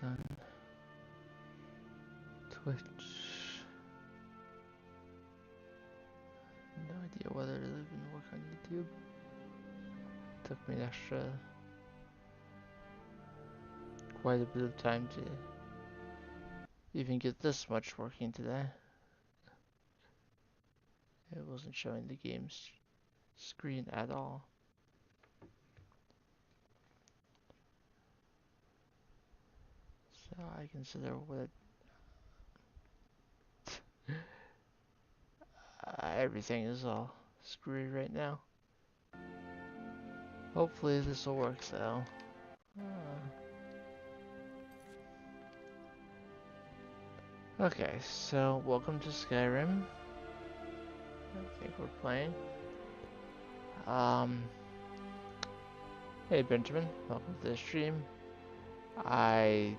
done. Twitch. No idea whether to even work on YouTube. Took me an extra quite a bit of time to even get this much working today. It wasn't showing the game's screen at all. So I consider what everything is all screwy right now. Hopefully this will work though. Okay, so welcome to Skyrim. I think we're playing. Hey Benjamin, welcome to the stream. I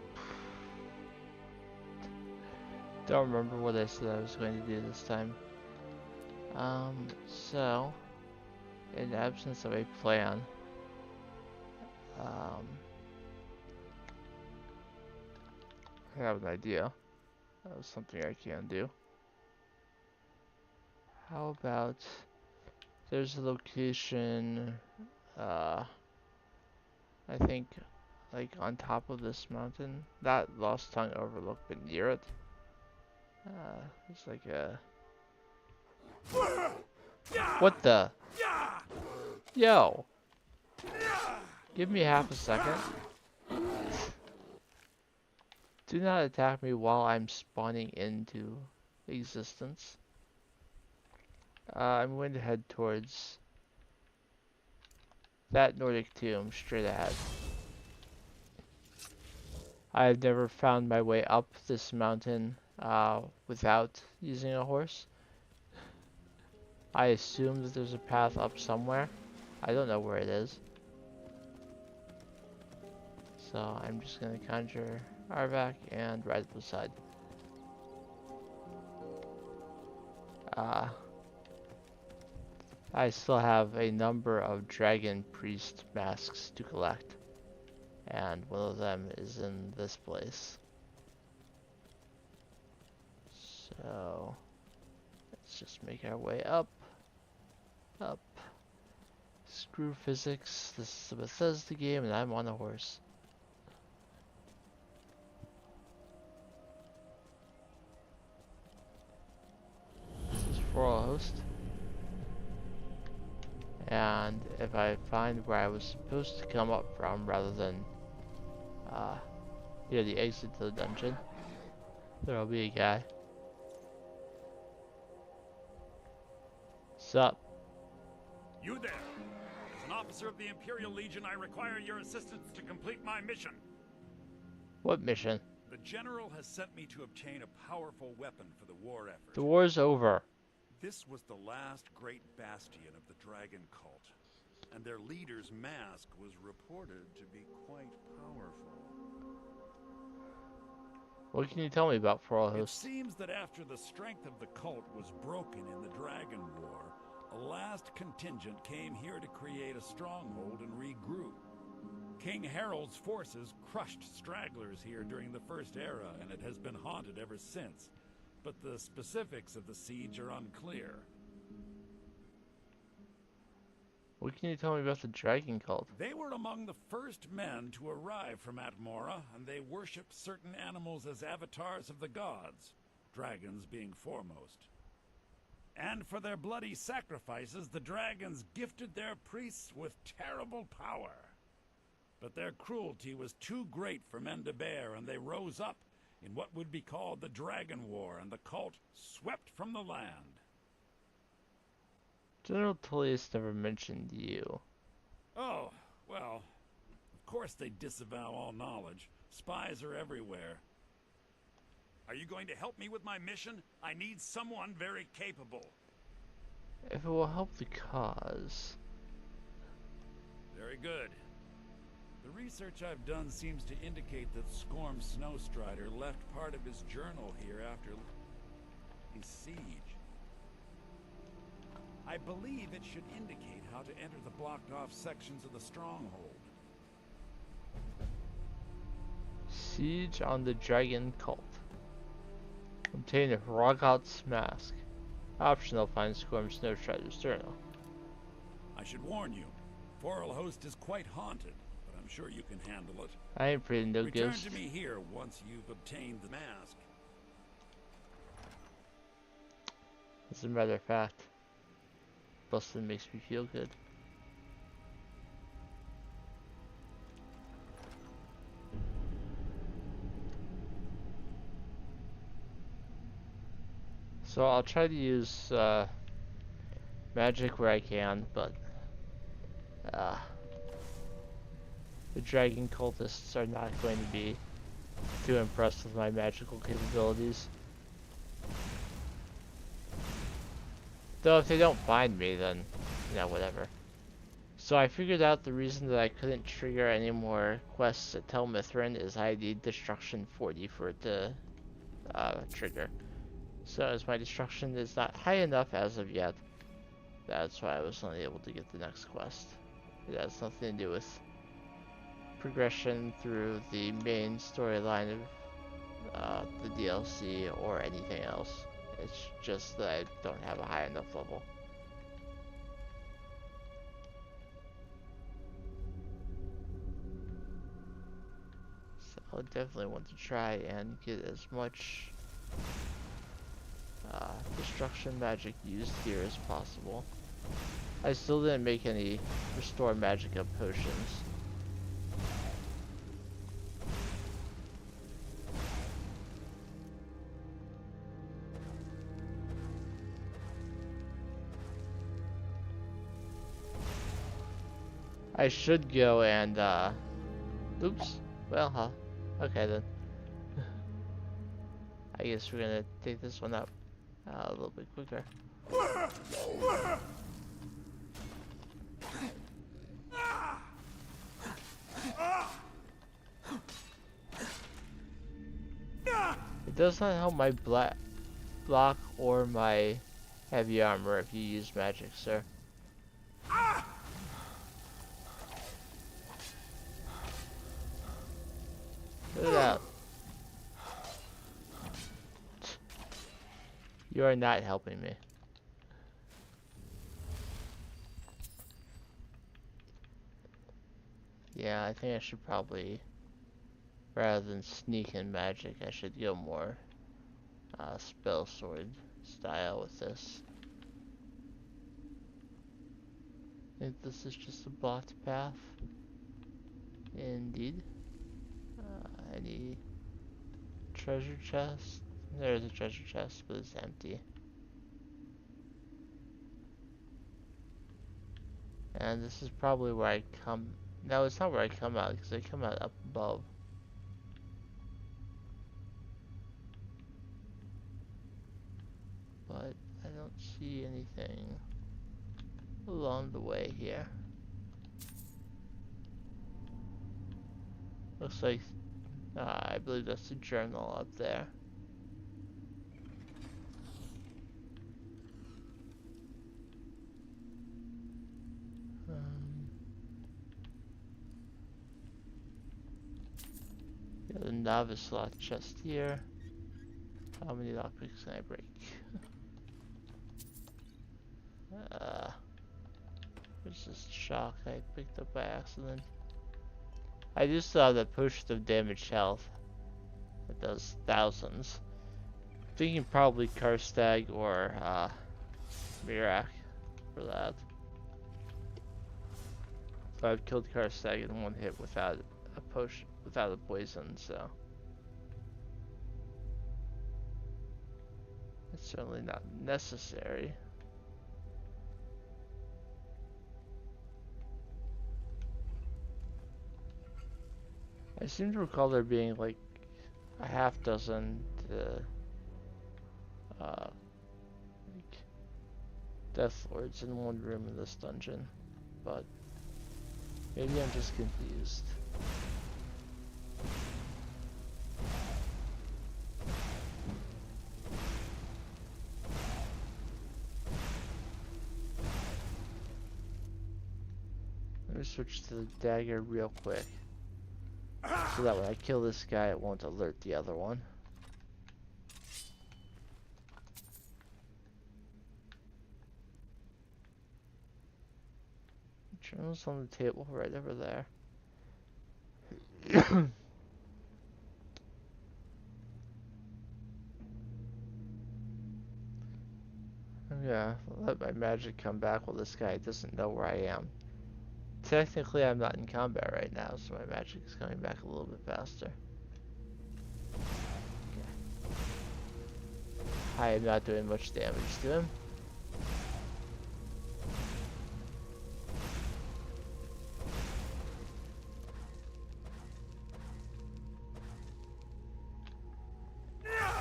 don't remember what I said I was going to do this time. So, in the absence of a plan, I have an idea of something I can do. How about, there's a location, I think, like on top of this mountain, not Lost Tongue Overlook, but near it. It's like a... What the? Yo! Give me half a second. Do not attack me while I'm spawning into existence. I'm going to head towards that Nordic tomb straight ahead. I've never found my way up this mountain without using a horse. I assume that there's a path up somewhere. I don't know where it is. So I'm just going to conjure Arvak and ride beside. I still have a number of dragon priest masks to collect. And one of them is in this place. So let's just make our way up. Up. Screw physics. This is a Bethesda game and I'm on a horse. This is for a host. And if I find where I was supposed to come up from rather than the exit to the dungeon, there'll be a guy. Sup? You there! As an officer of the Imperial Legion, I require your assistance to complete my mission. What mission? The General has sent me to obtain a powerful weapon for the war effort. The war's over. This was the last great bastion of the Dragon Cult, and their leader's mask was reported to be quite powerful. What can you tell me about Foral It Host? seems that after the strength of the cult was broken in the Dragon War, a last contingent came here to create a stronghold and regroup. King Harold's forces crushed stragglers here during the First Era, and it has been haunted ever since. But the specifics of the siege are unclear. What can you tell me about the Dragon Cult? They were among the first men to arrive from Atmora, and they worshipped certain animals as avatars of the gods, dragons being foremost. And for their bloody sacrifices, the dragons gifted their priests with terrible power. But their cruelty was too great for men to bear, and they rose up in what would be called the Dragon War, and the cult swept from the land. General Tullius never mentioned you. Oh, well, of course they disavow all knowledge. Spies are everywhere. Are you going to help me with my mission? I need someone very capable. If it will help the cause. Very good. The research I've done seems to indicate that Skorm Snowstrider left part of his journal here after his siege. I believe it should indicate how to enter the blocked off sections of the stronghold. Siege on the Dragon Cult. Obtain a Rogot's Mask. Optional, find Squirm's No Treasure Journal. I should warn you, Forelhost is quite haunted, but I'm sure you can handle it. I ain't pretty no Return ghost. to me here once you've obtained the mask. As a matter of fact, busting makes me feel good. So I'll try to use magic where I can, but the dragon cultists are not going to be too impressed with my magical capabilities. Though if they don't find me, then, you know, whatever. So I figured out the reason that I couldn't trigger any more quests at Tel Mithrin is I need Destruction 40 for it to trigger. So as my Destruction is not high enough as of yet, that's why I was only able to get the next quest. It has nothing to do with progression through the main storyline of the DLC or anything else. It's just that I don't have a high enough level. So I definitely want to try and get as much destruction magic used here as possible. I still didn't make any restore magic up potions. I should go and, oops. Well, huh. Okay then. I guess we're gonna take this one up a little bit quicker. It does not help my block or my heavy armor if you use magic, sir. Get it out. You are not helping me. Yeah, I think I should probably, rather than sneak in magic, I should go more spell sword style with this. I think this is just a blocked path. Indeed. Any treasure chest? There's a treasure chest, but it's empty. And this is probably where I come. No, it's not where I come out, because I come out up above. But I don't see anything along the way here. Looks like, I believe that's the journal up there. Got a novice slot chest here. How many lockpicks can I break? What's this shock I picked up by accident? I do still have that potion of damaged health. It does thousands. Thinking probably Karstag or Mirak for that. So I've killed Karstag in one hit without a potion, without a poison, so it's certainly not necessary. I seem to recall there being like a half dozen like Death Lords in one room in this dungeon, but maybe I'm just confused. Let me switch to the dagger real quick. so that when I kill this guy, it won't alert the other one. Journal's on the table right over there. Yeah, let my magic come back while this guy doesn't know where I am. Technically, I'm not in combat right now, so my magic is coming back a little bit faster. Okay. I am not doing much damage to him.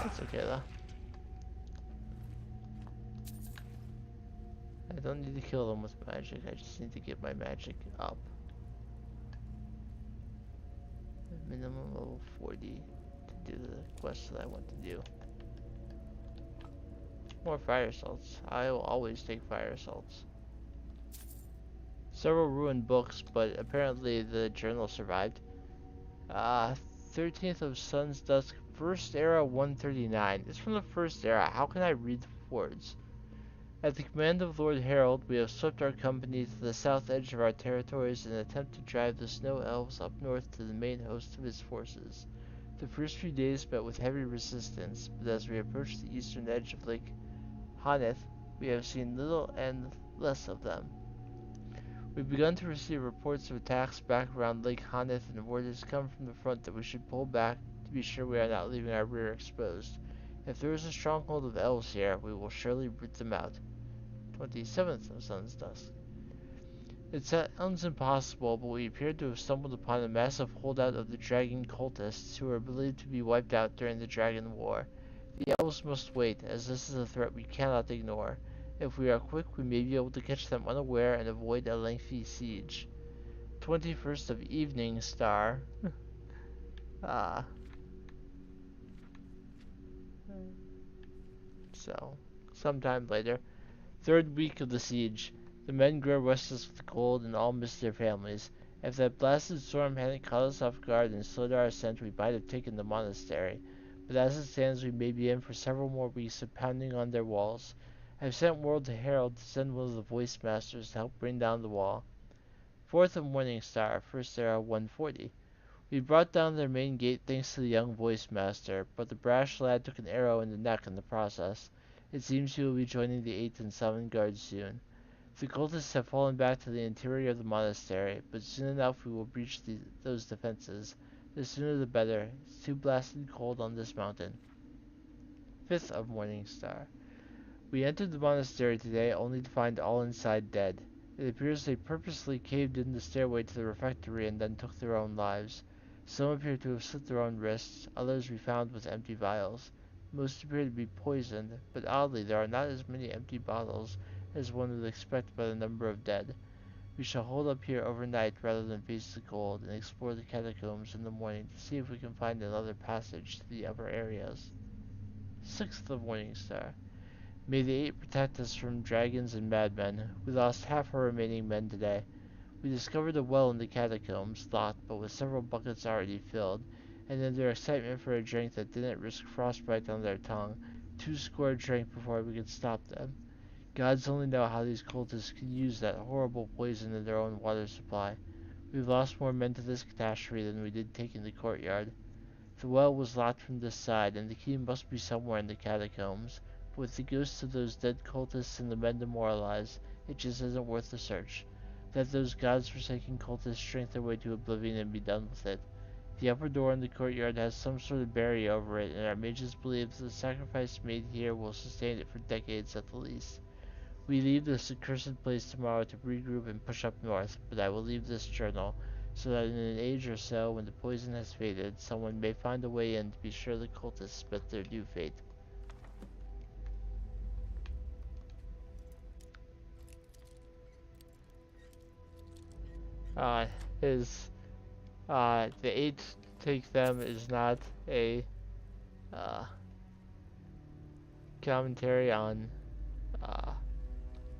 That's okay though. I don't need to kill them with magic, I just need to get my magic up. Minimum level 40 to do the quest that I want to do. More fire assaults. I will always take fire assaults. Several ruined books, but apparently the journal survived. 13th of Sun's Dusk, First Era 139. It's from the First Era. How can I read the words? At the command of Lord Harold, we have swept our company to the south edge of our territories in an attempt to drive the snow elves up north to the main host of his forces. The first few days met with heavy resistance, but as we approach the eastern edge of Lake Haneth, we have seen little and less of them. We've begun to receive reports of attacks back around Lake Haneth, and word has come from the front that we should pull back to be sure we are not leaving our rear exposed. If there is a stronghold of elves here, we will surely root them out. 27th of Sun's Dusk. It sounds impossible, but we appear to have stumbled upon a massive holdout of the dragon cultists who are believed to be wiped out during the Dragon War. The elves must wait, as this is a threat we cannot ignore. If we are quick, we may be able to catch them unaware and avoid a lengthy siege. 21st of Evening Star. So, sometime later. Third week of the siege. The men grow restless with the cold and all miss their families. If that blasted storm hadn't caught us off guard and slowed our ascent, we might have taken the monastery. But as it stands, we may be in for several more weeks of pounding on their walls. I've sent word to Harold to send one of the voice masters to help bring down the wall. 4th of Morning Star, First Era 140. We brought down their main gate thanks to the young voice master, but the brash lad took an arrow in the neck in the process. It seems he will be joining the 8th and 7th Guards soon. The cultists have fallen back to the interior of the monastery, but soon enough we will breach those defenses. The sooner the better. It's too blasted cold on this mountain. 5th of Morning Star. We entered the monastery today only to find all inside dead. It appears they purposely caved in the stairway to the refectory and then took their own lives. Some appear to have slit their own wrists, others we found with empty vials. Most appear to be poisoned, but oddly there are not as many empty bottles as one would expect by the number of dead. We shall hold up here overnight rather than face the cold, and explore the catacombs in the morning to see if we can find another passage to the upper areas. 6th of Morning Star. May the 8 protect us from dragons and madmen. We lost half our remaining men today. We discovered a well in the catacombs, locked but with several buckets already filled, and in their excitement for a drink that didn't risk frostbite on their tongue, 2 score drank before we could stop them. Gods only know how these cultists could use that horrible poison in their own water supply. We've lost more men to this catastrophe than we did taking the courtyard. The well was locked from this side, and the key must be somewhere in the catacombs. But with the ghosts of those dead cultists and the men demoralized, it just isn't worth the search. Let those god-forsaken cultists drink their way to oblivion and be done with it. The upper door in the courtyard has some sort of barrier over it, and our mages believe that the sacrifice made here will sustain it for decades at the least. We leave this accursed place tomorrow to regroup and push up north, but I will leave this journal, so that in an age or so, when the poison has faded, someone may find a way in to be sure the cultists met their due fate. His, the 8 take them is not a, commentary on,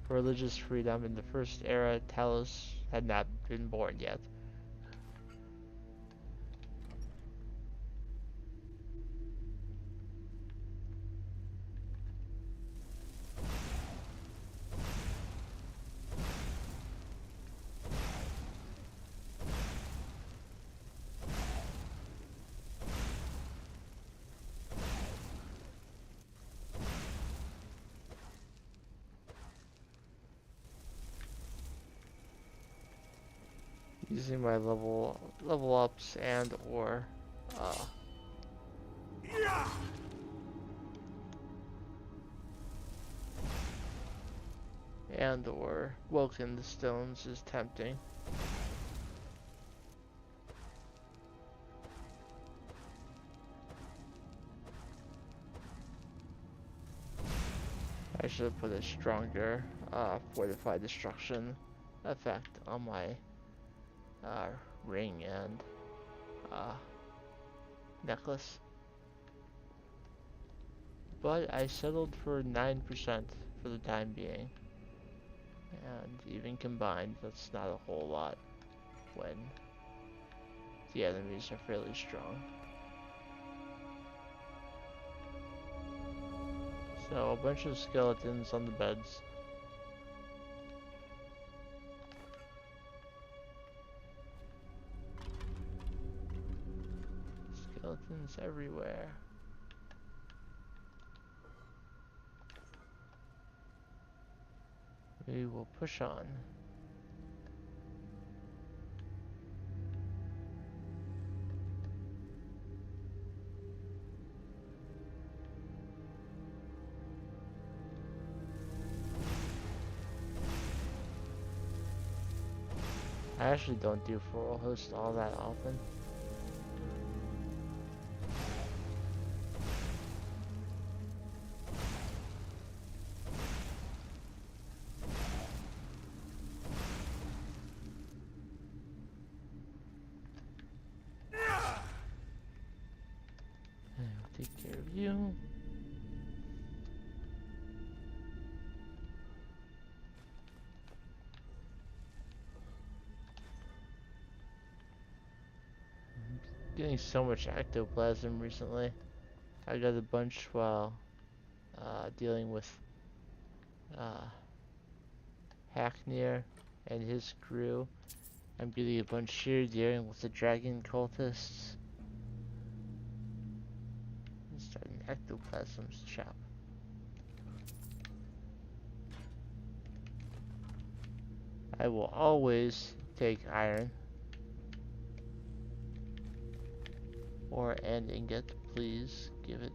religious freedom. In the First Era, Talos had not been born yet. using my level ups and or uh, woken the stones is tempting. I should have put a stronger fortified destruction effect on my ring and necklace. But I settled for 9% for the time being. And even combined, that's not a whole lot when the enemies are fairly strong. So, a bunch of skeletons on the beds. Skeletons everywhere. We will push on. I actually don't do Floral Host all that often. I'll take care of you. Getting so much ectoplasm recently. I got a bunch while dealing with Hacknir and his crew. I'm getting a bunch here dealing with the dragon cultists. I'm starting ectoplasm's chop. I will always take iron or an ingot. Please give it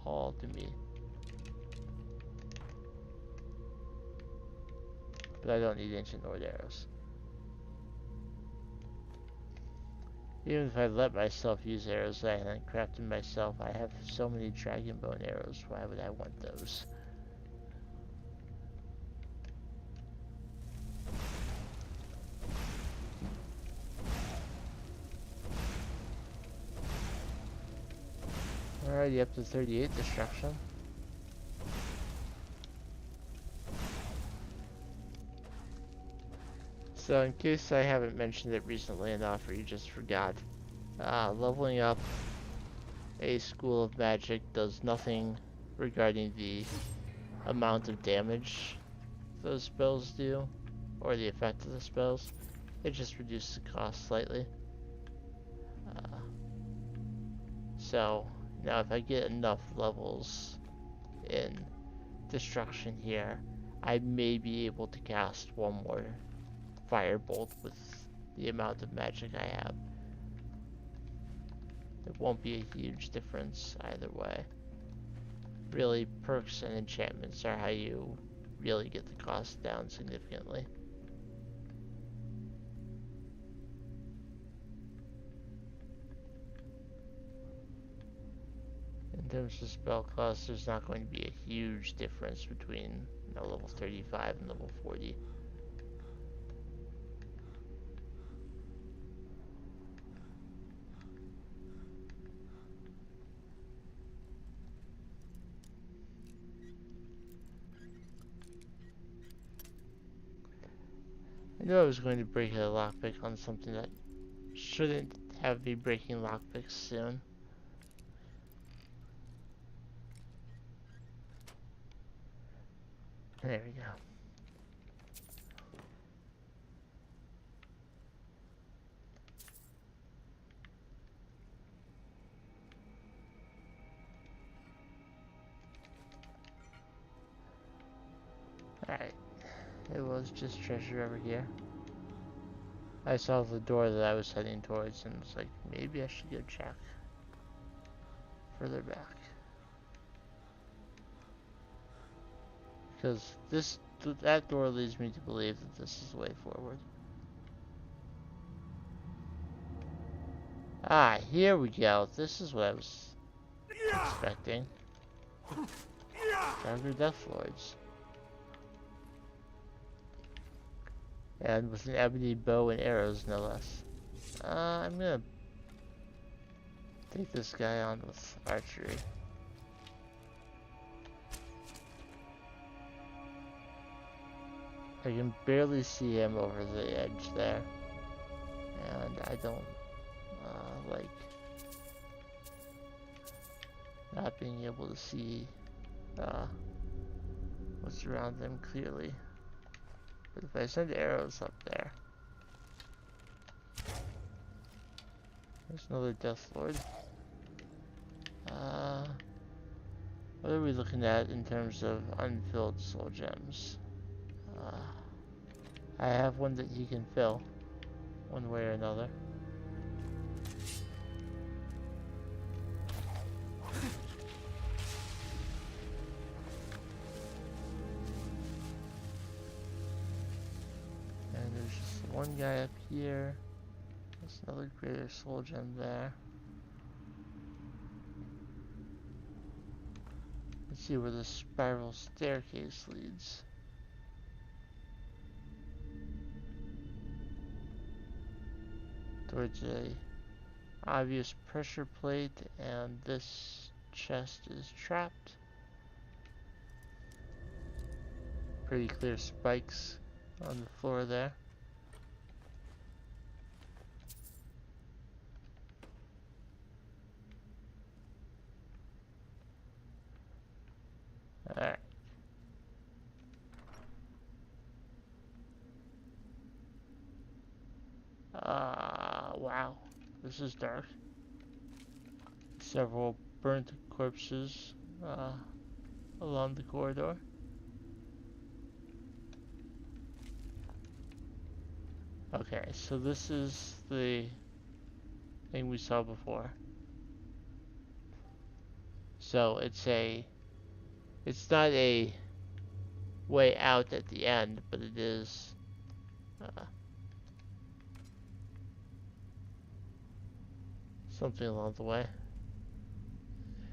all to me. But I don't need ancient Nord arrows. Even if I let myself use arrows that I haven't crafted myself, I have so many dragon bone arrows. Why would I want those? Alrighty, up to 38 destruction. So in case I haven't mentioned it recently enough or you just forgot, leveling up a school of magic does nothing regarding the amount of damage those spells do, or the effect of the spells. It just reduces the cost slightly. So now if I get enough levels in destruction here, I may be able to cast one more firebolt with the amount of magic I have. It won't be a huge difference either way. Really, perks and enchantments are how you really get the cost down significantly. In terms of spell cost, there's not going to be a huge difference between level 35 and level 40. I knew I was going to break a lockpick on something that shouldn't have me breaking lockpicks soon. There we go. Alright. It was just treasure over here. I saw the door that I was heading towards and was like, maybe I should go check further back. Because that door leads me to believe that this is the way forward. Ah, here we go. This is what I was expecting. Darker Death Lords. And with an ebony bow and arrows, no less. I'm gonna take this guy on with archery. I can barely see him over the edge there. And I don't like not being able to see what's around them clearly. But if I send arrows up there, there's another Death Lord. What are we looking at in terms of unfilled soul gems? I have one that he can fill, one way or another. And there's just one guy up here. There's another greater soul gem there. Let's see where the spiral staircase leads. Towards a obvious pressure plate, and this chest is trapped. Pretty clear spikes on the floor there. Alright. Wow. This is dark. Several burnt corpses along the corridor. Okay, so this is the thing we saw before. So it's not a way out at the end, but it is something along the way.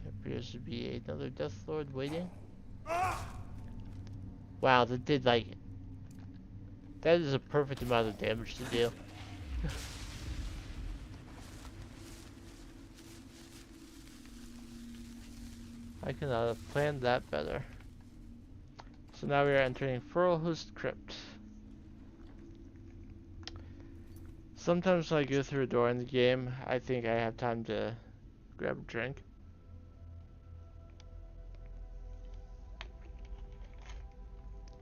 Appears to be another Death Lord waiting. Wow, that did like... That is a perfect amount of damage to do. I could not have planned that better. So now we are entering Furlhust Crypt. Sometimes when I go through a door in the game, I think I have time to grab a drink.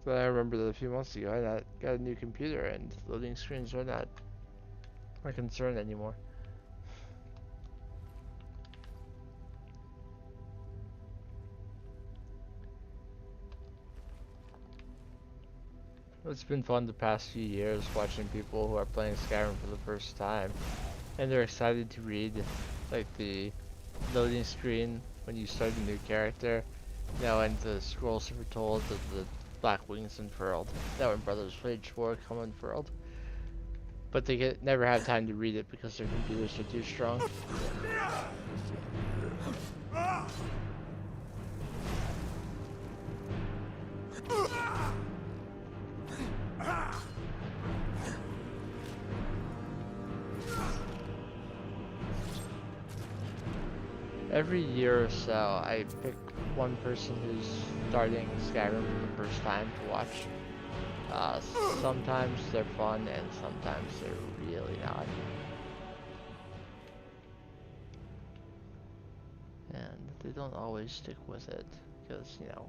But I remember that a few months ago I got a new computer and loading screens are not my concern anymore. It's been fun the past few years watching people who are playing Skyrim for the first time and they're excited to read like the loading screen when you start a new character. And the scrolls are told that the black wings unfurled. That when Brothers Rage 4 come unfurled. But they never have time to read it because their computers are too strong. Every year or so, I pick one person who's starting Skyrim for the first time to watch. Sometimes they're fun, and sometimes they're really not. And they don't always stick with it, because, you know,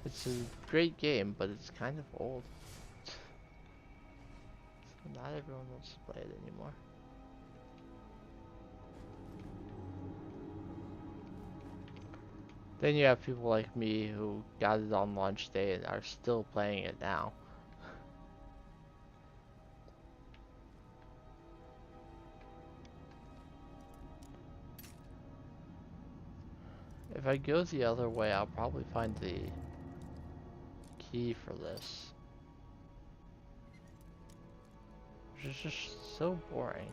it's a great game, but it's kind of old. So not everyone wants to play it anymore. Then you have people like me who got it on launch day and are still playing it now. If I go the other way, I'll probably find the key for this. Which is just so boring.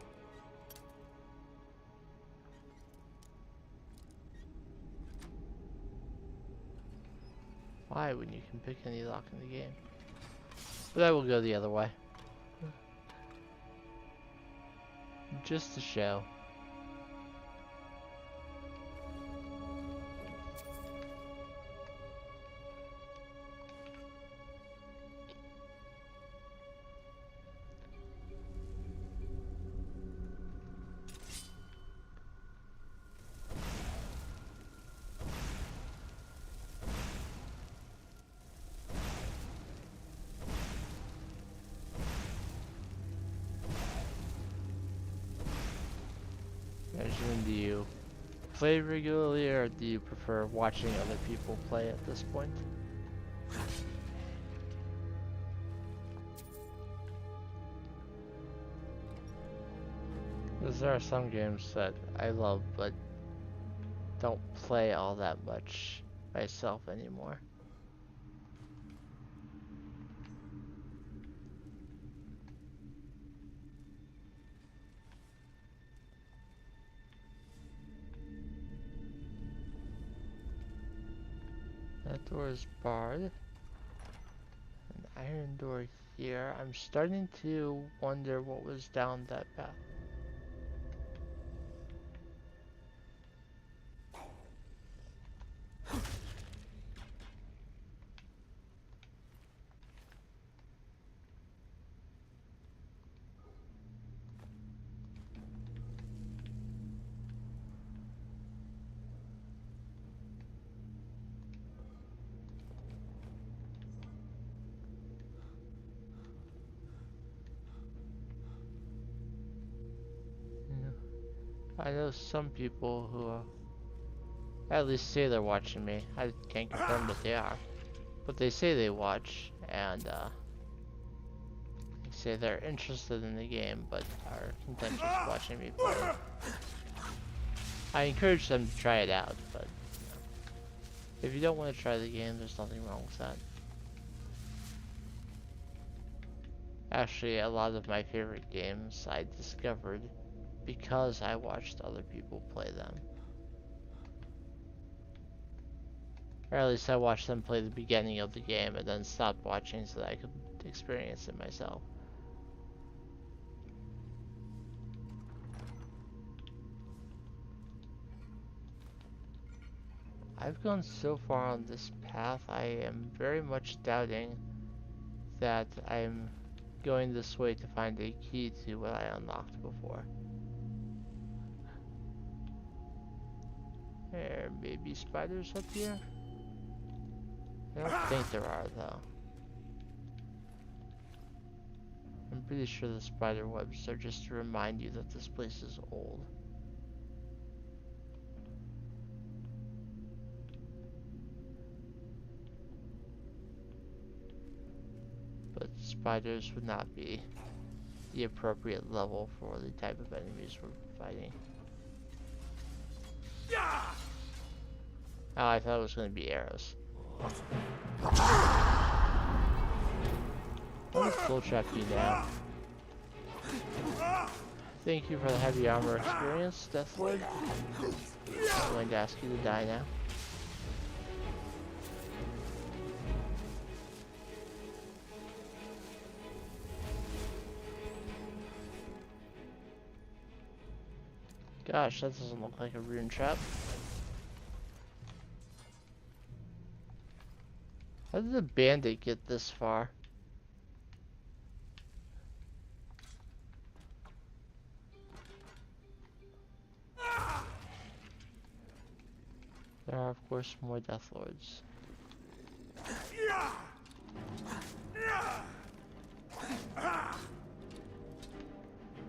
Why when you can pick any lock in the game? But I will go the other way. Just to show. Do you play regularly, or do you prefer watching other people play at this point? Because there are some games that I love, but don't play all that much myself anymore. That door is barred. An iron door here. I'm starting to wonder what was down that path. I know some people who at least say they're watching me. I can't confirm that they are, but they say they watch, and they say they're interested in the game, but are content just watching me play. I encourage them to try it out, but you know, if you don't want to try the game, there's nothing wrong with that. Actually, a lot of my favorite games I discovered because I watched other people play them. Or at least I watched them play the beginning of the game and then stopped watching so that I could experience it myself. I've gone so far on this path, I am very much doubting that I'm going this way to find a key to what I unlocked before. There may be spiders up here. I don't think there are, though. I'm pretty sure the spider webs are just to remind you that this place is old. But spiders would not be the appropriate level for the type of enemies we're fighting. Oh, I thought it was going to be arrows. Let me full trap you now. Thank you for the heavy armor experience, Deathlord. I'm going to ask you to die now. Gosh, that doesn't look like a rune trap. How did the bandit get this far? There are, of course, more Deathlords.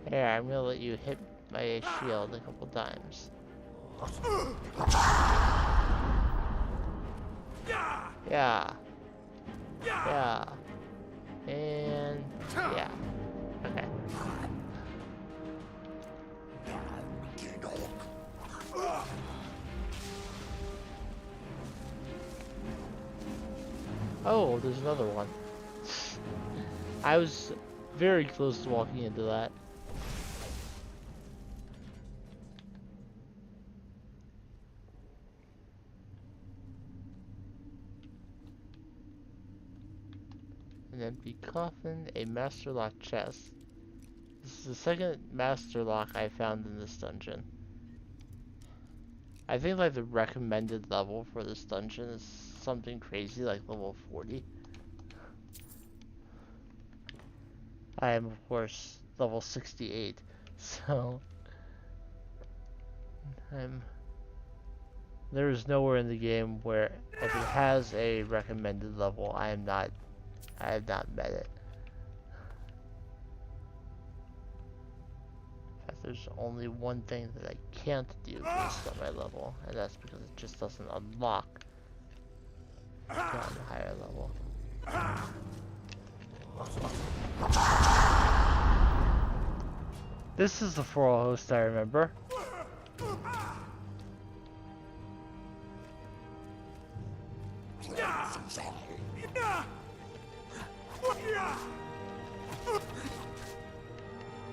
Here, I'm gonna let you hit my shield a couple times. Yeah. Yeah. And yeah. Okay. Oh, there's another one. I was very close to walking into that. An empty coffin, a master lock chest. This is the second master lock I found in this dungeon. I think like the recommended level for this dungeon is something crazy like level 40. I am of course level 68, so there is nowhere in the game where if it has a recommended level, I have not met it. In fact, there's only one thing that I can't do based on my level, and that's because it just doesn't unlock on a higher level. This is the floral host I remember.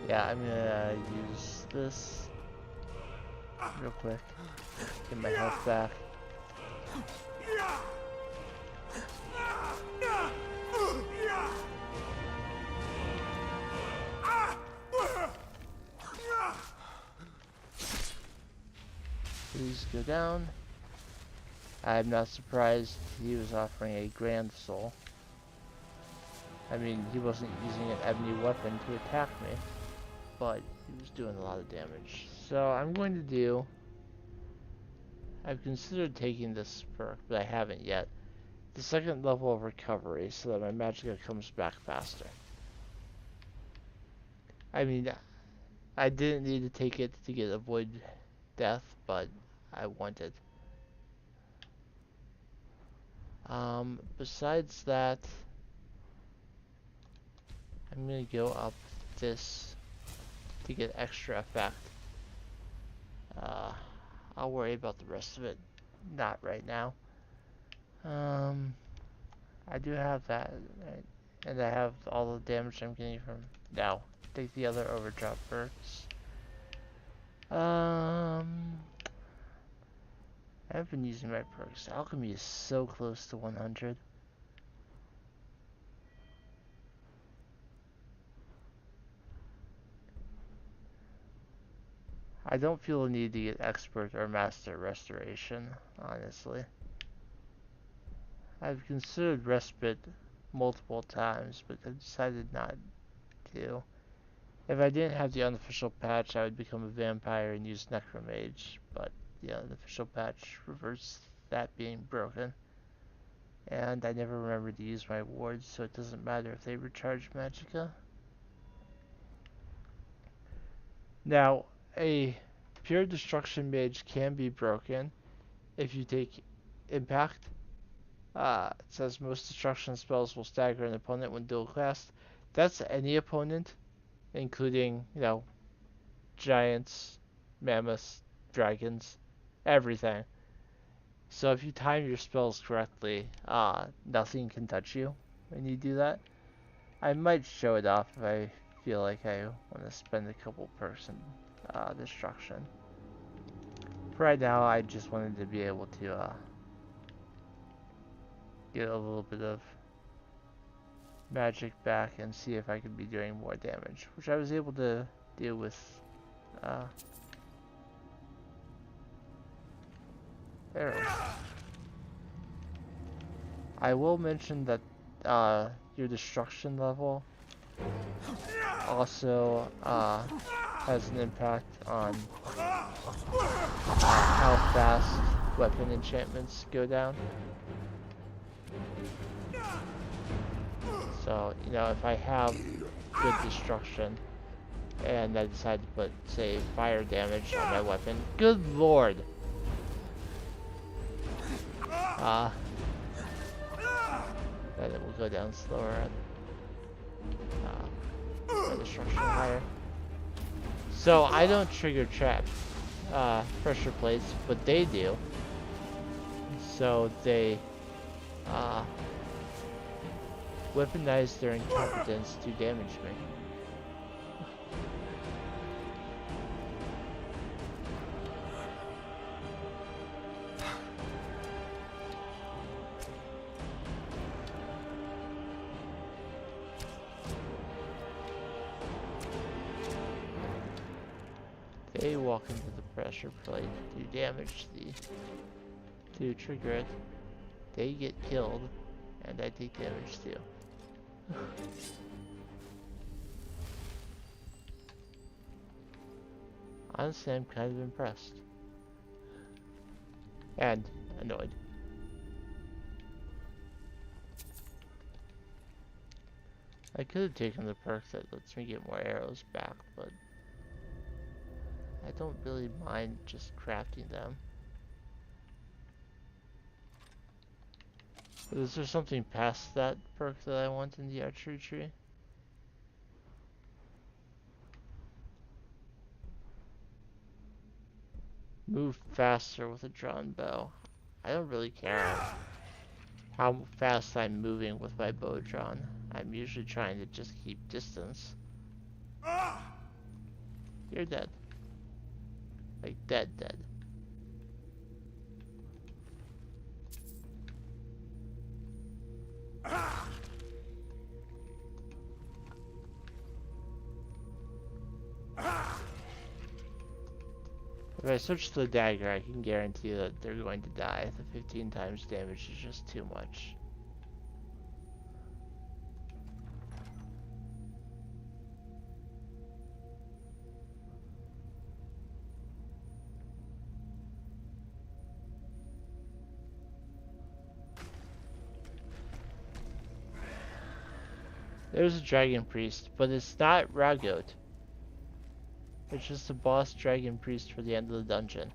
Yeah, I'm gonna use this real quick. Get my health back. Please go down. I'm not surprised he was offering a grand soul. I mean, he wasn't using an ebony weapon to attack me, but he was doing a lot of damage. So I'm going to do... I've considered taking this perk, but I haven't yet. The second level of recovery, so that my magicka comes back faster. I mean, I didn't need to take it to get avoid death, but I wanted. Besides that, I'm gonna go up this to get extra effect. I'll worry about the rest of it, not right now. I do have that, right? And I have all the damage I'm getting from now. Take the other overdrop perks. I've been using my perks. Alchemy is so close to 100. I don't feel the need to get expert or master restoration, honestly. I've considered respite multiple times, but I decided not to. If I didn't have the unofficial patch, I would become a vampire and use necromage, but the unofficial patch reverts that being broken. And I never remember to use my wards, so it doesn't matter if they recharge magicka. Now, a pure destruction mage can be broken if you take impact. It says most destruction spells will stagger an opponent when dual cast. That's any opponent, including, giants, mammoths, dragons, everything. So if you time your spells correctly, nothing can touch you when you do that. I might show it off if I feel like I want to spend a couple perks in destruction. For right now, I just wanted to be able to get a little bit of magic back and see if I could be doing more damage, which I was able to do with arrows. I will mention that your destruction level also has an impact on how fast weapon enchantments go down. So, if I have good destruction and I decide to put, say, fire damage on my weapon, good lord! Then it will go down slower and my destruction higher. So I don't trigger trap pressure plates, but they do. So they weaponize their incompetence to damage me. They walk into the pressure plate to damage to trigger it. They get killed, and I take damage too. Honestly, I'm kind of impressed. And annoyed. I could have taken the perk that lets me get more arrows back, but I don't really mind just crafting them. But is there something past that perk that I want in the archery tree? Move faster with a drawn bow. I don't really care how fast I'm moving with my bow drawn. I'm usually trying to just keep distance. You're dead. Like dead. If I switch to the dagger, I can guarantee that they're going to die. The 15 times damage is just too much. There's a dragon priest, but it's not Ragot. It's just a boss dragon priest for the end of the dungeon.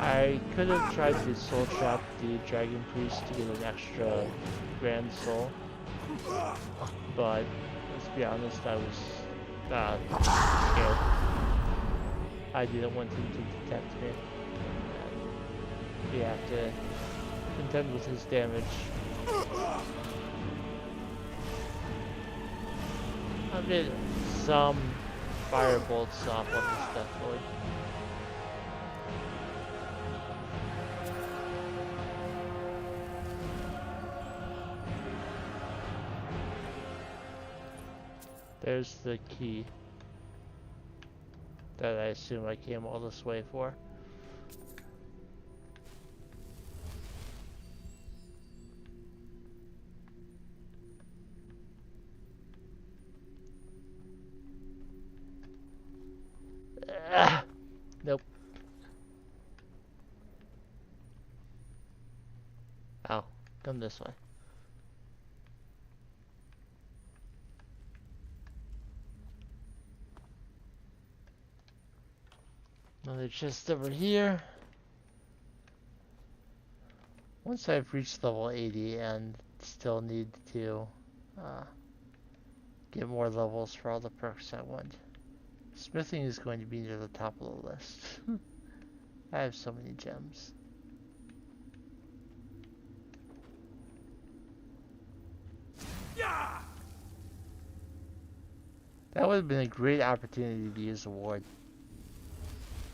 I could have tried to soul trap the dragon priest to get an extra grand soul, but let's be honest, I was scared. I didn't want him to detect me. We have to contend with his damage. I did some fire bolts off of this Death Lord. There's the key that I assume I came all this way for. Nope. Oh, come this way. Another chest over here. Once I've reached level 80 and still need to get more levels for all the perks I want, smithing is going to be near the top of the list. I have so many gems. That would have been a great opportunity to use a ward.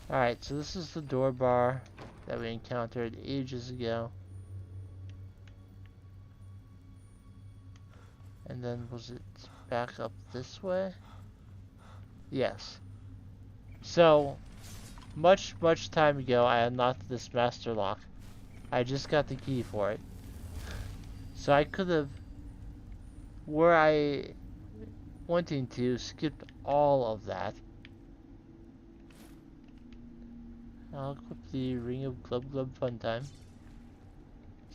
Alright, so this is the door bar that we encountered ages ago. And then was it back up this way? Yes. So, much time ago I unlocked this master lock. I just got the key for it. So I could have, were I wanting to, skipped all of that. I'll equip the Ring of Glub Fun Time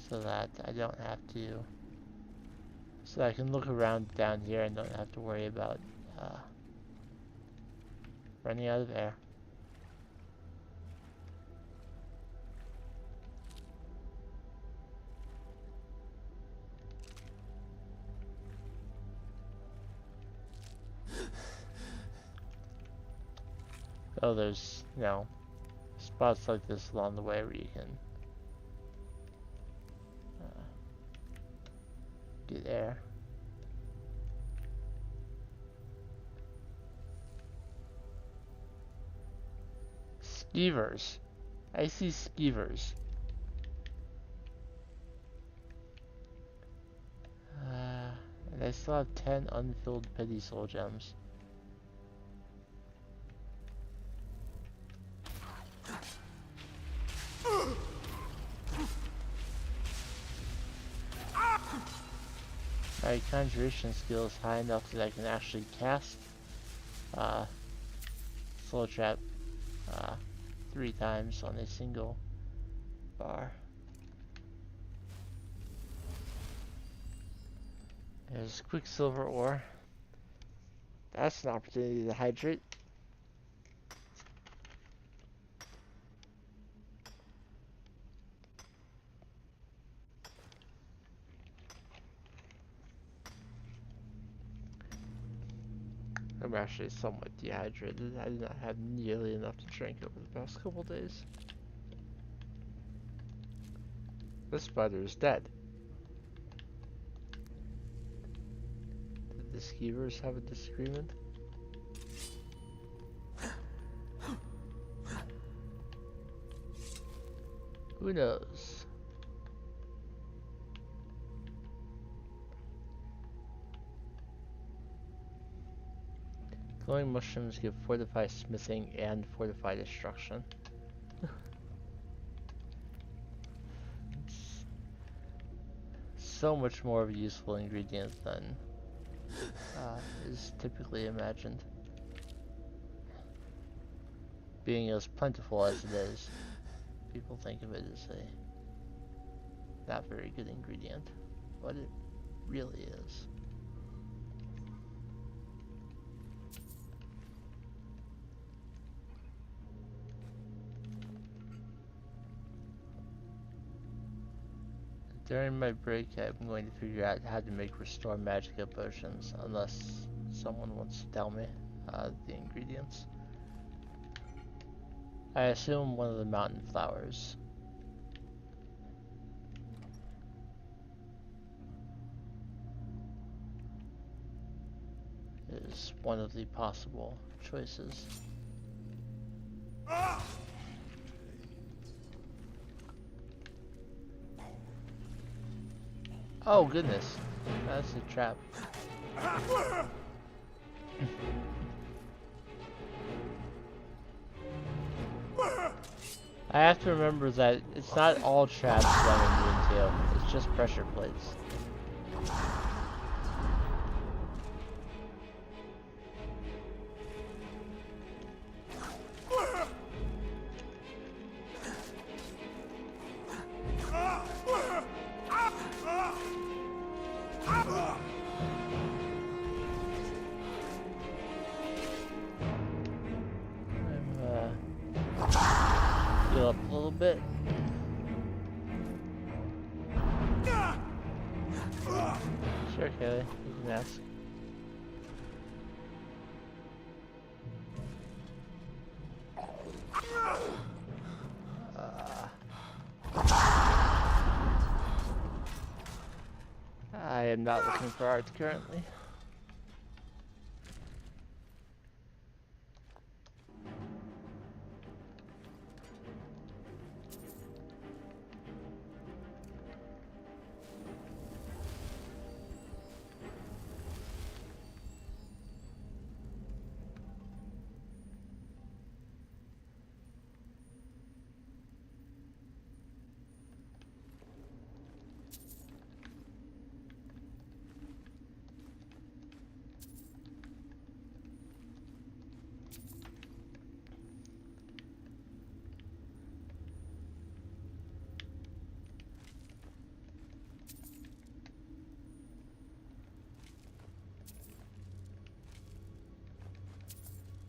so that I don't have to, so that I can look around down here and don't have to worry about running out of air. Oh, there's, you know, spots like this along the way where you can get air. Skeevers. I see skeevers. And I still have 10 unfilled pity soul gems. My conjuration skill is high enough that I can actually cast Soul Trap 3 times on a single bar. There's Quicksilver ore. That's an opportunity to hydrate. I'm actually somewhat dehydrated. I did not have nearly enough to drink over the past couple days. This spider is dead. Did the skeevers have a disagreement? Who knows? Glowing mushrooms give fortify smithing and fortify destruction. It's so much more of a useful ingredient than is typically imagined. Being as plentiful as it is, people think of it as a not very good ingredient, but it really is. During my break, I'm going to figure out how to make restore magicka potions, unless someone wants to tell me the ingredients. I assume one of the mountain flowers is one of the possible choices. Oh goodness, that's a trap. I have to remember that it's not all traps that I'm immune to, it's just pressure plates. Heal up a little bit. Sure, Kelly, you can ask. I am not looking for art currently.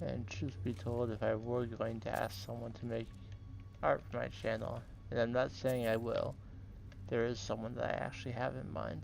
And truth be told, if I were going to ask someone to make art for my channel, and I'm not saying I will, there is someone that I actually have in mind.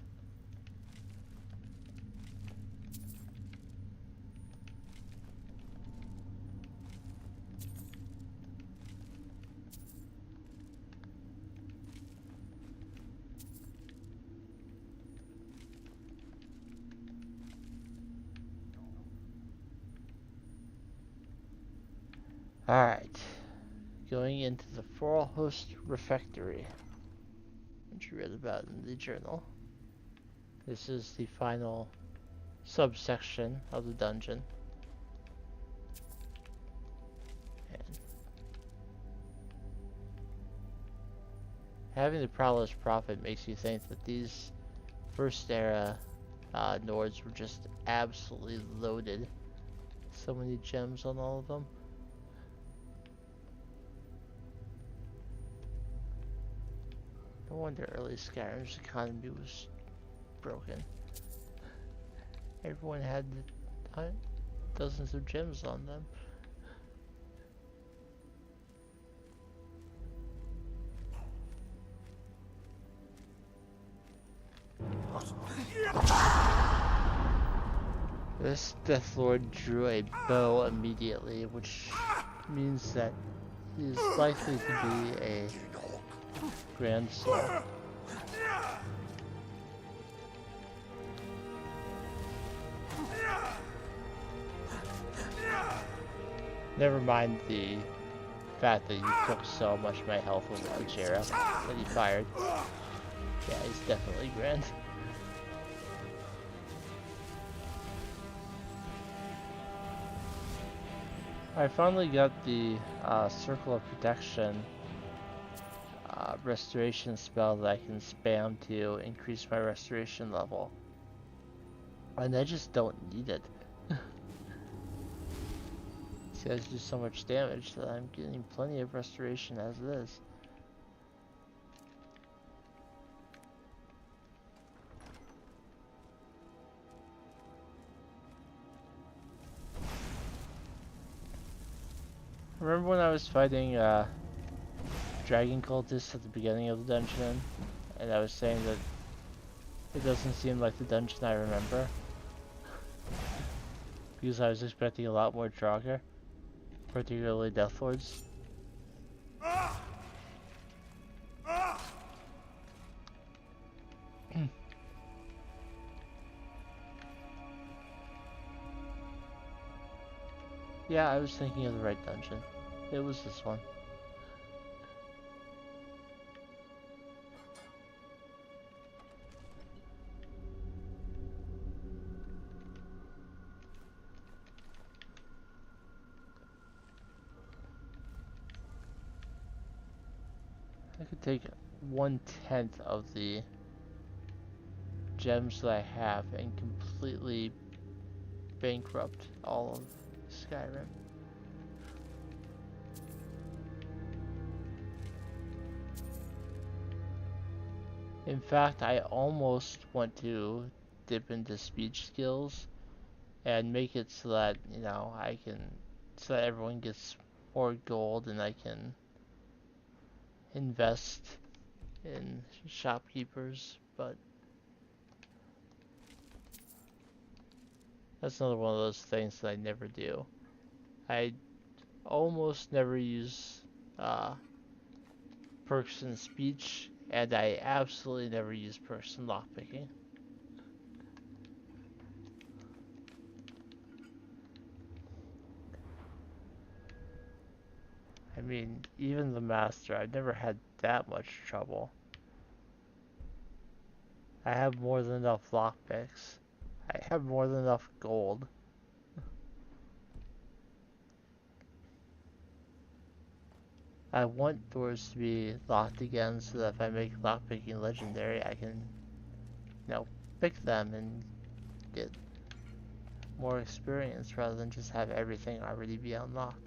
Alright. Going into the Foralhost Refectory, which you read about in the journal. This is the final subsection of the dungeon. And having the Prowler's Prophet makes you think that these first era Nords were just absolutely loaded. So many gems on all of them. No wonder early Skyrim's economy was broken. Everyone had dozens of gems on them. This Death Lord drew a bow immediately, which means that he is likely to be a Grand Soul. Never mind the fact that you took so much of my health with the arrow that he fired. Yeah, he's definitely Grand. I finally got the Circle of Protection restoration spell that I can spam to increase my restoration level. And I just don't need it. These guys do so much damage that I'm getting plenty of restoration as it is. Remember when I was fighting dragon cultists at the beginning of the dungeon, and I was saying that it doesn't seem like the dungeon I remember? Because I was expecting a lot more Draugr, particularly Deathlords. Yeah, I was thinking of the right dungeon. It was this one. I could take 1/10 of the gems that I have and completely bankrupt all of Skyrim. In fact, I almost want to dip into speech skills and make it so that, you know, so that everyone gets more gold and I can invest in shopkeepers, but that's another one of those things that I never do. I almost never use perks in speech, and I absolutely never use perks in lockpicking. I mean, even the master, I've never had that much trouble. I have more than enough lockpicks. I have more than enough gold. I want doors to be locked again so that if I make lockpicking legendary, I can, you know, pick them and get more experience rather than just have everything already be unlocked.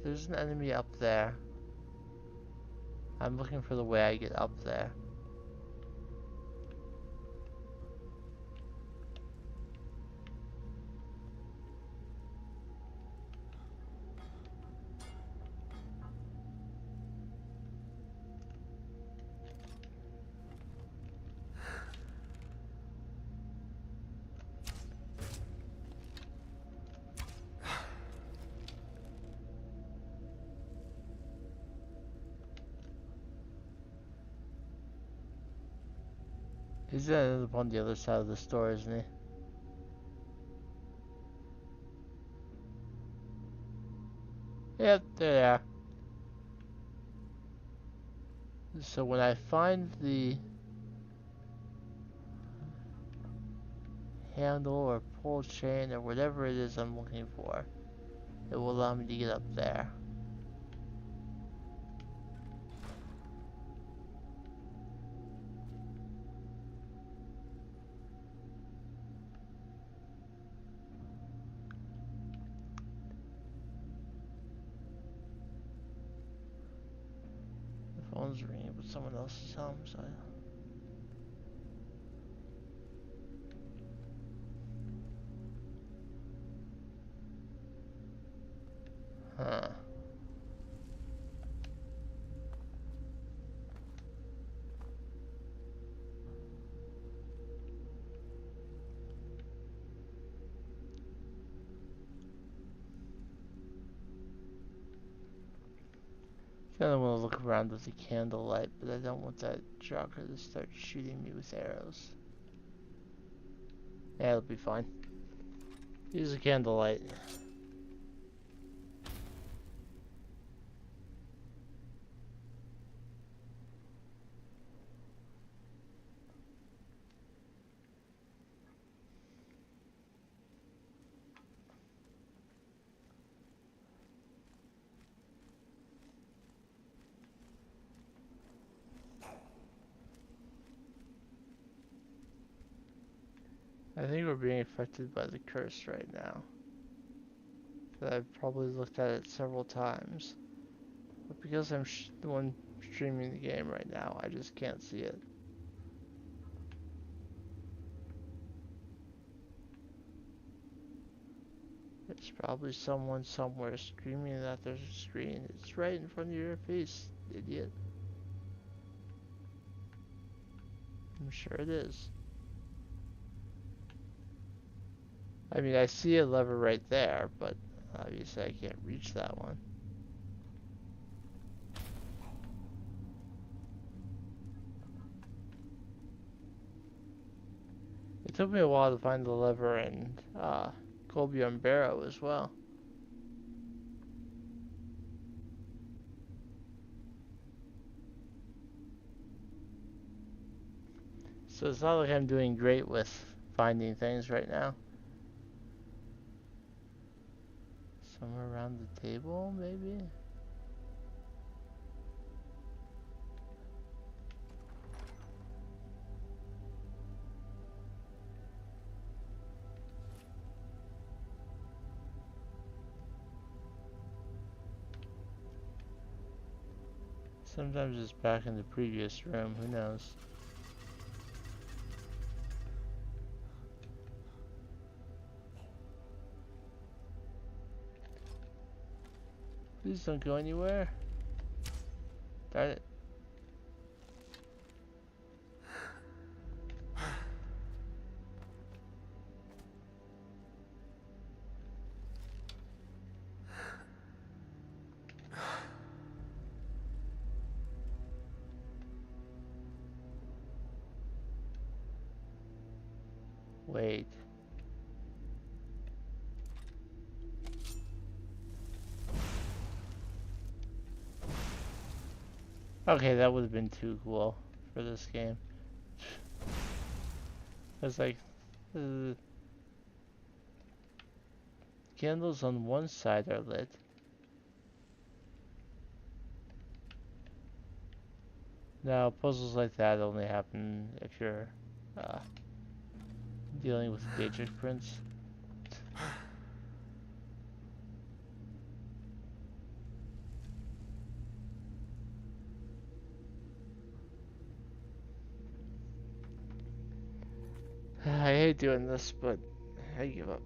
There's an enemy up there. I'm looking for the way I get up there. He's ended up on the other side of the store, isn't he? Yep, there they are. So when I find the handle or pull chain or whatever it is I'm looking for, it will allow me to get up there. The phone's ringing, but someone else is home, so huh. Kinda want to look around with the candlelight, but I don't want that jocker to start shooting me with arrows. Yeah, it'll be fine. Use a candlelight. I think we're being affected by the curse right now. I've probably looked at it several times. But because I'm the one streaming the game right now, I just can't see it. There's probably someone somewhere screaming at their screen. It's right in front of your face, idiot. I'm sure it is. I mean, I see a lever right there, but obviously I can't reach that one. It took me a while to find the lever in Colbjorn Barrow as well. So it's not like I'm doing great with finding things right now. Somewhere around the table, maybe? Sometimes it's back in the previous room, who knows? Please don't go anywhere. Darn it. Wait. Okay, that would have been too cool for this game. It's like candles on one side are lit. Now, puzzles like that only happen if you're dealing with Daedric Prince. I hate doing this, but I give up.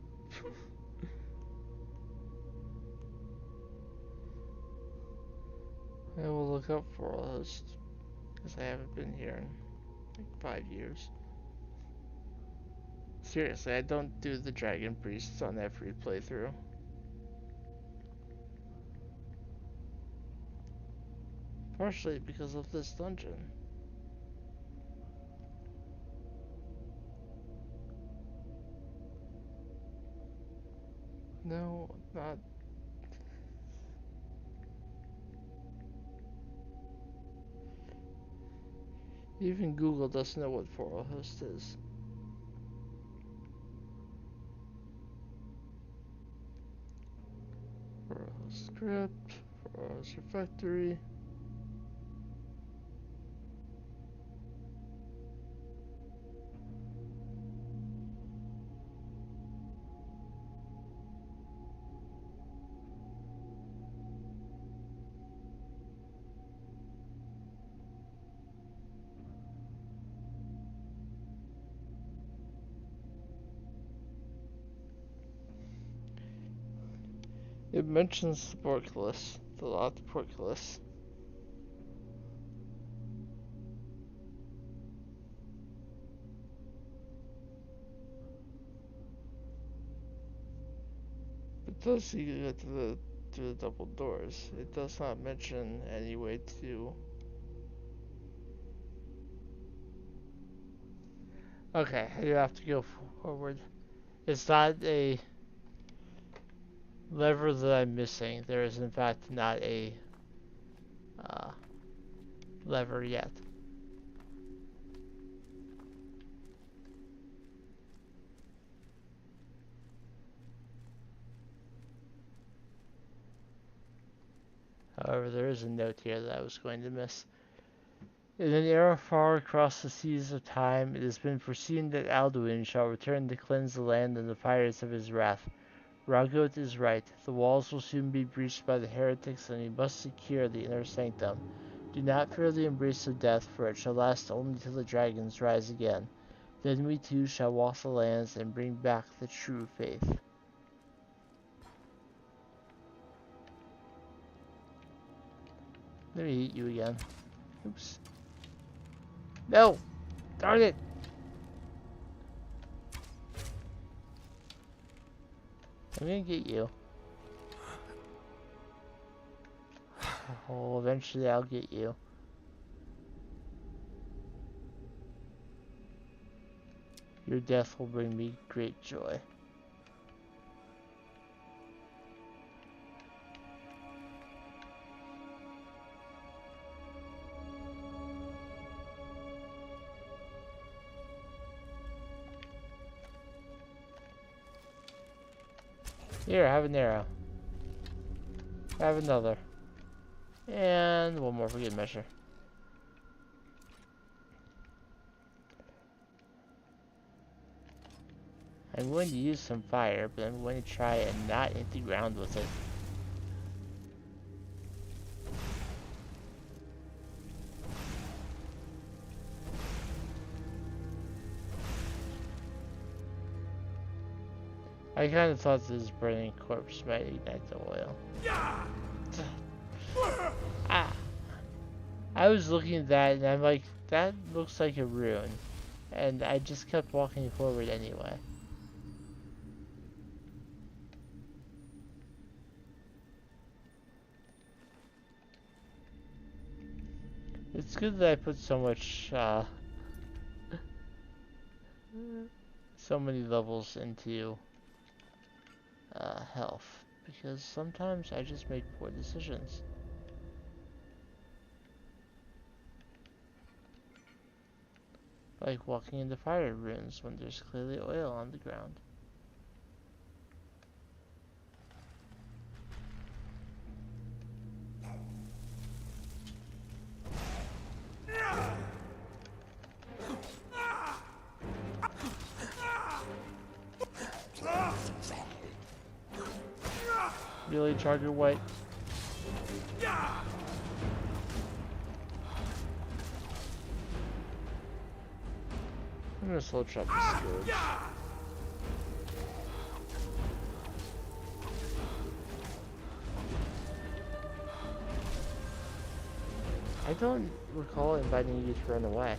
I will look up for a list, because I haven't been here in like 5 years. Seriously, I don't do the Dragon Priests on every playthrough. Partially because of this dungeon. No, not Even Google doesn't know what 4 host is. Script, 4 host refactory. It mentions the portcullis, the locked portcullis. It does see you get to the double doors. It does not mention any way to. Okay, you have to go forward. It's not a lever that I'm missing. There is in fact not a lever yet. However, there is a note here that I was going to miss. In an era far across the seas of time, it has been foreseen that Alduin shall return to cleanse the land of the fires of his wrath. Ragot is right. The walls will soon be breached by the heretics, and we must secure the inner sanctum. Do not fear the embrace of death, for it shall last only till the dragons rise again. Then we too shall walk the lands and bring back the true faith. Let me eat you again. Oops. No! Darn it! I'm gonna get you. Oh, eventually I'll get you. Your death will bring me great joy. Here, have an arrow. Have another. And one more for good measure. I'm going to use some fire, but I'm going to try and not hit the ground with it. I kind of thought this burning corpse might ignite the oil. Ah. I was looking at that and I'm like, that looks like a rune. And I just kept walking forward anyway. It's good that I put so much, so many levels into health, because sometimes I just make poor decisions. Like walking into fire runes when there's clearly oil on the ground. Really, Charger White? I'm gonna slow trap the Scourge. I don't recall inviting you to run away.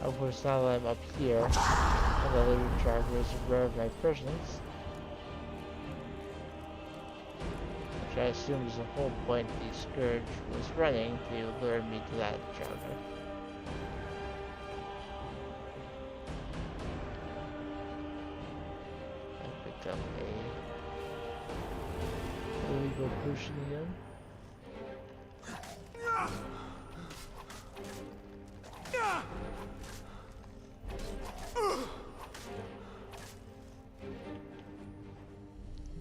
Of course, now that I'm up here, another Charger is aware of my presence. Which I assume is the whole point the Scourge was running to lure me to that Charger. I picked up magical potion again.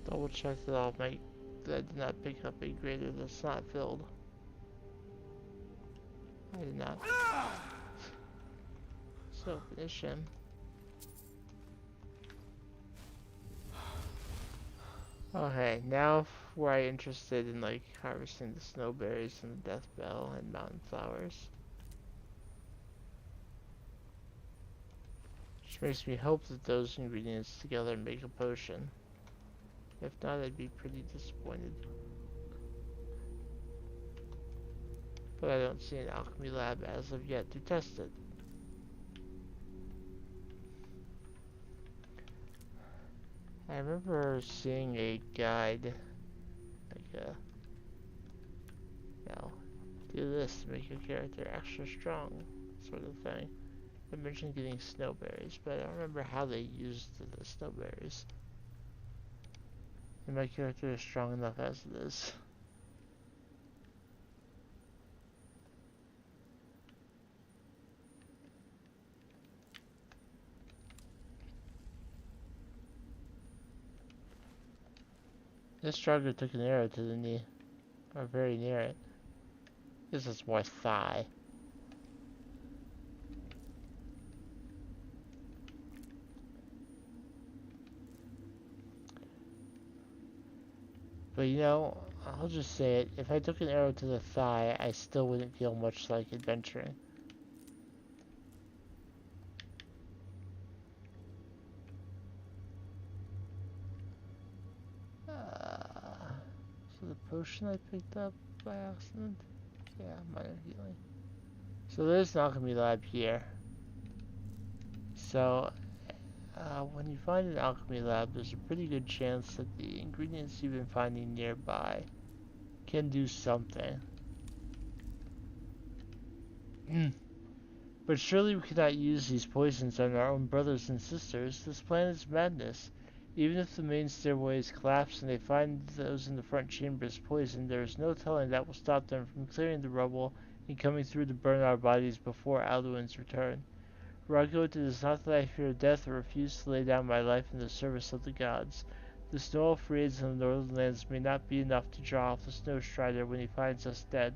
Double check that that I did not pick up a grader that's not filled. I did not. So finish him. Okay, now we're interested in like harvesting the snowberries and the death bell and mountain flowers. Which makes me hope that those ingredients together make a potion. If not, I'd be pretty disappointed. But I don't see an alchemy lab as of yet to test it. I remember seeing a guide, like do this to make your character extra strong, sort of thing. I mentioned getting snowberries, but I don't remember how they used the snowberries. And my character is strong enough as it is. This struggler took an arrow to the knee, or very near it. This is more thigh. But you know, I'll just say it, if I took an arrow to the thigh, I still wouldn't feel much like adventuring. So the potion I picked up by accident? Yeah, minor healing. So there's an alchemy lab here. So when you find an alchemy lab, there's a pretty good chance that the ingredients you've been finding nearby can do something. But surely we cannot use these poisons on our own brothers and sisters. This plan is madness. Even if the main stairways collapse and they find those in the front chambers poisoned, there is no telling that will stop them from clearing the rubble and coming through to burn our bodies before Alduin's return. Rago, it is not that I fear death or refuse to lay down my life in the service of the gods. The snow elf raids in the northern lands may not be enough to draw off the snow strider when he finds us dead.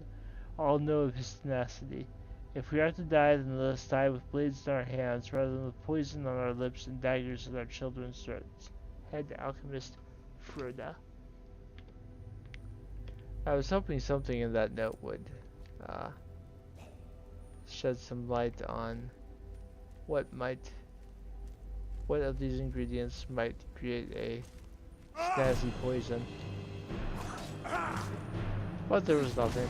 All know of his tenacity. If we are to die, then let us die with blades in our hands rather than with poison on our lips and daggers in our children's throats. Head alchemist Froda. I was hoping something in that note would shed some light on what of these ingredients might create a snazzy poison. But there was nothing.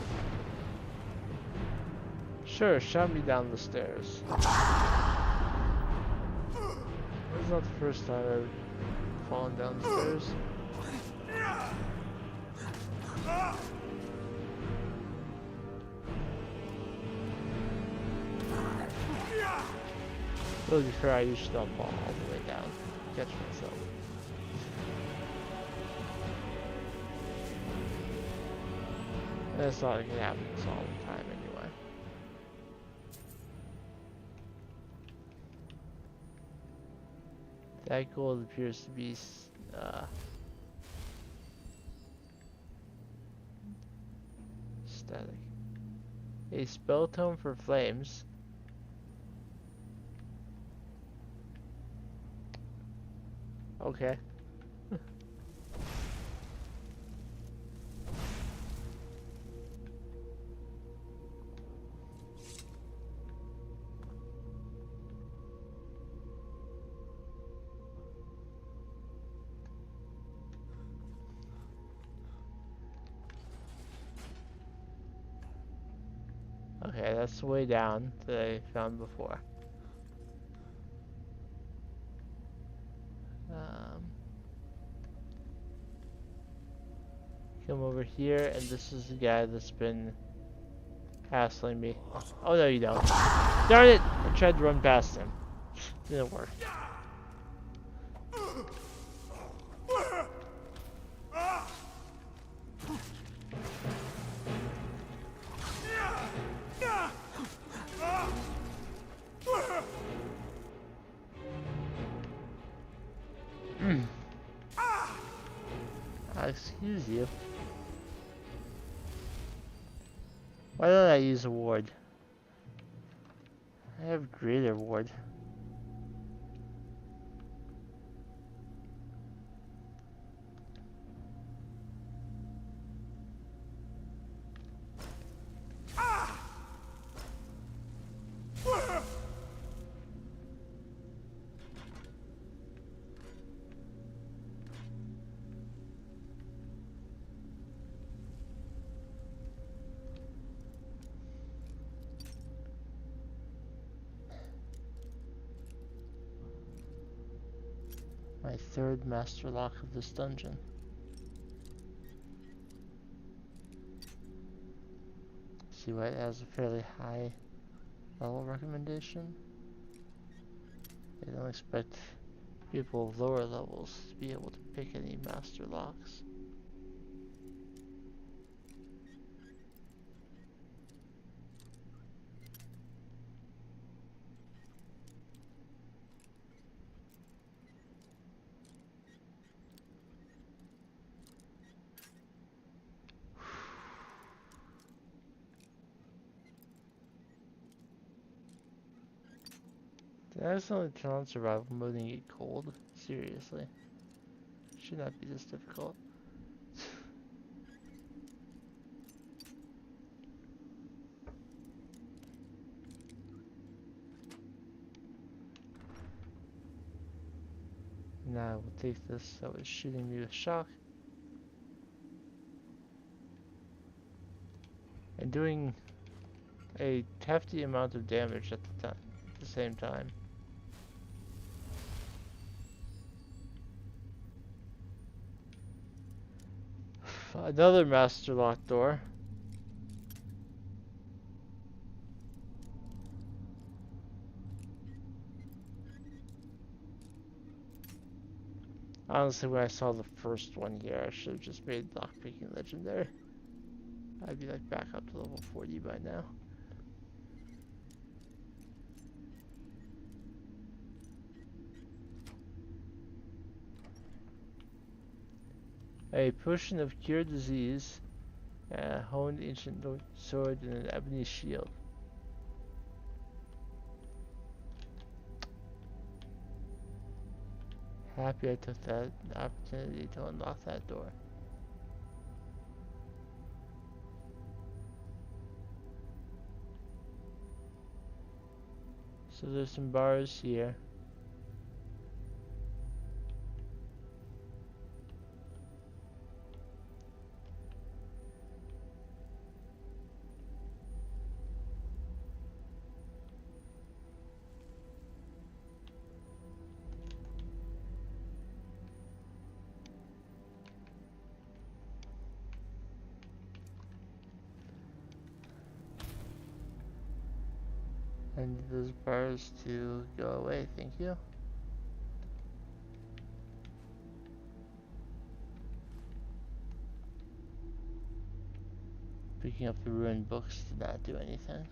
Sure, shove me down the stairs. It's not the first time I've fallen down the stairs. To be fair, I usually don't fall all the way down. Catch myself. That's not gonna happen all the time anyway. That gold appears to be static. A spell tome for flames. Okay. Okay, that's the way down that I found before. Come over here, and this is the guy that's been hassling me. Oh no, you don't. Darn it! I tried to run past him. Didn't work. Excuse you. Why don't I use a ward? I have greater ward. My third master lock of this dungeon. See why it has a fairly high level recommendation. They don't expect people of lower levels to be able to pick any master locks. Did I accidentally turn on survival mode and get cold? Seriously. Should not be this difficult. Now I will take this that was shooting me with shock. And doing a hefty amount of damage at the same time. Another master lock door. Honestly, when I saw the first one here, I should have just made lockpicking legendary. I'd be like back up to level 40 by now. A potion of cure disease, a honed ancient sword, and an ebony shield. Happy I took that opportunity to unlock that door. So there's some bars here. I need those bars to go away, thank you. Picking up the ruined books did not do anything.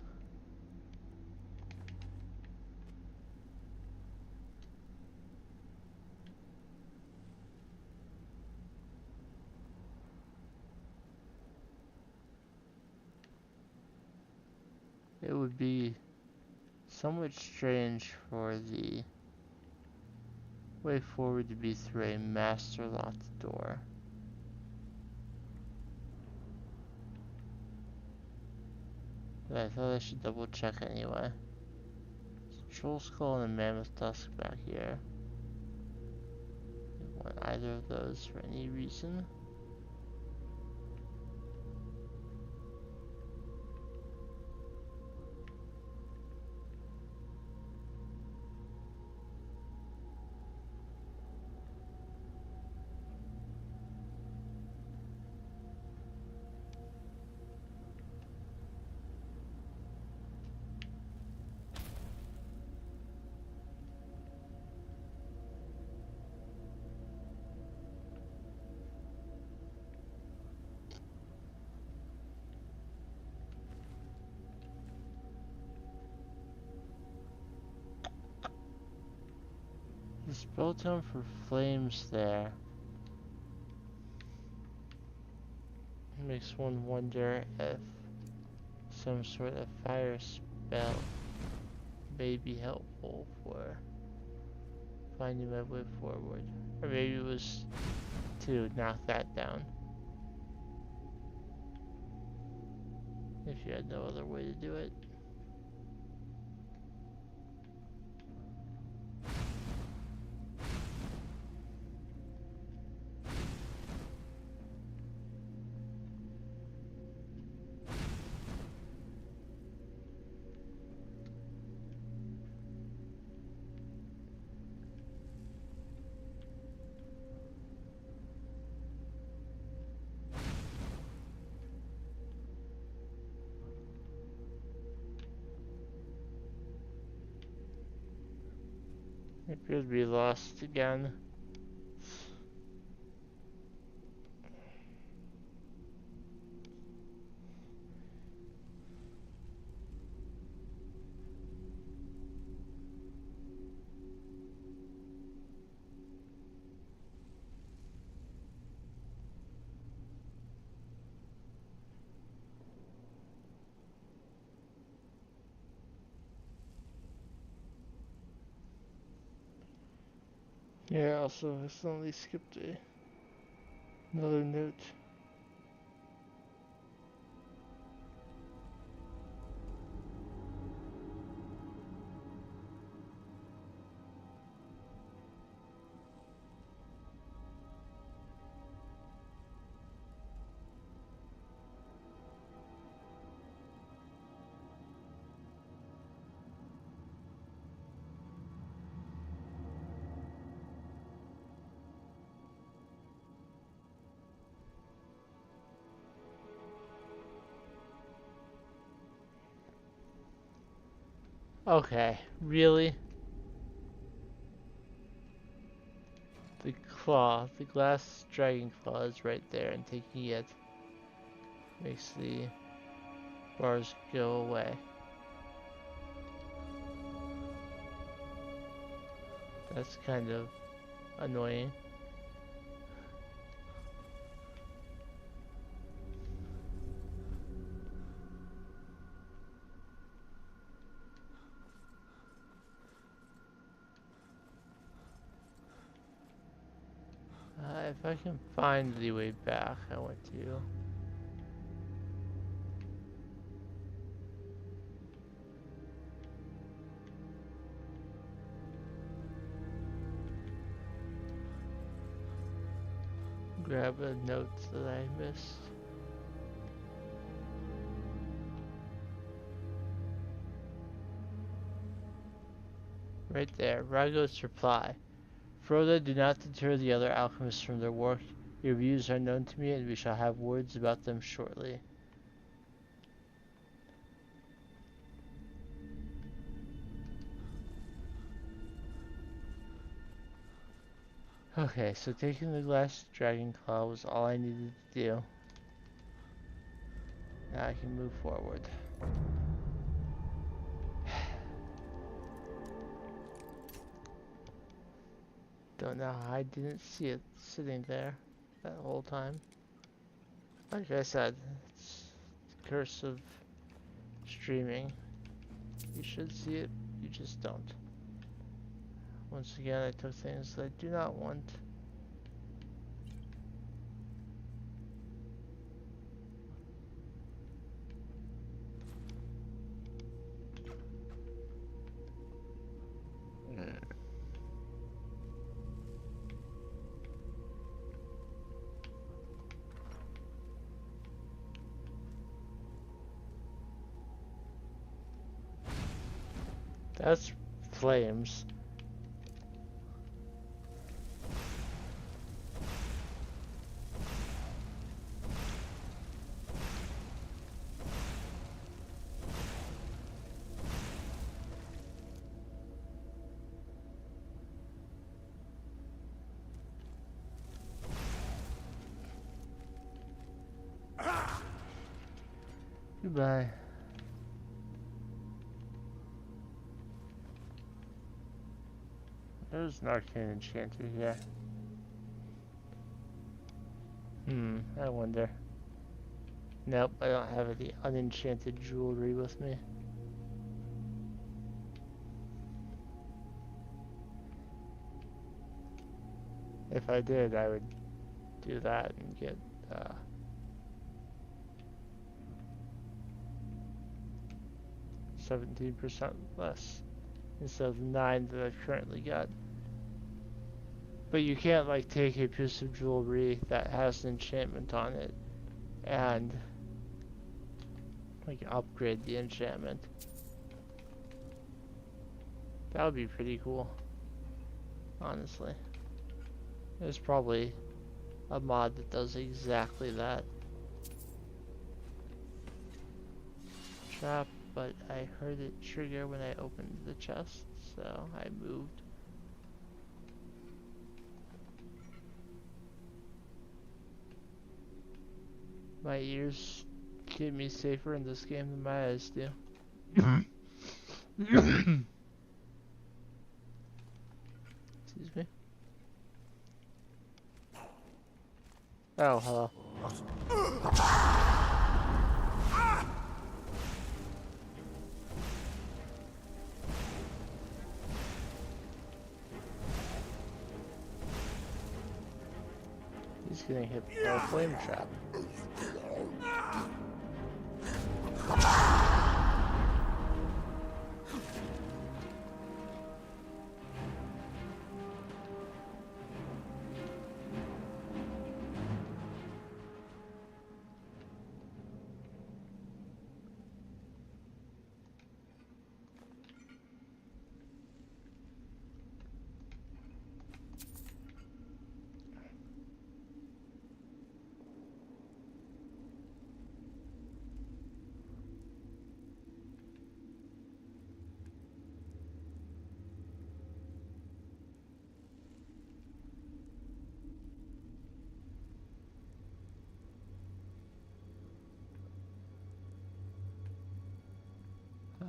It would be somewhat strange for the way forward to be through a master locked door. But I thought I should double check anyway. Troll skull and a mammoth tusk back here. Don't want either of those for any reason. The spell tome for flames there. Makes one wonder if some sort of fire spell may be helpful for finding my way forward. Or maybe it was to knock that down. If you had no other way to do it. It could be lost again. Yeah, I also accidentally skipped another note. Okay, really? The claw, the glass dragon claw is right there, and taking it makes the bars go away. That's kind of annoying. If I can find the way back, I want to. Grab a note that I missed. Right there, Rago's reply. Frodo, do not deter the other alchemists from their work. Your views are known to me, and we shall have words about them shortly. Okay, so taking the glass dragon claw was all I needed to do. Now I can move forward. Don't know how I didn't see it sitting there that whole time. Like I said, it's the curse of streaming. You should see it, you just don't. Once again, I took things that I do not want. That's flames. Goodbye. There's an arcane enchanter here. I wonder. Nope, I don't have any unenchanted jewelry with me. If I did, I would do that and get 17% less instead of 9 that I've currently got. But you can't like take a piece of jewelry that has an enchantment on it and like upgrade the enchantment. That would be pretty cool, honestly. There's probably a mod that does exactly that. Trap, but I heard it trigger when I opened the chest, so I moved. My ears keep me safer in this game than my eyes do. Excuse me. Oh, hello. He's getting hit by a flame trap.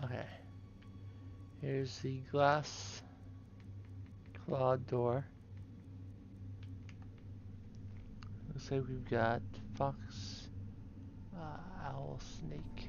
Okay. Here's the glass clawed door. Looks like we've got fox, owl, snake.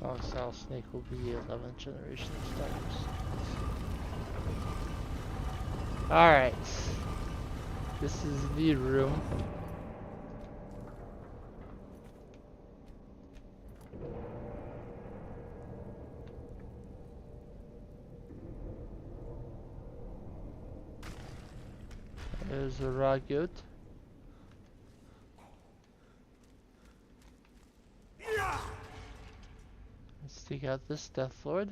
Fox, owl, snake will be the 11th generation of starters. Alright. This is the room. There's a raw goat. Let's take out this Death Lord.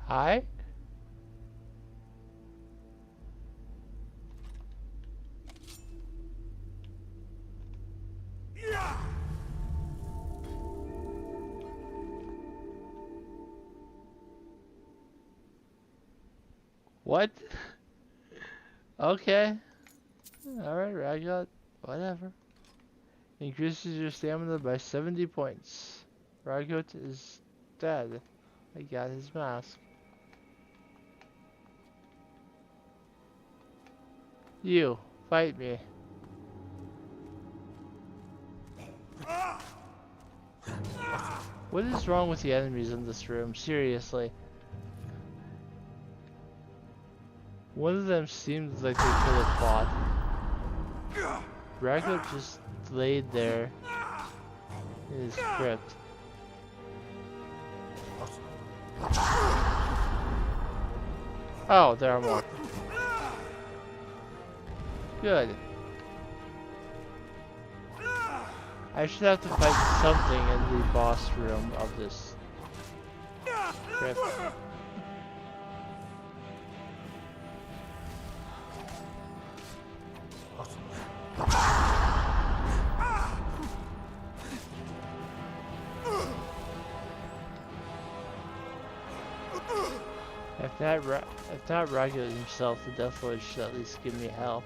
Hi? What? Okay. Alright, Ragot. Whatever. Increases your stamina by 70 points. Ragot is dead. I got his mask. You, fight me. What is wrong with the enemies in this room? Seriously. One of them seems like they could have fought. Ragnar just laid there in his crypt. Oh, there are more. Good. I should have to fight something in the boss room of this crypt. If not Ragu himself, the Death Lord should at least give me hell.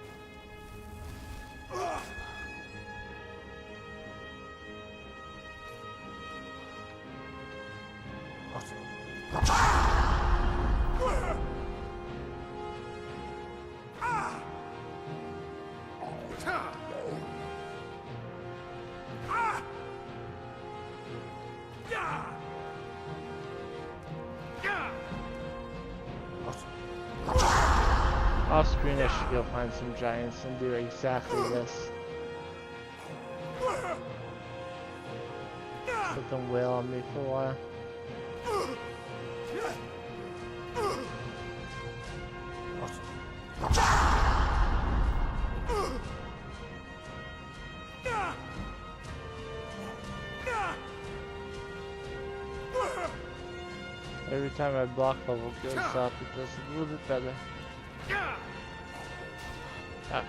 Off screen, I should go find some giants and do exactly this. Let them wail on me for a while. Every time my block level goes up, it does a little bit better. Okay.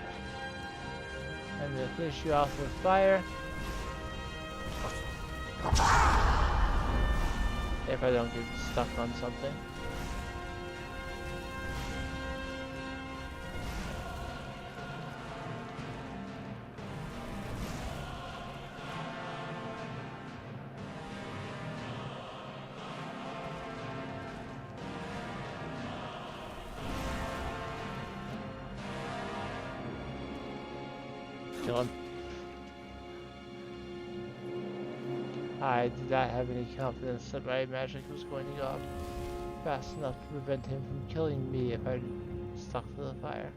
I'm gonna finish you off with fire. If I don't get stuck on something. Kill him. I did not have any confidence that my magic was going to go up fast enough to prevent him from killing me if I stuck to the fire.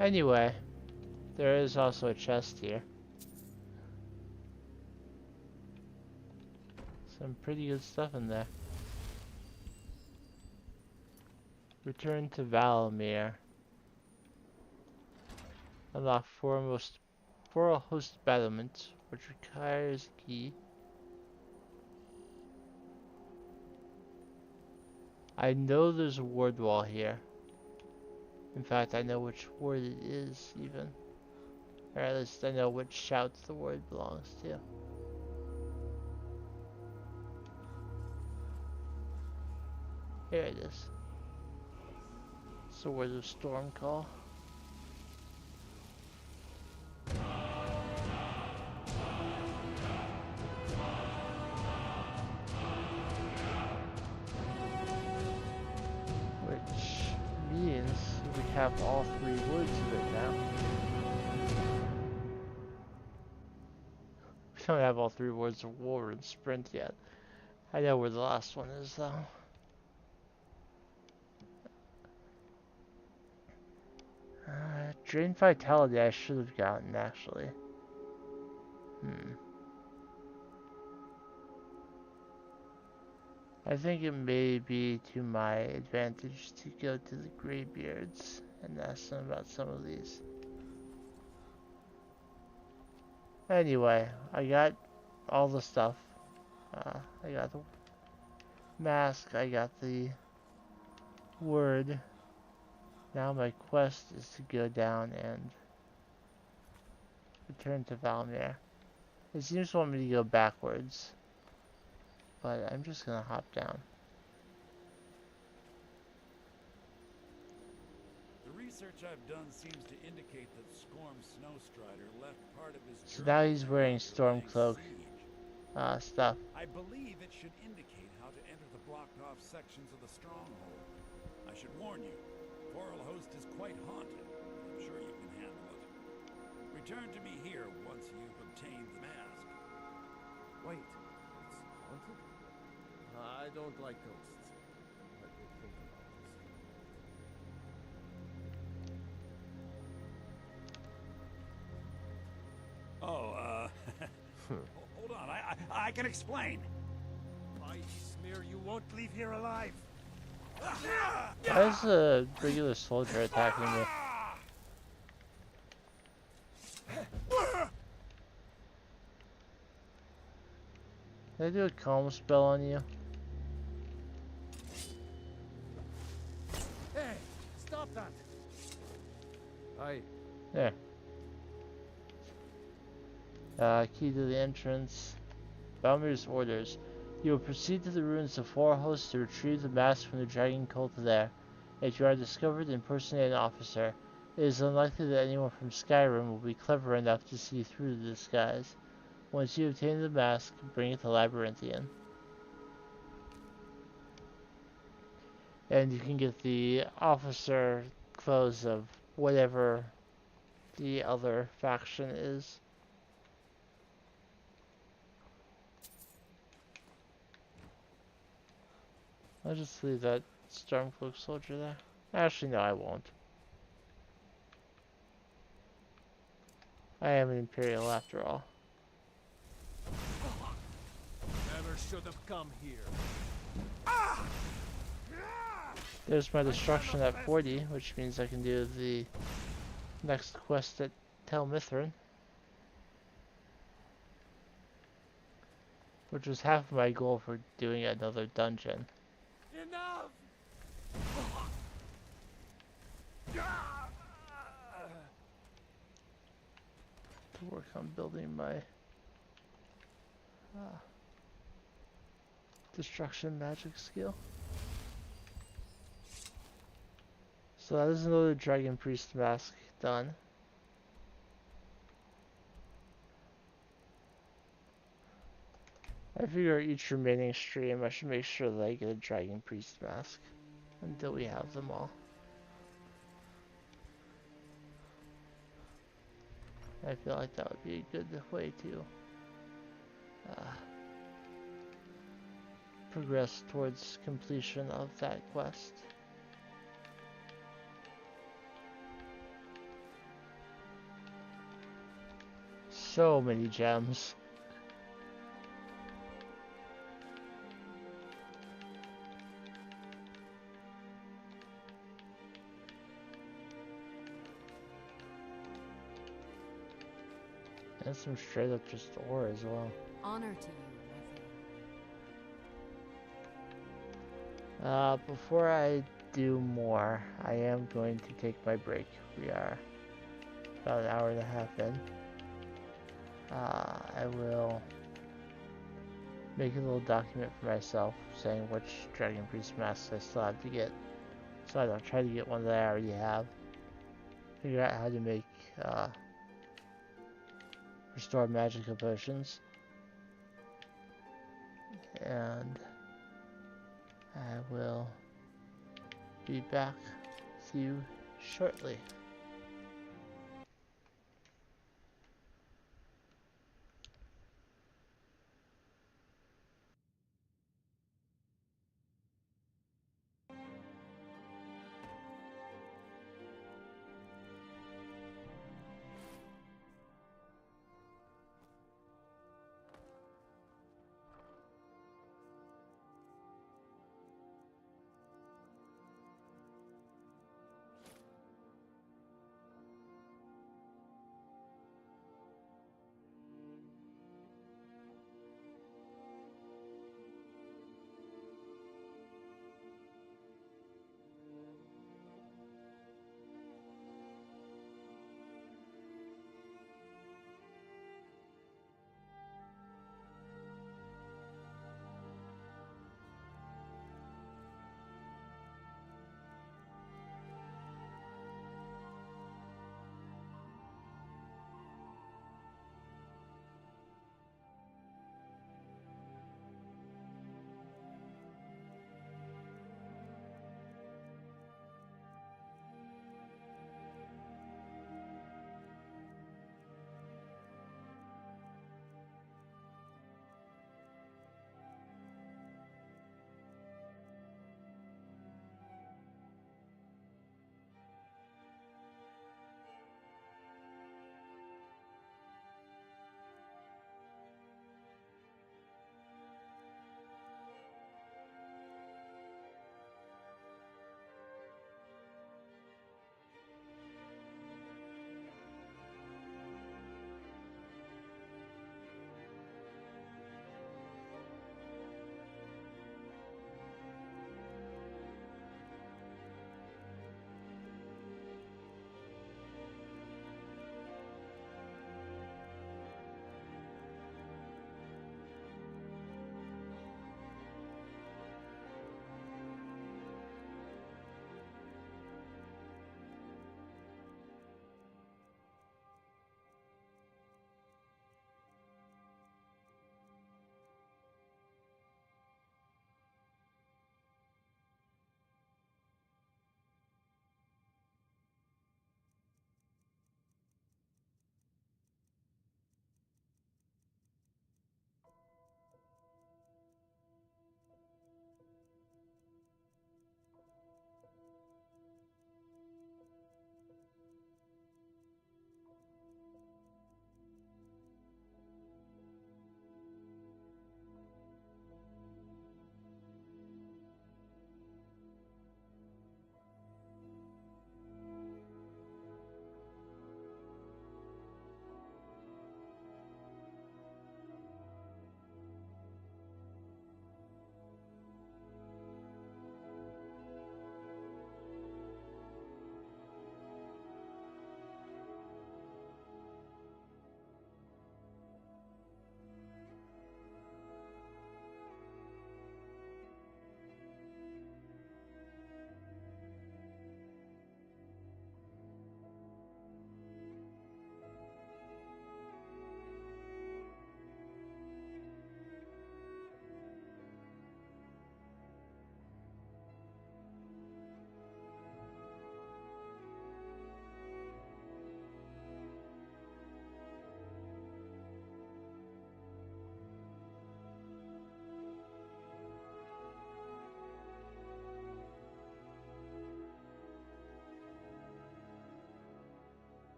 Anyway, there is also a chest here. Some pretty good stuff in there. Return to Valamir. Unlock four host battlements, which requires a key. I know there's a ward wall here. In fact, I know which ward it is, even. Or at least I know which shouts the ward belongs to. Here it is. It's the word of Storm Call. Have all three woods of it now. We don't have all three words of war and sprint yet. I know where the last one is though. Drain Vitality I should have gotten actually. I think it may be to my advantage to go to the Greybeards and ask them about some of these. Anyway, I got all the stuff. I got the mask, I got the word. Now my quest is to go down and return to Valamir. It seems to want me to go backwards, but I'm just gonna hop down. The research I've done seems to indicate that Skorm Snowstrider left part of his So now he's wearing Stormcloak stuff. I believe it should indicate how to enter the blocked off sections of the stronghold. I should warn you, Coral Host is quite haunted. I'm sure you can handle it. Return to me here once you've obtained the mask. Wait, it's haunted? I don't like ghosts. Let me think about this. Oh, hold on. I can explain. I smear you won't leave here alive. Why is a regular soldier attacking me? Did I do a calm spell on you? Hey, stop that! There. Key to the entrance. Balmir's orders. You will proceed to the ruins of Forhost to retrieve the mask from the dragon cult there. If you are discovered, impersonate an officer. It is unlikely that anyone from Skyrim will be clever enough to see through the disguise. Once you obtain the mask, bring it to Labyrinthian. And you can get the officer clothes of whatever the other faction is. I'll just leave that Stormcloak soldier there. Actually, no, I won't. I am an Imperial after all. Never should have come here. There's my destruction at 40, which means I can do the next quest at Tel Mithrin. Which was half of my goal for doing another dungeon. Enough! To work on building my destruction magic skill. So that is another Dragon Priest mask done. I figure each remaining stream I should make sure that I get a Dragon Priest mask until we have them all. I feel like that would be a good way to progress towards completion of that quest. So many gems. And some straight up just ore as well. Honor to you, Before I do more, I am going to take my break. We are about an hour and a half in. I will make a little document for myself saying which Dragon Priest masks I still have to get. So I don't try to get one that I already have. Figure out how to make restore magica potions. And I will be back with you shortly.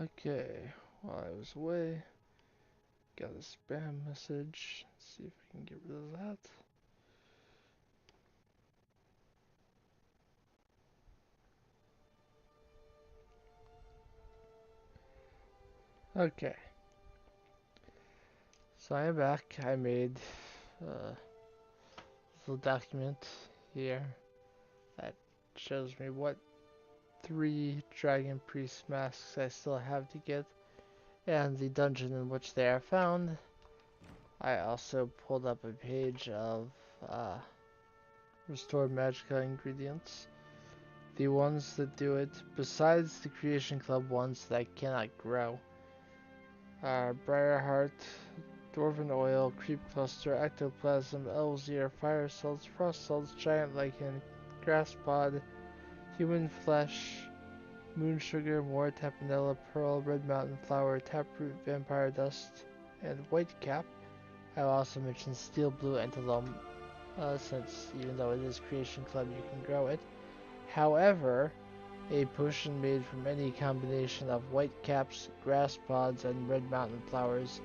Okay, while I was away, got a spam message. Let's see if I can get rid of that. Okay, so I am back. I made a little document here that shows me what 3 Dragon Priest masks I still have to get, and the dungeon in which they are found. I also pulled up a page of restored Magicka ingredients. The ones that do it, besides the Creation Club ones that I cannot grow, are Briarheart, Dwarven Oil, Creep Cluster, Ectoplasm, Elves Ear, Fire Salts, Frost Salts, Giant Lichen, Grass Pod, Human Flesh, Moon Sugar, More Tapanella, Pearl, Red Mountain Flower, Taproot, Vampire Dust, and White Cap. I will also mention Steel Blue Antelome, since even though it is Creation Club, you can grow it. However, a potion made from any combination of white caps, grass pods, and red mountain flowers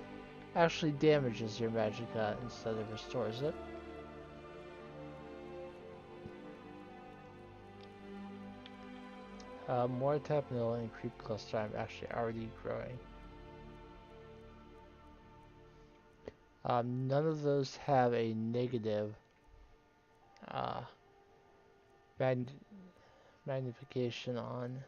actually damages your Magicka instead of restores it. More Tapanilla and Creep Cluster I'm actually already growing. None of those have a negative magnification on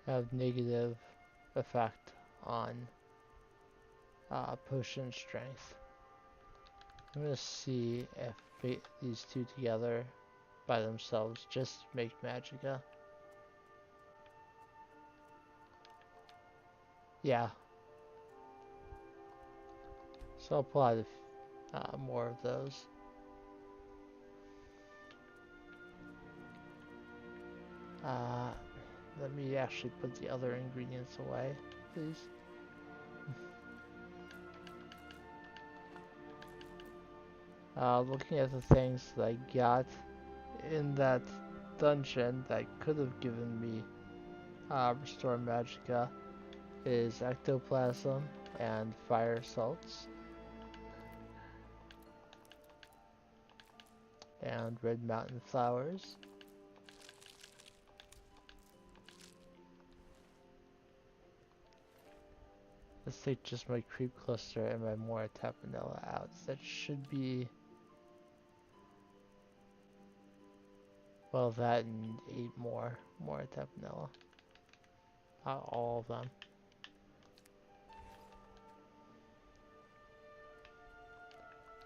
have negative effect on potion strength. I'm gonna see if these two together by themselves just make Magicka. Yeah. So I'll pull out more of those. Let me actually put the other ingredients away, please. Looking at the things that I got in that dungeon that could have given me Restore Magicka is Ectoplasm and Fire Salts. And Red Mountain Flowers. Let's take just my Creep Cluster and my More Tapanella out. That should be... well, that and 8 more Tapanella. Not all of them.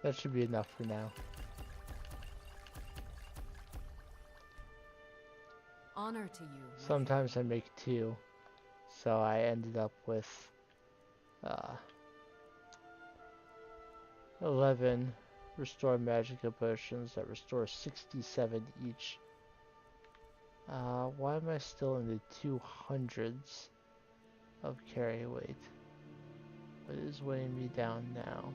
That should be enough for now. Honor to you. Sometimes I make 2, so I ended up with 11 Restore Magicka potions that restore 67 each. Why am I still in the 200s of carry weight? What is weighing me down now?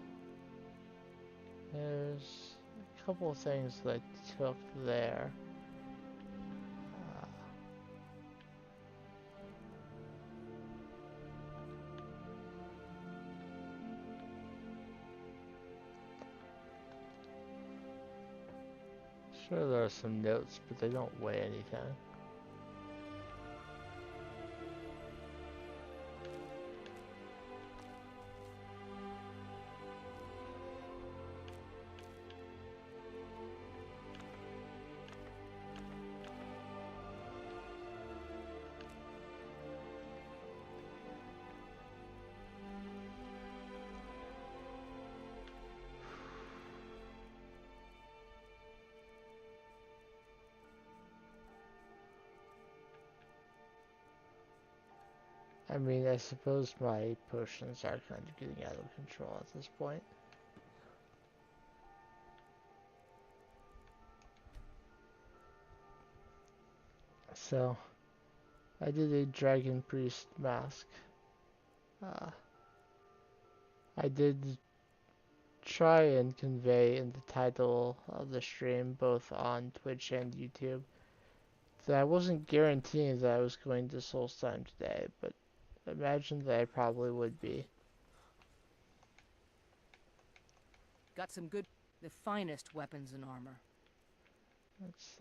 There's a couple of things that I took there. Sure, there are some notes, but they don't weigh anything. I mean, I suppose my potions are kind of getting out of control at this point. So, I did a Dragon Priest mask. I did try and convey in the title of the stream, both on Twitch and YouTube, that I wasn't guaranteeing that I was going to Solstheim today, but imagine that I probably would be. Got some good, the finest weapons and armor. Let's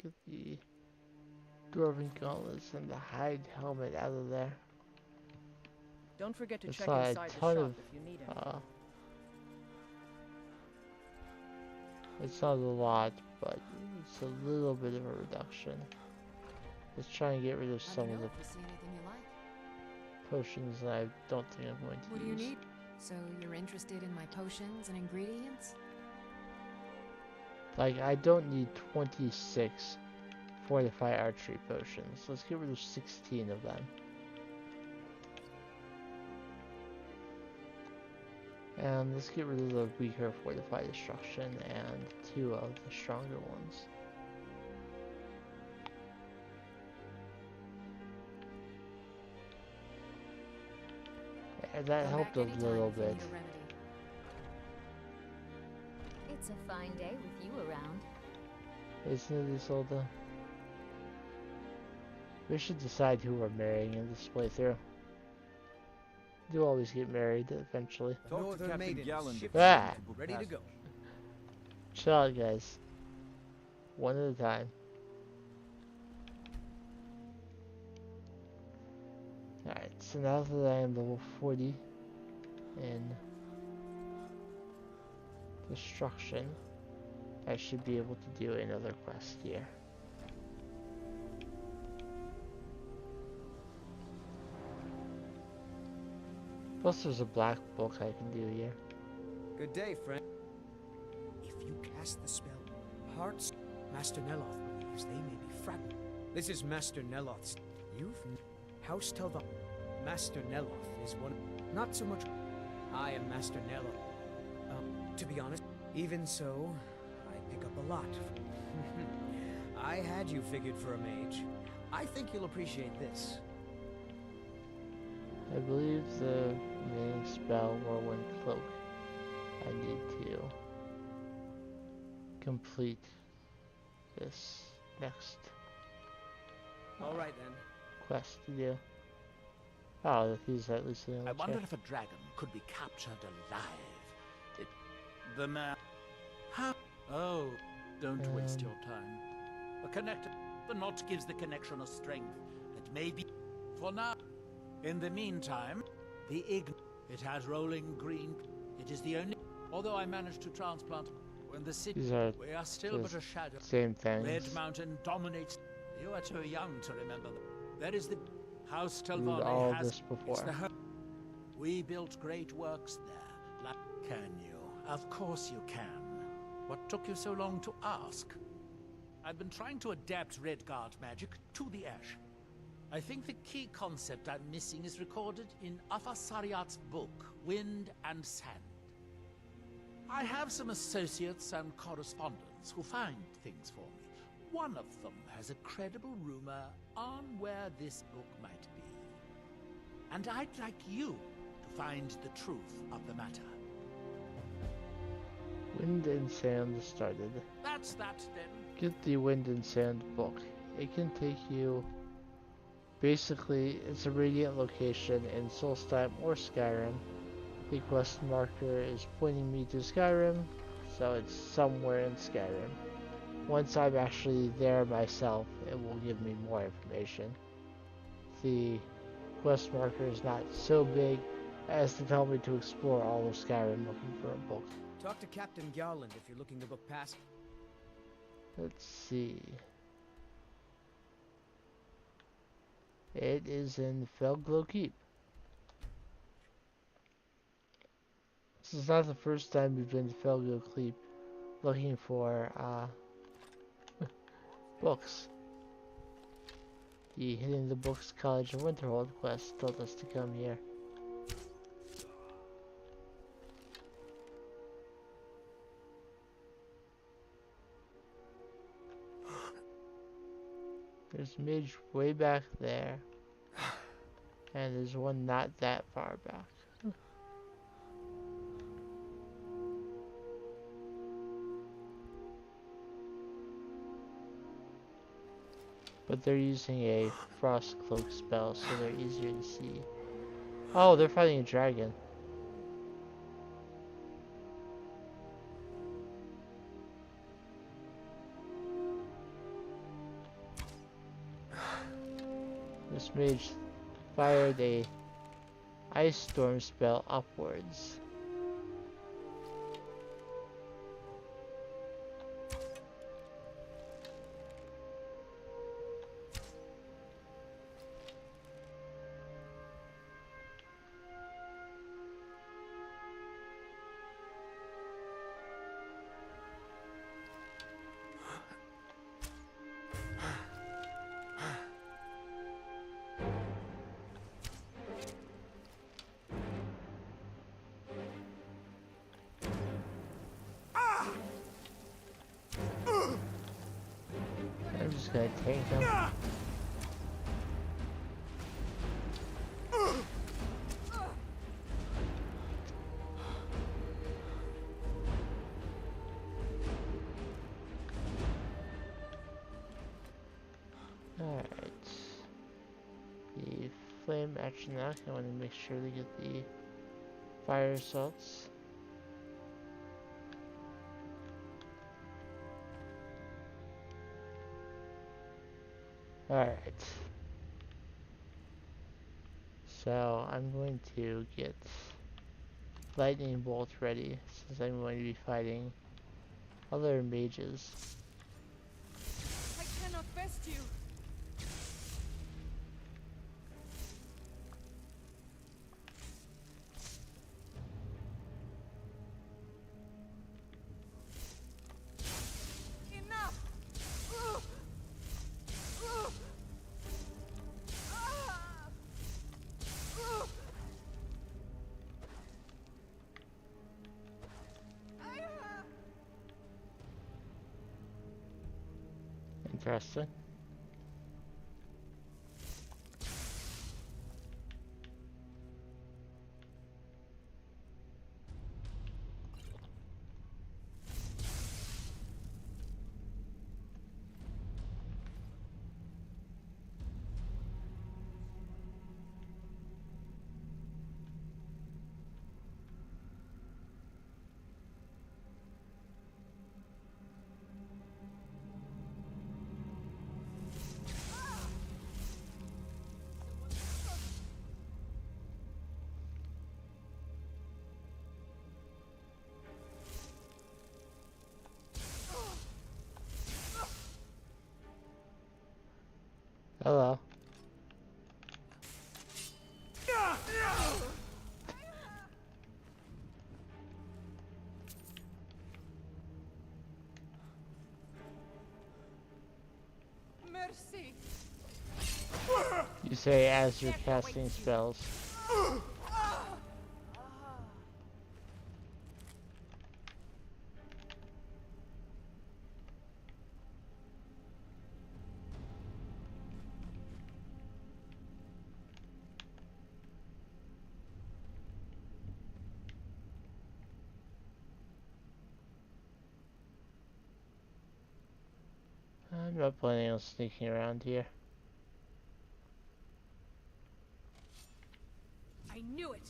get the dwarven gauntlets and the hide helmet out of there. Don't forget to It's check not a inside the ton shop of, if you need anything. it's not a lot, but it's a little bit of a reduction. Let's try and get rid of some of the If you see anything you like. potions that I don't think I'm going to What do use. you need? So you're interested in my potions and ingredients? Like, I don't need 26 fortified archery potions. Let's get rid of 16 of them. And let's get rid of the weaker fortified destruction and 2 of the stronger ones. Yeah, that Come helped back a anytime little if you bit. need a remedy. It's a fine day with you around. Isn't it, Isolde? We should decide who we're marrying in this playthrough. You always get married eventually. Talk to Captain Galland. Ah! Ready to go. Chill out, guys. One at a time. Alright, so now that I am level 40 in destruction, I should be able to do another quest here. Plus there's a black book I can do here. Good day, friend. If you cast the spell, hearts, Master Neloth believes they may be fragile. This is Master Neloth's. You've House Telva. Master Neloth is one. Not so much. I am Master Neloth. To be honest, even so, I pick up a lot. I had you figured for a mage. I think you'll appreciate this. I believe the remaining spell Whirlwind Cloak I need to complete this next All right then. quest to do. Oh, he's at least the I only wonder check. if a dragon could be captured alive. The man. How? Oh, don't waste your time. A connector. The knot gives the connection a strength that may be. For now. In the meantime, the it has rolling green. It is the only. Although I managed to transplant. When the city. These are We are still but a shadow. same things. Red Mountain dominates. You are too young to remember them. That is the House Read Telvane all has. this before. It's the we built great works there. Can you? Of course you can. What took you so long to ask? I've been trying to adapt Redguard magic to the Ash. I think the key concept I'm missing is recorded in Afasariat's book, Wind and Sand. I have some associates and correspondents who find things for me. One of them has a credible rumor on where this book might be. And I'd like you to find the truth of the matter. Wind and Sand started. That's that, then. Get the Wind and Sand book. It can take you. Basically, it's a radiant location in Solstheim or Skyrim. The quest marker is pointing me to Skyrim, so it's somewhere in Skyrim. Once I'm actually there myself, it will give me more information. The quest marker is not so big as to tell me to explore all of Skyrim looking for a book. Talk to Captain Garland if you're looking to book pass. Let's see. It is in Felglow Keep. This is not the first time we've been to Felglow Keep looking for books. The Hitting the Books College of Winterhold quest told us to come here. There's a mage way back there. And there's one not that far back. But they're using a frost cloak spell, so they're easier to see. Oh, they're fighting a dragon. This mage fired a ice storm spell upwards. I'm just gonna tank him. Alright. The flame action now, I want to make sure to get the fire assaults. Alright. So I'm going to get lightning bolt ready since I'm going to be fighting other mages. I cannot best you. Enough! Interesting. Hello. Mercy! You say as you're casting spells. I'm not planning on sneaking around here. I knew it!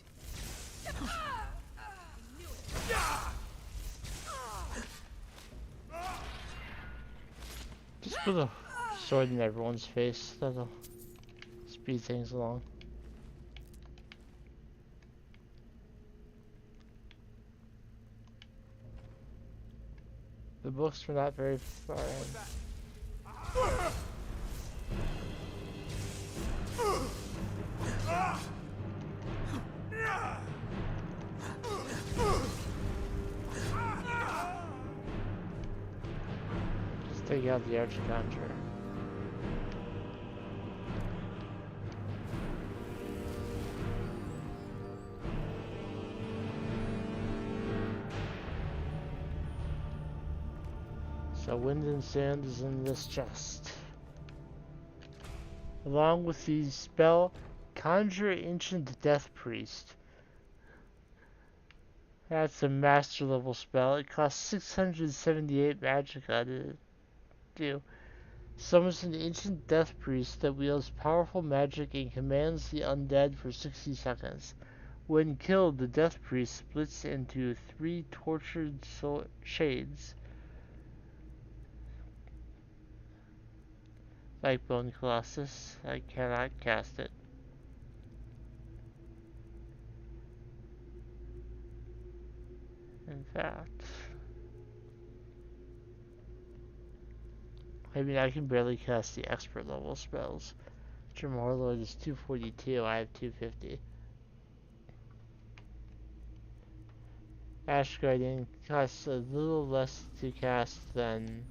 Just put a sword in everyone's face. That'll speed things along. The books were not very far in. Just take out the Archconjurer. So wind and sand is in this chest. Along with the spell Conjure Ancient Death Priest. That's a master level spell. It costs 678 magicka to do. summons an ancient death priest that wields powerful magic and commands the undead for 60 seconds. When killed, the death priest splits into 3 tortured shades, like Bone Colossus. I cannot cast it. In fact, I mean, I can barely cast the expert level spells. Warlord is 242, I have 250. Ash Guardian costs a little less to cast than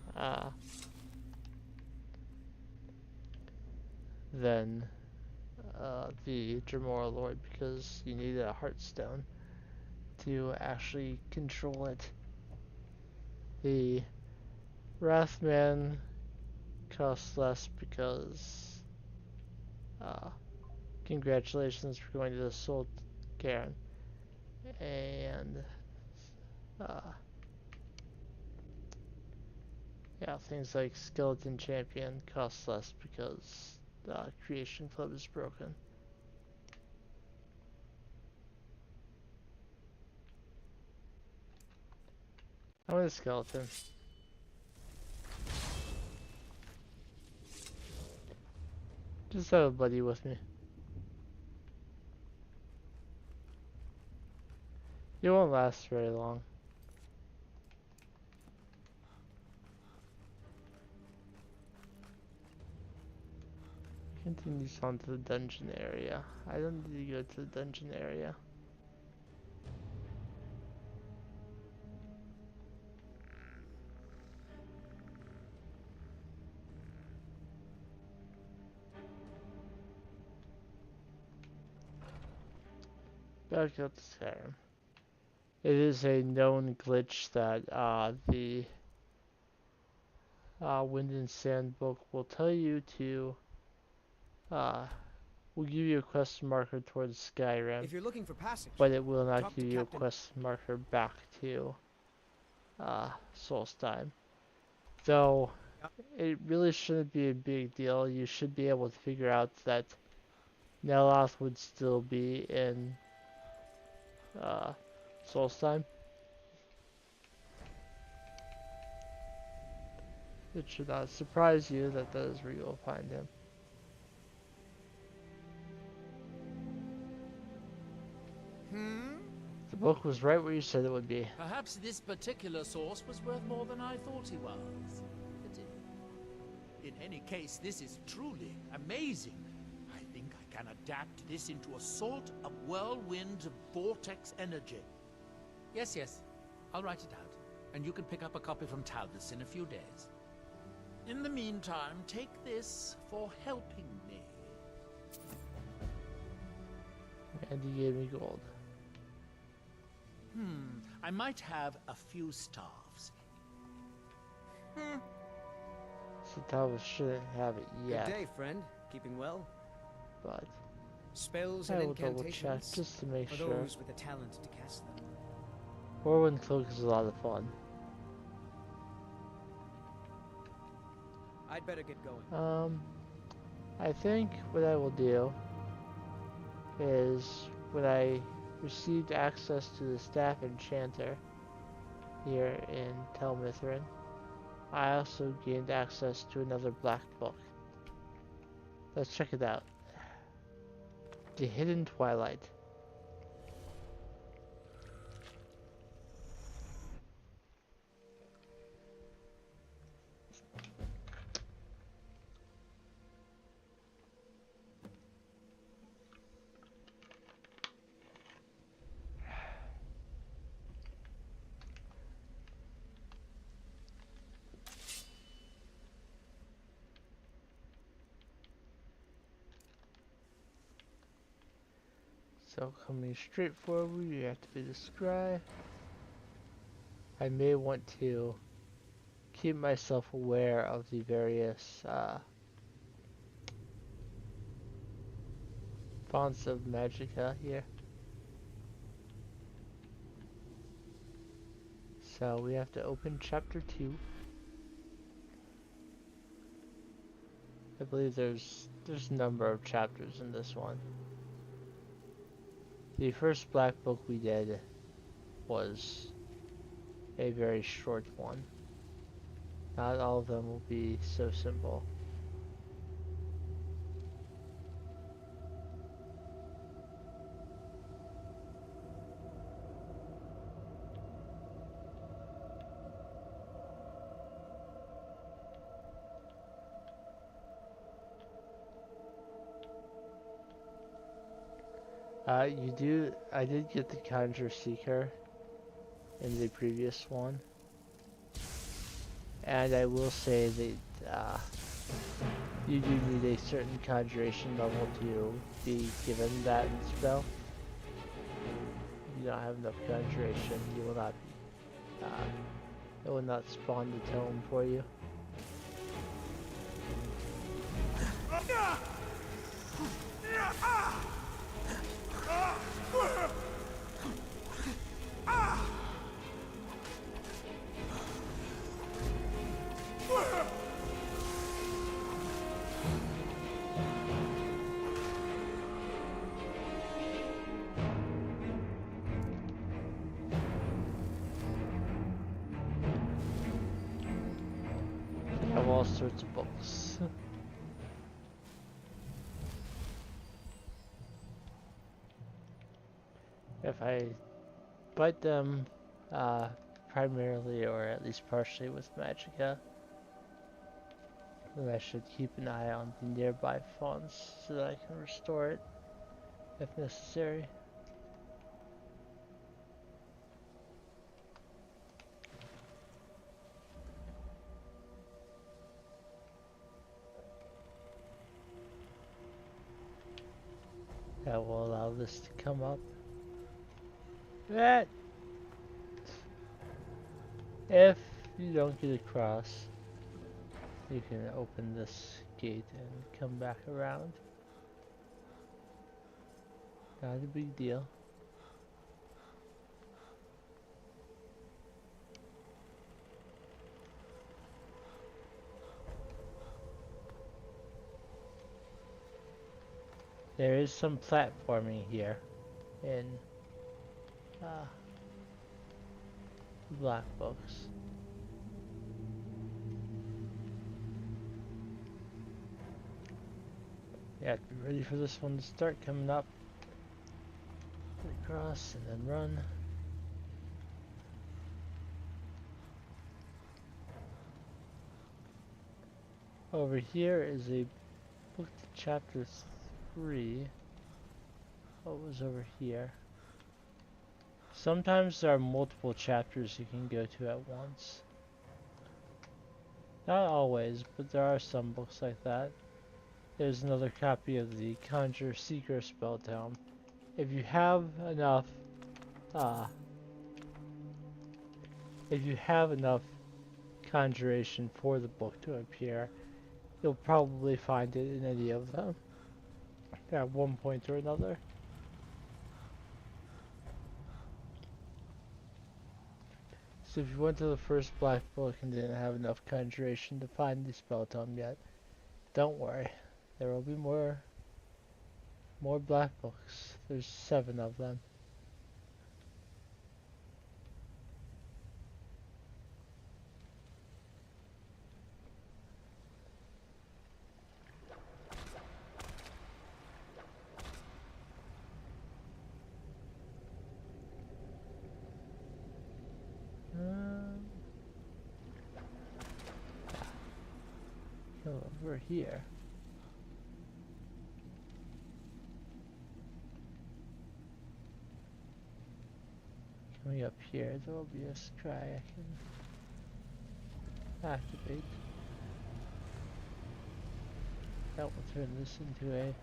the Jamora Lord because you need a Heartstone to actually control it. The Wrathman costs less because congratulations for going to the Solstheim, and yeah, things like Skeleton Champion cost less because the Creation Club is broken. I want a skeleton. Just have a buddy with me. You won't last very long. Continues on to the dungeon area. I don't need to go to the dungeon area. Back up to Skyrim. It is a known glitch that the Wind and Sand book will tell you to will give you a quest marker towards Skyrim, If you're looking for passage, but it will not talk give to you a Captain. quest marker back to Solstheim. Though it really shouldn't be a big deal. You should be able to figure out that Neloth would still be in Solstheim. It should not surprise you that that is where you will find him. The book was right where you said it would be. Perhaps this particular source was worth more than I thought he was. But in any case, this is truly amazing. I think I can adapt this into a sort of whirlwind of vortex energy. Yes, yes. I'll write it out. And you can pick up a copy from Talbus in a few days. In the meantime, take this for helping me. And he gave me gold. I might have a few staffs. So Talbot shouldn't have it yet. Good day, friend. Keeping well? But Spells I and will double check incantations just to make for sure. those with the talent to cast them. Whirlwind Cloak is a lot of fun. I'd better get going. I think what I will do is when I received access to the Staff Enchanter here in Tel Mithrin, I also gained access to another black book. Let's check it out. The Hidden Twilight. So coming straight forward, you have to be the scry. I may want to keep myself aware of the various fonts of Magicka here. So we have to open chapter 2. I believe there's a number of chapters in this one. The first Black Book we did was a very short one. Not all of them will be so simple. I did get the Conjure Seeker in the previous one. And I will say that you do need a certain conjuration level to be given that spell. If you don't have enough conjuration, you will not be, it will not spawn the tome for you. I have all sorts of books. If I fight them primarily or at least partially with Magicka, then I should keep an eye on the nearby fonts so that I can restore it if necessary. That will allow this to come up. But if you don't get across, you can open this gate and come back around. Not a big deal. There is some platforming here in Black Books. You have to be ready for this one to start coming up. Get across and then run. Over here is a book to chapter 3. What was over here? Sometimes there are multiple chapters you can go to at once. Not always, but there are some books like that. There's another copy of the Conjure Seeker spell tome. If you have enough, conjuration for the book to appear, you'll probably find it in any of them at one point or another. So if you went to the first Black Book and didn't have enough conjuration to find the spell tome yet, don't worry. There will be more Black Books. There's 7 of them. Over here. Coming up here, there will be a scry I can activate. That will turn this into a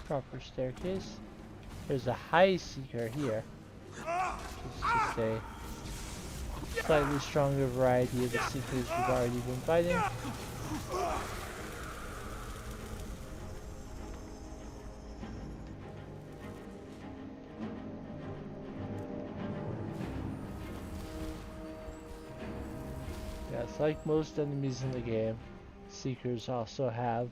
proper staircase. There's a high seeker here, which is just a slightly stronger variety of the seekers we've already been fighting. Yeah, it's like most enemies in the game. Seekers also have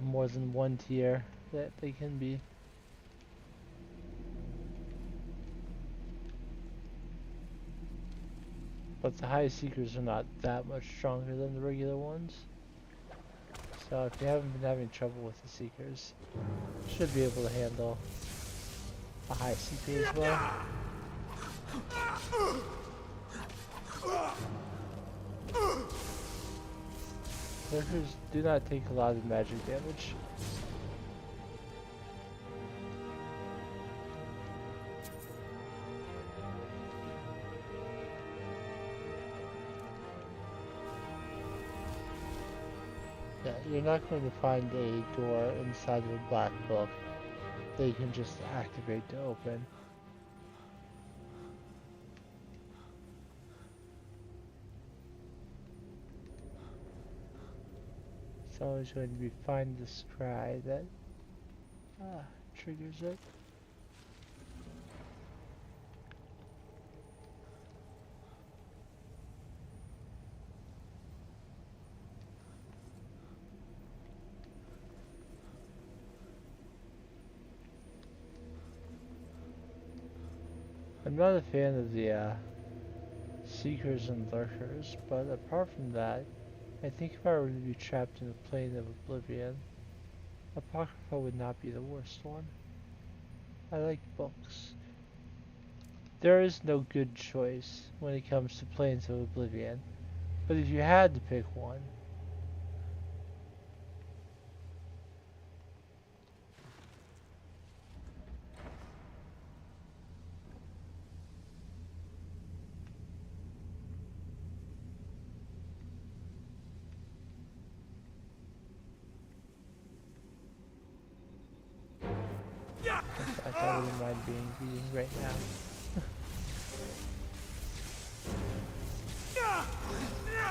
more than one tier that they can be. But the high Seekers are not that much stronger than the regular ones. So if you haven't been having trouble with the Seekers, you should be able to handle a high Seeker as well. Lurkers do not take a lot of magic damage. Yeah, you're not going to find a door inside of a black book that you can just activate to open. It's always going to be find the scry that triggers it. I'm not a fan of the Seekers and Lurkers, but apart from that, I think if I were to be trapped in a plane of oblivion, Apocrypha would not be the worst one. I like books. There is no good choice when it comes to planes of oblivion, but if you had to pick one, I wouldn't mind being beaten right now.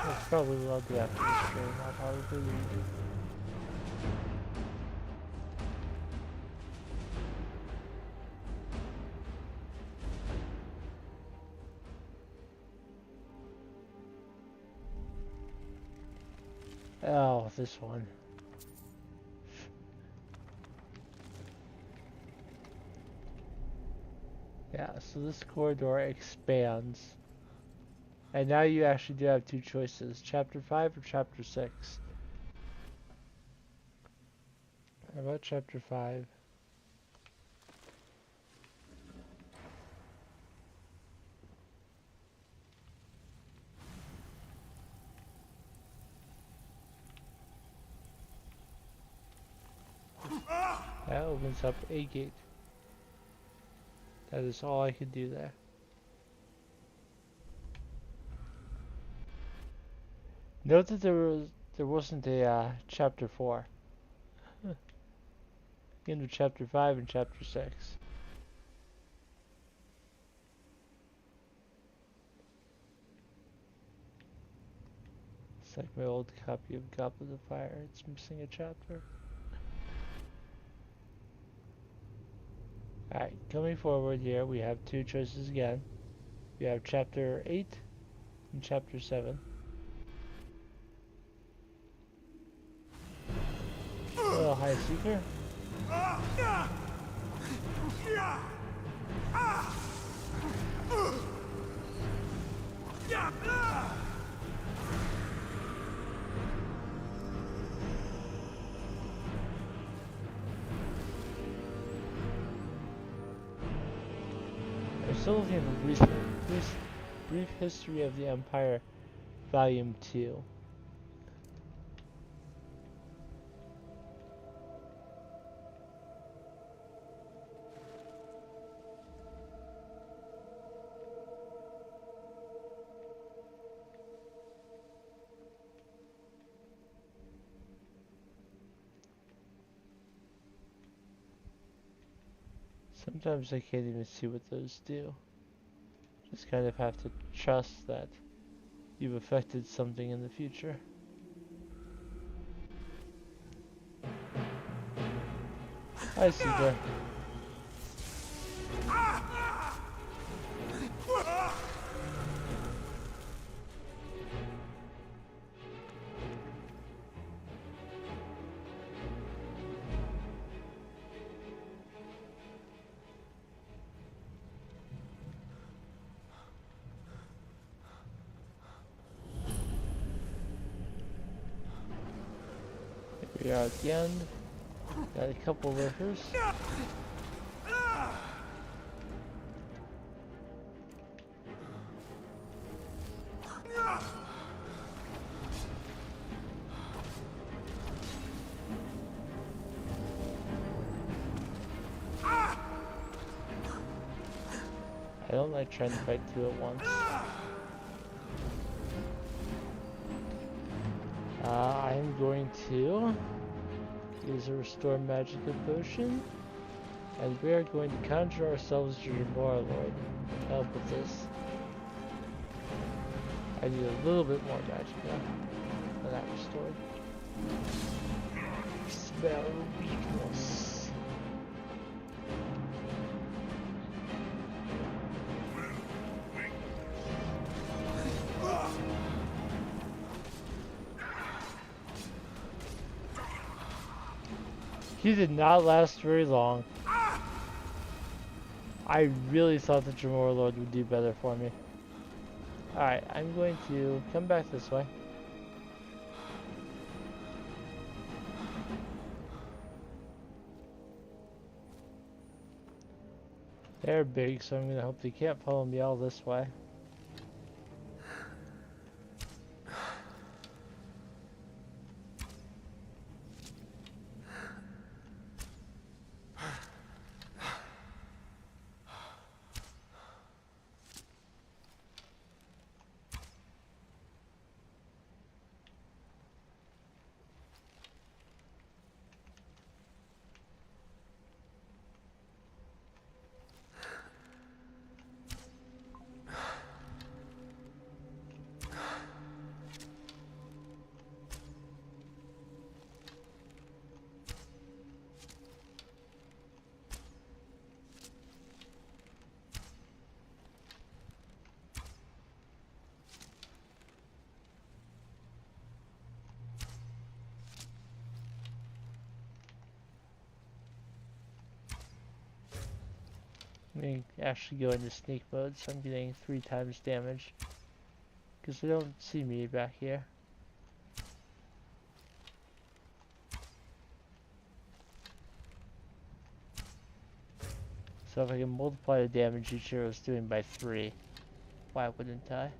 That's probably what I'll do after this stream. I'll probably leave. Oh, this one. Yeah, so this corridor expands. And now you actually do have two choices, Chapter 5 or Chapter 6. How about Chapter 5? That opens up a gate. That is all I could do there. Note that there wasn't a chapter 4. Into chapter 5 and chapter 6. It's like my old copy of Goblet of Fire. It's missing a chapter. Alright, coming forward here, we have two choices again. We have chapter 8 and chapter 7. Hello, High Seeker. I'm still looking at the brief history of the Empire, Volume 2. Sometimes I can't even see what those do. Just kind of have to trust that you've affected something in the future. Hi, Seeker. we are at the end. Got a couple workers. I don't like trying to fight two at once. I'm going to use a Restore Magica potion, and we are going to conjure ourselves Jamora Lord to help with this. I need a little bit more Magica than that restored. Spell weakness. He did not last very long. I really thought the Jamora Lord would do better for me. Alright, I'm going to come back this way. They're big, so I'm going to hope they can't follow me all this way. Let me actually go into sneak mode, so I'm getting 3 times damage. Because they don't see me back here. So if I can multiply the damage each hero is doing by 3, why wouldn't I?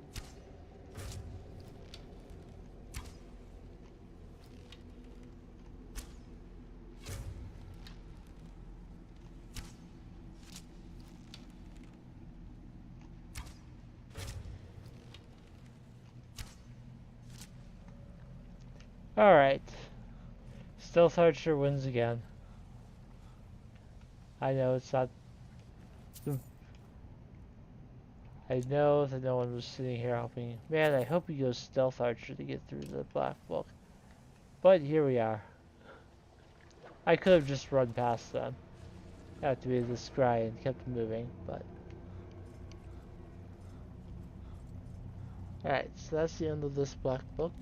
Alright. Stealth Archer wins again. I know it's not... I know that no one was sitting here helping. Man, I hope he goes Stealth Archer to get through the Black Book. But here we are. I could have just run past them. Activated the scry and kept moving, but... Alright, so that's the end of this Black Book.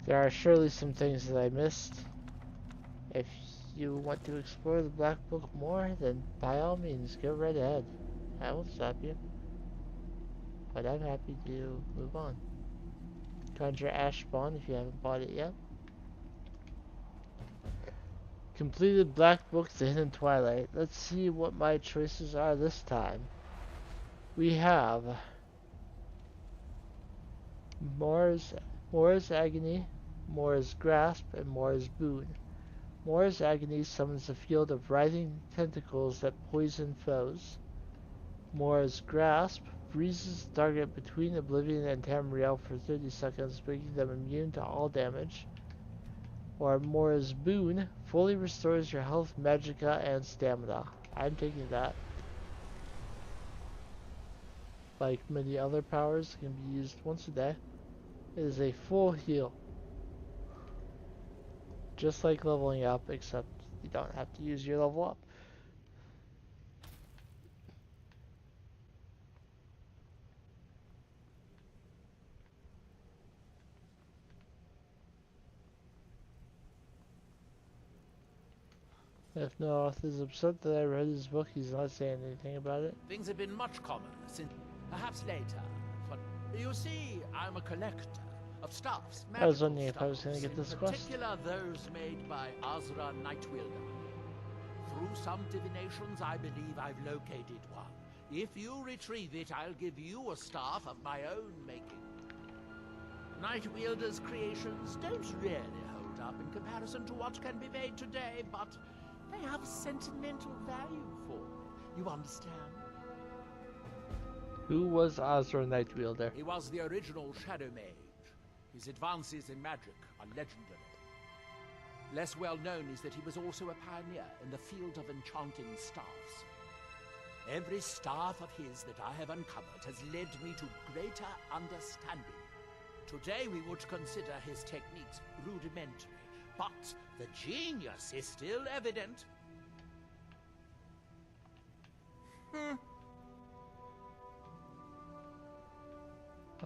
There are surely some things that I missed. If you want to explore the Black Book more, then by all means, go right ahead. I won't stop you. But I'm happy to move on. Conjure Ash Spawn if you haven't bought it yet. Completed Black Book The Hidden Twilight. Let's see what my choices are this time. We have Mora's Agony, Mora's Grasp, and Mora's Boon. Mora's Agony summons a field of writhing tentacles that poison foes. Mora's Grasp freezes the target between Oblivion and Tamriel for 30 seconds, making them immune to all damage. Or Mora's Boon fully restores your health, magicka, and stamina. I'm taking that. Like many other powers, it can be used once a day. It is a full heal. Just like leveling up, except you don't have to use your level up. If Noth is upset that I read his book, he's not saying anything about it. Things have been much calmer since... Perhaps later. But you see, I'm a collector. of staffs. I was magical wondering if I was going to staffs, get this in quest. particular those made by Azra Nightwielder. Through some divinations, I believe I've located one. If you retrieve it, I'll give you a staff of my own making. Nightwielder's creations don't really hold up in comparison to what can be made today, but they have sentimental value for me. You understand? Who was Azra Nightwielder? He was the original Shadow Mage. His advances in magic are legendary. Less well known is that he was also a pioneer in the field of enchanting staffs. Every staff of his that I have uncovered has led me to greater understanding. Today we would consider his techniques rudimentary, but the genius is still evident.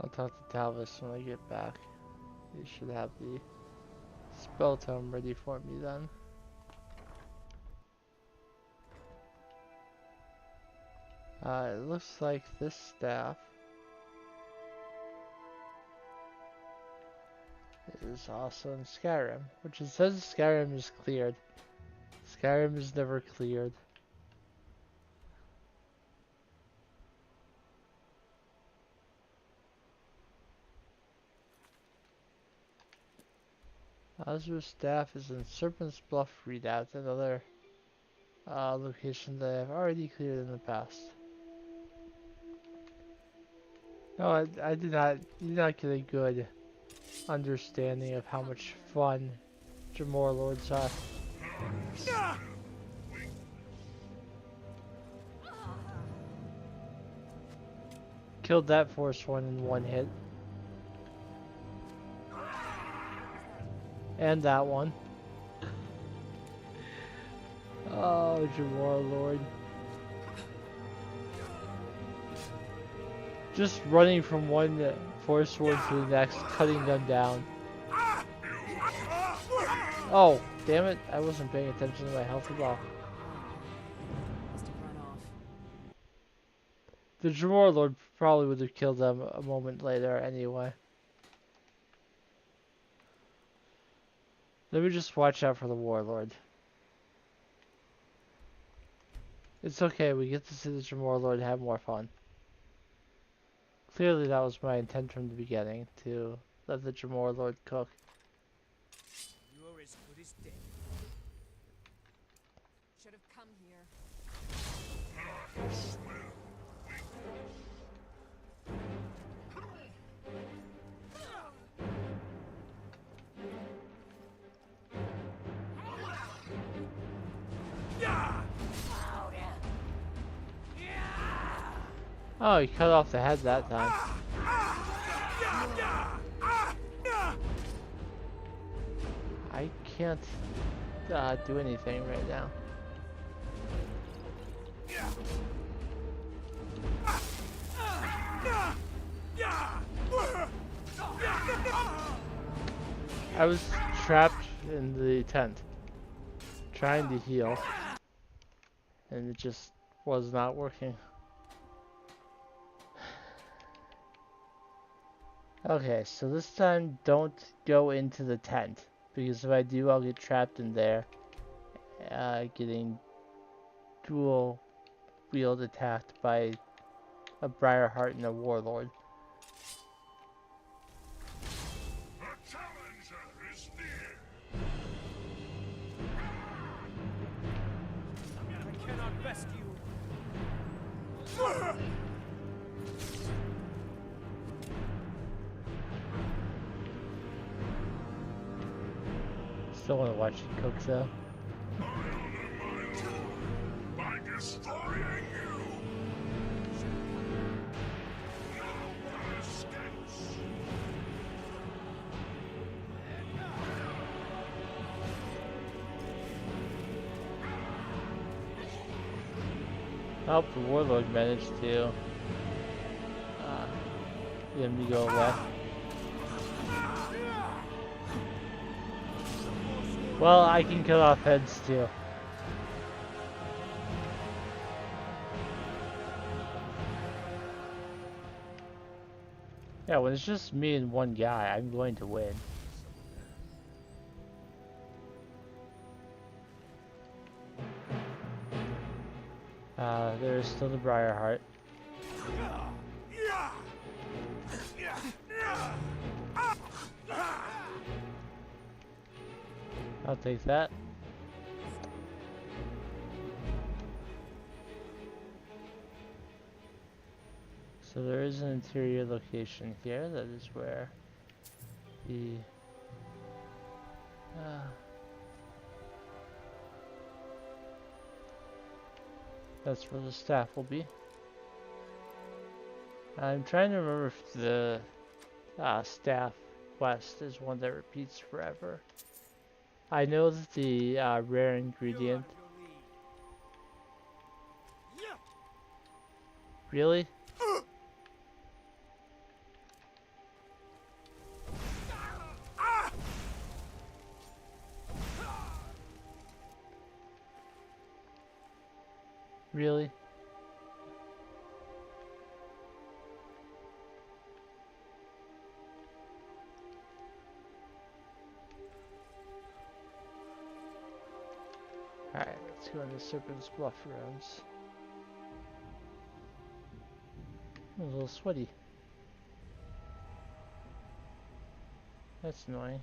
I'll talk to Talvis when I get back. He should have the spell tome ready for me then. It looks like this staff is also in Skyrim, which it says Skyrim is cleared. Skyrim is never cleared. Azra's staff is in Serpent's Bluff Redoubt, another location that I've already cleared in the past. No, I did not get a good understanding of how much fun Jamor Lords are. Killed that Force one in one hit. And that one. Oh, Jamor Lord. Just running from one Force Lord to the next, cutting them down. Oh, damn it. I wasn't paying attention to my health at all. Must have run off. The Jamor Lord probably would have killed them a moment later anyway. Let me just watch out for the Warlord. It's okay, we get to see the Jamor Lord have more fun. Clearly that was my intent from the beginning, to let the Jamor Lord cook. You're as good as dead. Should have come here. Oh, he cut off the head that time. I can't do anything right now. I was trapped in the tent, trying to heal, and it just was not working. Okay, so this time don't go into the tent, because if I do, I'll get trapped in there, getting dual wield attacked by a Briarheart and a Warlord. The challenger is near. I cannot best you. Still want to watch it cook though. I honor my tool by destroying you. No one escapes. Oh, the Warlord managed to get him to go away. Well, I can cut off heads too. Yeah, when it's just me and one guy, I'm going to win. There's still the Briarheart. I'll take that. So there is an interior location here. That is where the that's where the staff will be. I'm trying to remember if the staff quest is one that repeats forever. I know that the rare ingredient. Really? Really? Alright, let's go into Serpent's Bluff rounds. I'm a little sweaty. That's annoying.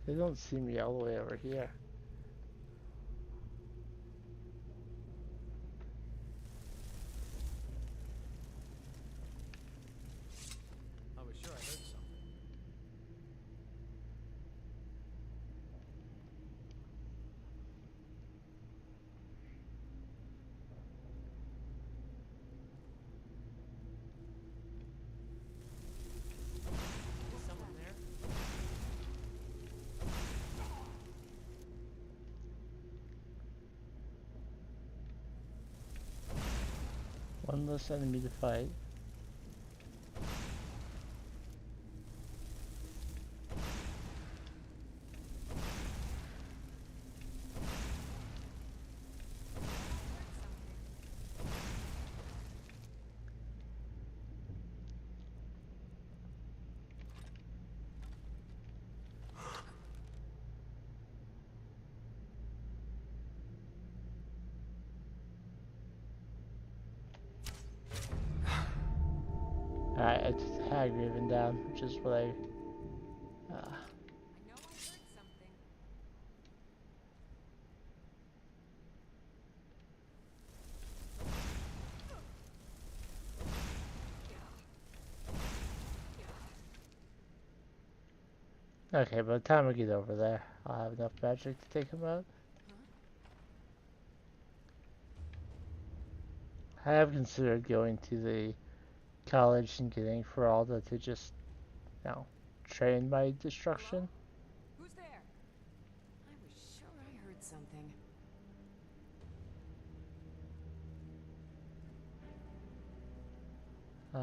They don't see me all the way over here. I was sure I heard something. Is someone there? One less enemy to fight. Alright, I took the Hag Raven down, which is what I I know I heard something. Okay, by the time I get over there, I'll have enough magic to take him out. I have considered going to the college and getting Feralda to just, you know, train my destruction. Who's there? I was sure I heard something.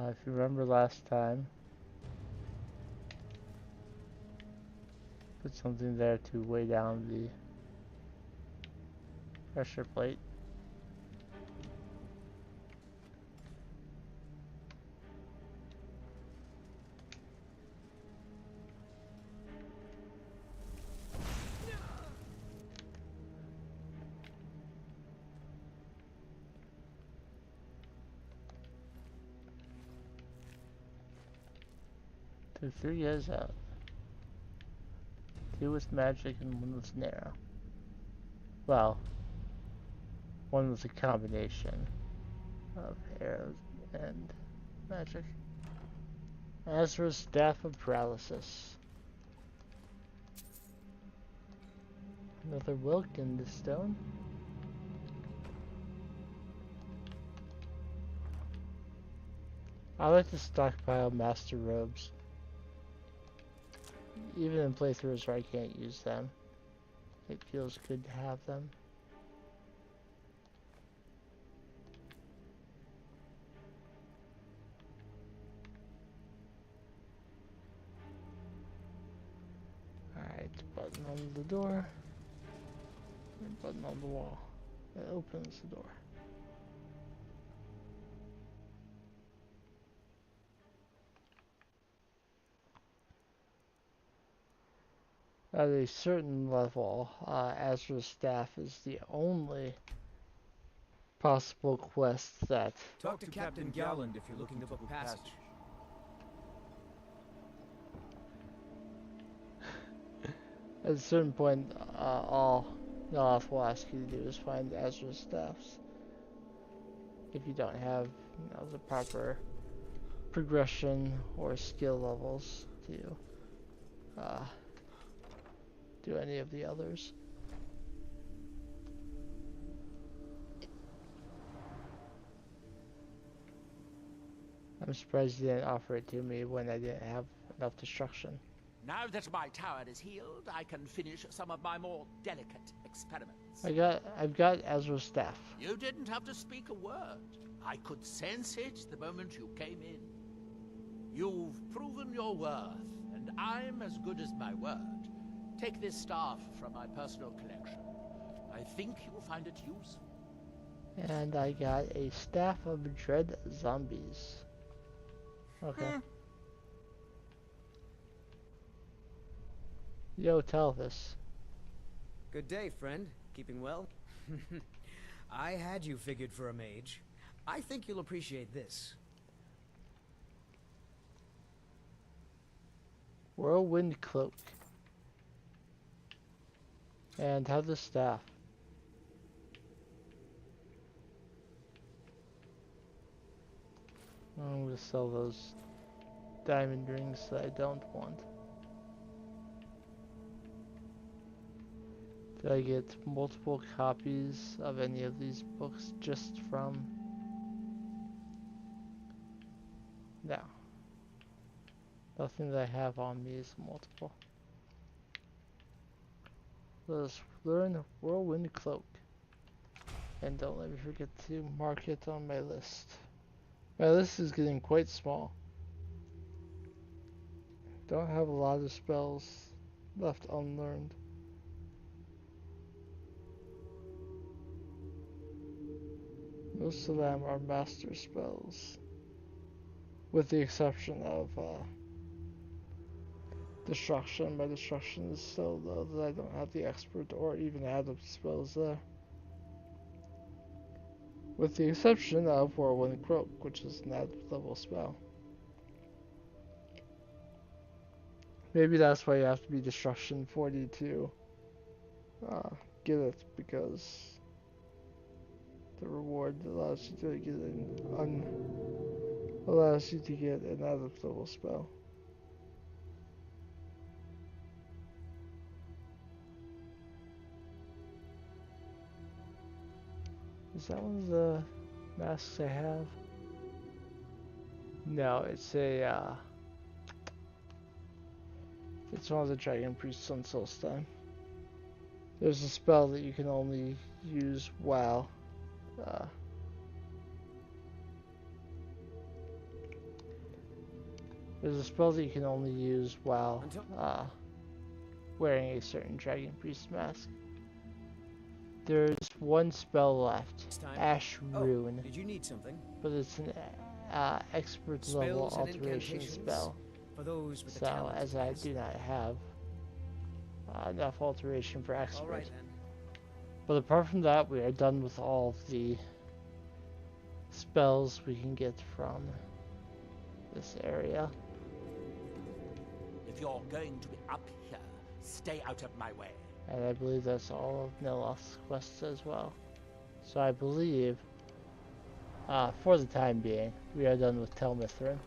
If you remember last time, put something there to weigh down the pressure plate. Took 3 years out. Two was magic and one was narrow. Well, one was a combination of arrows and magic. Azra's Staff of Paralysis. Another Wilk in the stone. I like to stockpile master robes. Even in playthroughs where I can't use them. It feels good to have them. Alright, button on the door. And button on the wall. That opens the door. At a certain level, Azra's Staff is the only possible quest that... Talk to Captain Galland if you're looking to book passage. At a certain point, all Neloth will ask you to do is find Azra's Staffs. If you don't have, the proper progression or skill levels to do any of the others. I'm surprised you didn't offer it to me when I didn't have enough destruction. Now that my tower is healed, I can finish some of my more delicate experiments. I've got Azra's Staff. You didn't have to speak a word. I could sense it the moment you came in. You've proven your worth, and I'm as good as my word. Take this staff from my personal collection. I think you'll find it useful. And I got a Staff of Dread Zombies. Okay. Yo, Telvis. Good day, friend. Keeping well? I had you figured for a mage. I think you'll appreciate this. Whirlwind Cloak. And have the staff. I'm gonna sell those diamond rings that I don't want. Did I get multiple copies of any of these books just from... No. Nothing that I have on me is multiple. Let's learn Whirlwind Cloak. And don't let me forget to mark it on my list. My list is getting quite small. Don't have a lot of spells left unlearned. Most of them are master spells. With the exception of Destruction. My Destruction is so low that I don't have the expert or even adept spells there. With the exception of Whirlwind Cloak, which is an adept level spell. Maybe that's why you have to be Destruction 40 to get it, because the reward allows you to get an adept level spell. Is that one of the masks I have? No, it's a it's one of the Dragon Priests on Solstheim. There's a spell that you can only use while wearing a certain Dragon Priest mask. There's one spell left, Ash Rune. Did you need something? But it's an expert level Spells and alteration incantations? spell. For those with the So, talent as to I master. do not have enough alteration for expert. Alright then. But apart from that, we are done with all of the spells we can get from this area. If you're going to be up here, Stay out of my way. And I believe that's all of Niloth's quests as well. So I believe, for the time being, we are done with Tel Mithryn.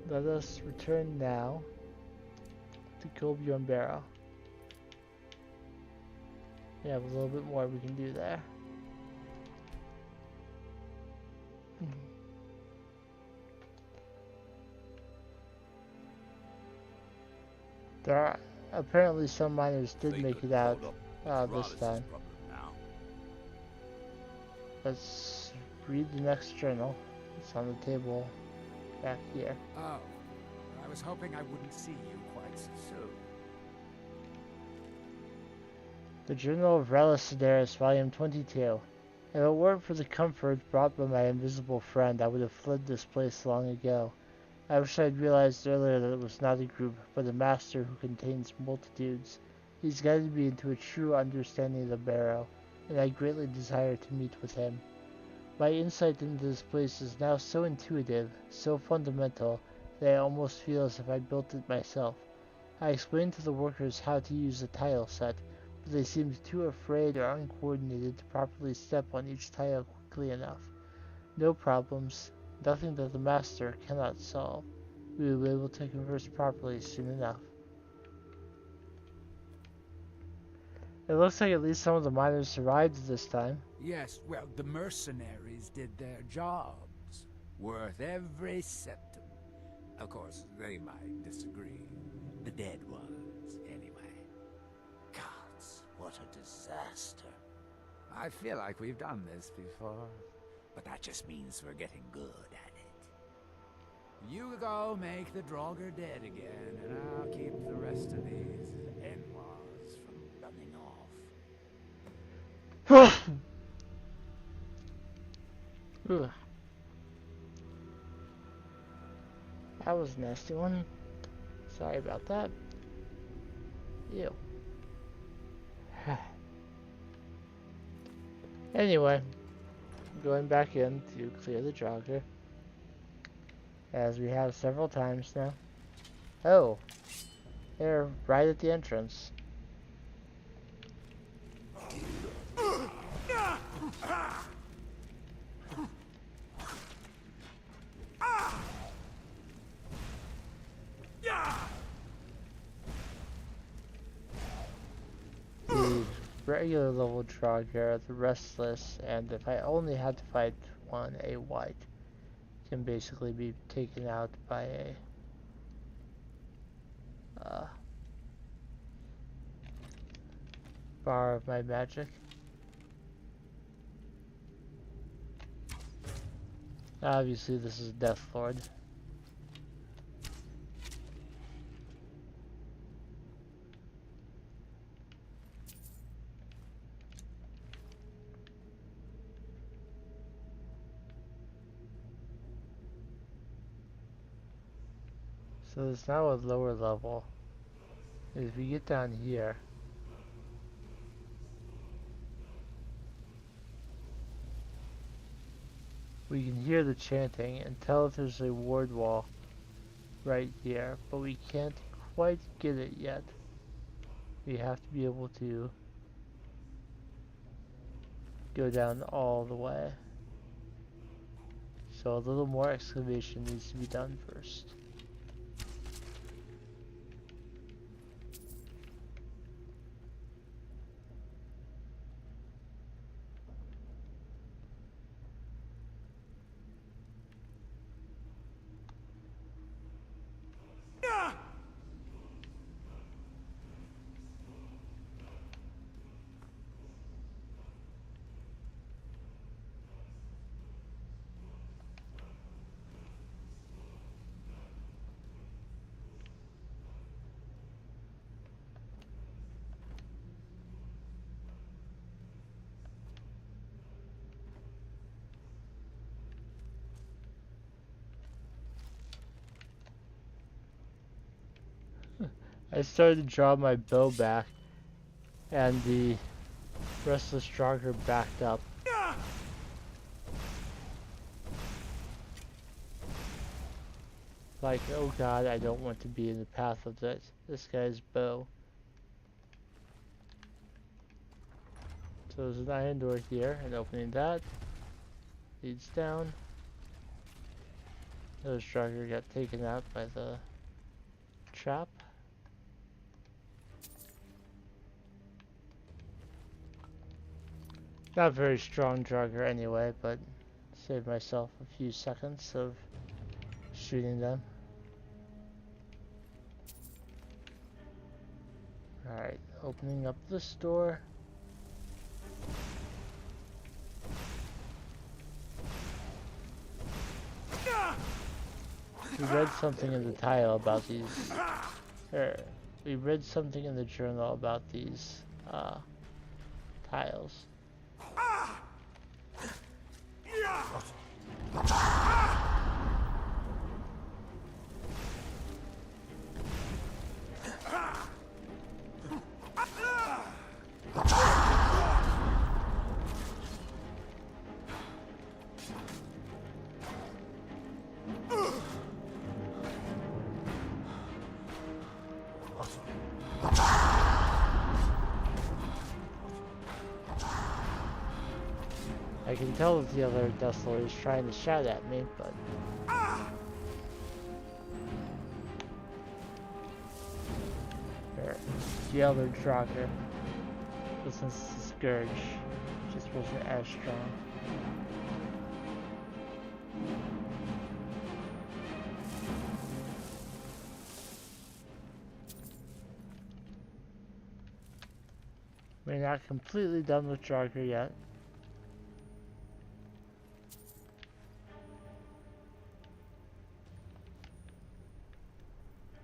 Let us return now to Kilbjorn Barrow. We have a little bit more we can do there. There are apparently some miners did make it out this time. Let's read the next journal. It's on the table back here. Oh, I was hoping I wouldn't see you quite so soon. The Journal of Relish Sedaris, Volume 22. If it weren't for the comfort brought by my invisible friend, I would have fled this place long ago. I wish I had realized earlier that it was not a group, but a master who contains multitudes. He's guided me into a true understanding of the Barrow, and I greatly desire to meet with him. My insight into this place is now so intuitive, so fundamental, that I almost feel as if I built it myself. I explained to the workers how to use the tile set, but they seemed too afraid or uncoordinated to properly step on each tile quickly enough. No problems. Nothing that the master cannot solve. We will be able to converse properly soon enough. It looks like at least some of the miners survived this time. Yes, well, the mercenaries did their jobs. Worth every septim. Of course, they might disagree. The dead ones, anyway. Gods, what a disaster. I feel like we've done this before. But that just means we're getting good at it. You go make the Draugr dead again, and I'll keep the rest of these Enwas from running off. Ooh. That was a nasty one. Sorry about that. Ew. Anyway. Going back in to clear the Draugr, as we have several times now. Oh, they're right at the entrance. The regular level Draugr, the restless, and if I only had to fight one, a white, can basically be taken out by a bar of my magic. Obviously this is Death Lord. So there's now a lower level. As we get down here, we can hear the chanting and tell if there's a ward wall right here, but we can't quite get it yet. We have to be able to go down all the way. So a little more excavation needs to be done first. I started to draw my bow back, and the restless Draugr backed up. Like, oh god, I don't want to be in the path of this guy's bow. So there's an iron door here, and opening that leads down. The Striker got taken out by the trap. Not very strong Drugger anyway, but saved myself a few seconds of shooting them. Alright, opening up this door. We read something in the title about these, we read something in the journal about these tiles. I can tell that the other Death Lord is trying to shout at me, but... The other Draugr listens to Scourge, just wasn't as strong. We're not completely done with Draugr yet.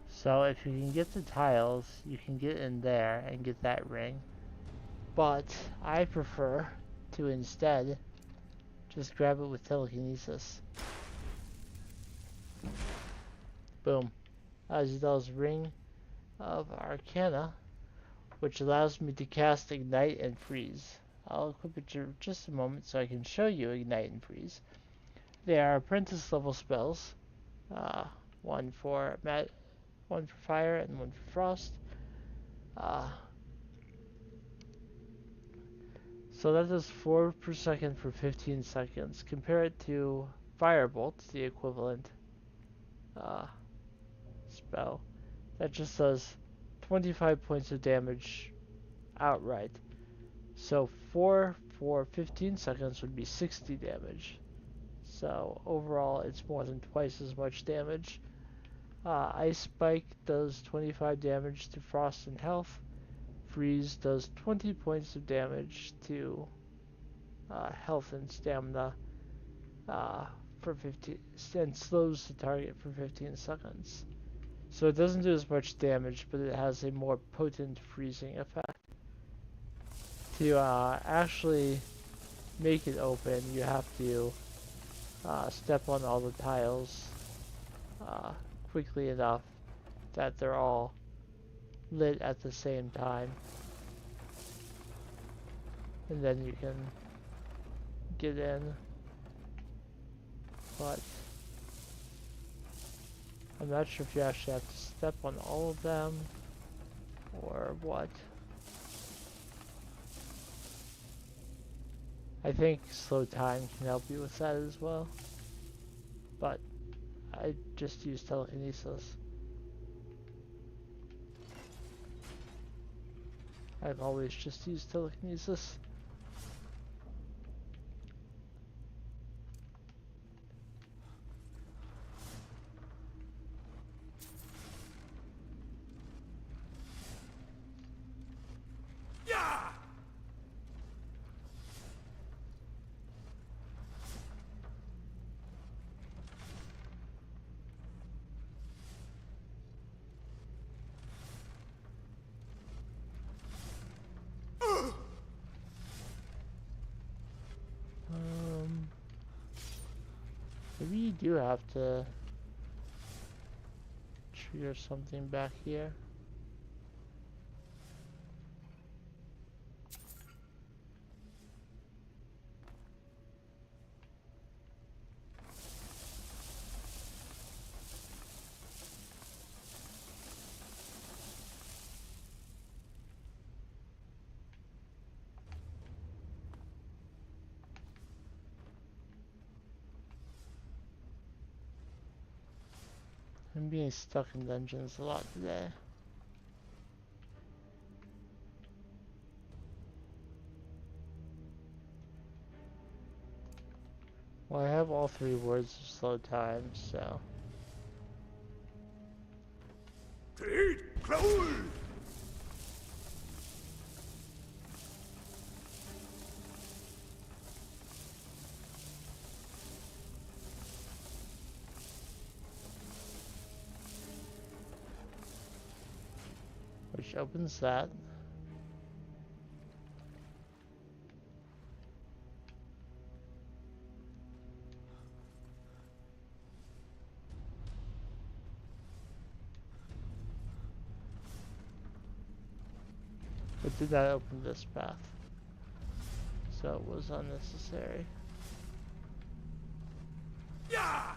So if you can get the tiles, you can get in there and get that ring. But I prefer to instead just grab it with telekinesis. Boom. As does Ring of Arcana, which allows me to cast Ignite and Freeze. I'll equip it in just a moment so I can show you Ignite and Freeze. They are apprentice level spells. One for fire and one for frost. So that does 4 per second for 15 seconds. Compare it to Firebolt, the equivalent spell. That just does 25 points of damage outright. So 4 for 15 seconds would be 60 damage. So overall it's more than twice as much damage. Ice Spike does 25 damage to Frost and Health. Freeze does 20 points of damage to Health and Stamina for 15, and slows the target for 15 seconds. So it doesn't do as much damage, but it has a more potent freezing effect. To actually make it open, you have to step on all the tiles quickly enough that they're all lit at the same time, and then you can get in. But I'm not sure if you actually have to step on all of them or what. I think slow time can help you with that as well, but I just use telekinesis. I've always just used telekinesis. Maybe you do have to trigger something back here. I'm being stuck in dungeons a lot today. Well, I have all 3 words of slow time, so... Which opens that. But did not open this path. So it was unnecessary. Yeah!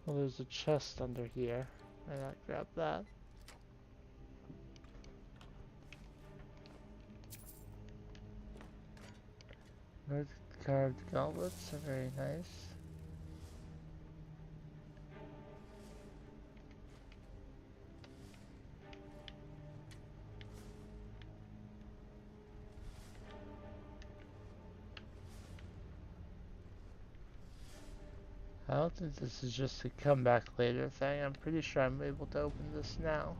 Well, there's a chest under here. Why not grab that? Red carved gauntlets are very nice. I don't think this is just a come back later thing. I'm pretty sure I'm able to open this now.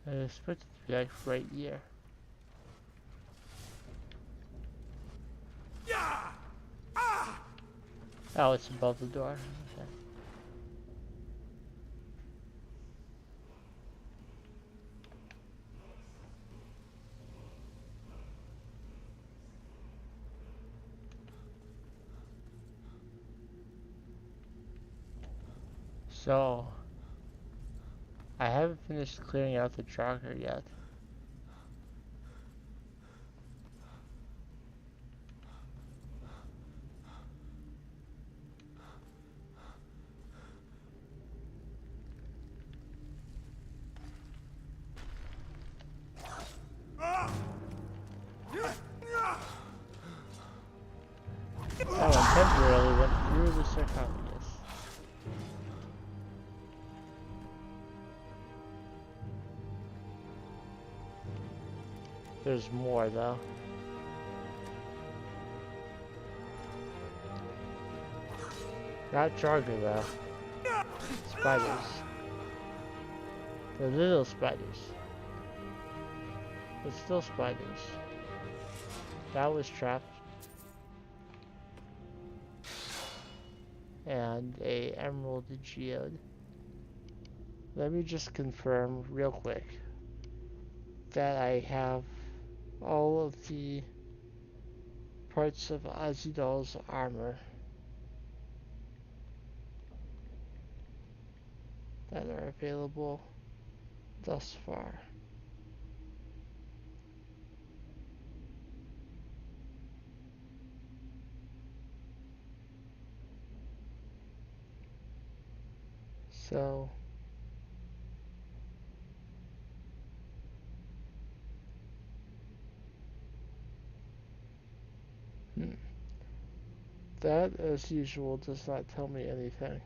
I expect it to be like right here. Oh, it's above the door. Okay. So, I haven't finished clearing out the tracker yet. Oh, and temporarily went through the sarcophagus. There's more though. Not Jarger though. Spiders. They're little spiders. But still spiders. That was trapped. And a emerald geode. Let me just confirm real quick that I have all of the parts of Azidal's armor that are available thus far. So that, as usual, does not tell me anything.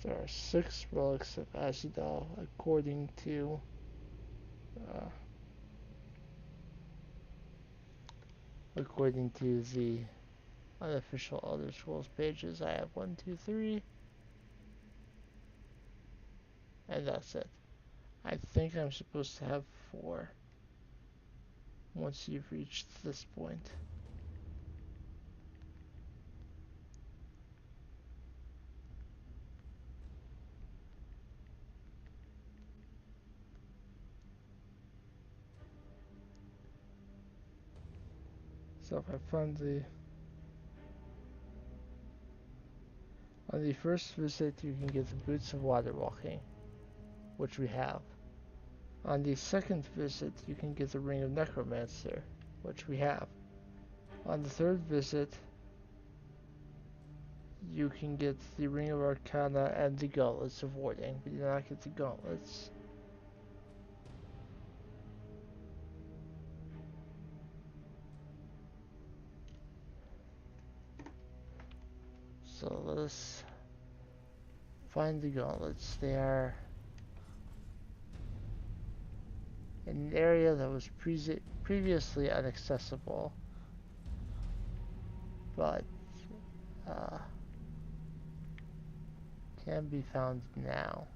There are 6 relics of Azidal according to the unofficial Elder Scrolls pages. I have 1, 2, 3, and that's it. I think I'm supposed to have 4 once you've reached this point. So if I find on the first visit you can get the boots of water walking, which we have. On the second visit you can get the ring of necromancer, which we have. On the third visit you can get the ring of arcana and the gauntlets of warding, but you do not get the gauntlets. So let us find the gauntlets. They are in an area that was previously inaccessible, but can be found now.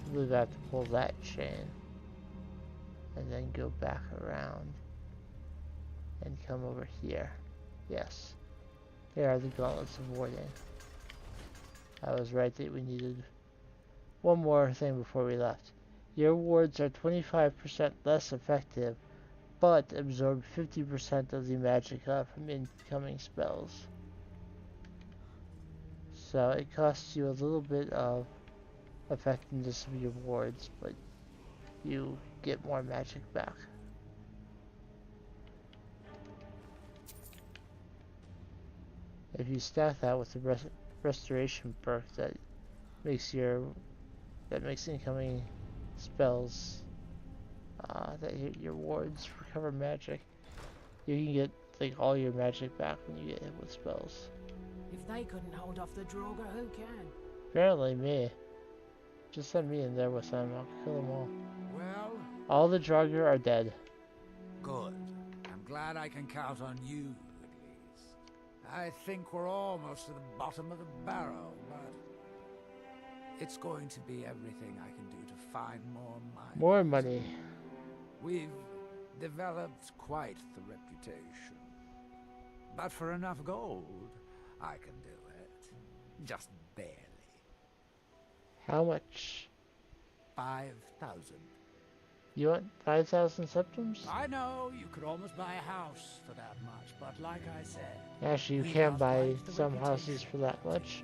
I believe I have to pull that chain and then go back around and come over here. Yes, there are the gauntlets of warding. I was right that we needed one more thing before we left. Your wards are 25% less effective, but absorb 50% of the magicka from incoming spells. So it costs you a little bit of effectiveness of your wards, but you get more magic back. If you stack that with the restoration perk that makes incoming spells your wards recover magic, you can get like all your magic back when you get hit with spells. If they couldn't hold off the Draugr, who can? Apparently me. Just send me in there with them, I'll kill them all. Well, All the Draugr are dead. good. I'm glad I can count on you, at least. I think we're almost to the bottom of the barrel, but it's going to be everything I can do to find more money. More money. We've developed quite the reputation. But for enough gold, I can do it. Just barely. How much? 5,000. You want 5,000 septims? I know you could almost buy a house for that much, but like I said, Actually, you we can must buy fight the some houses reputation for that much,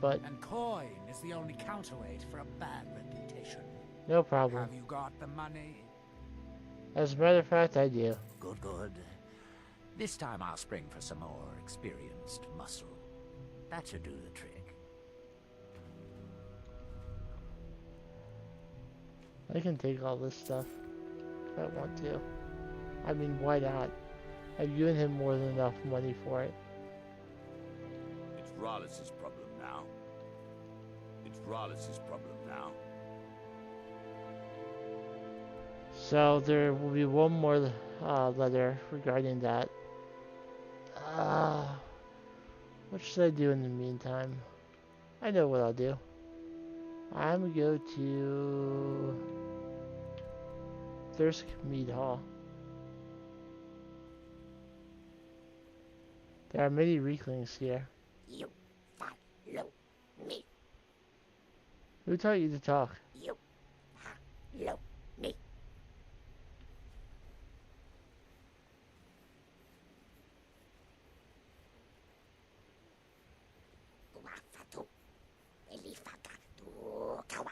but and coin is the only counterweight for a bad reputation. no problem. Have you got the money? As a matter of fact, I do. Good, good. This time I'll spring for some more experienced muscle. That should do the trick. I can take all this stuff if I want to. I mean, why not? I've given him more than enough money for it. It's Rollis's problem now. It's Rollis's problem now. So there will be one more letter regarding that. What should I do in the meantime? I know what I'll do. I'm gonna go to Thirsk Mead Hall. There are many Reeklings here. You follow me. Who taught you to talk? You follow me. Wafatu. Elifaka tu kawa.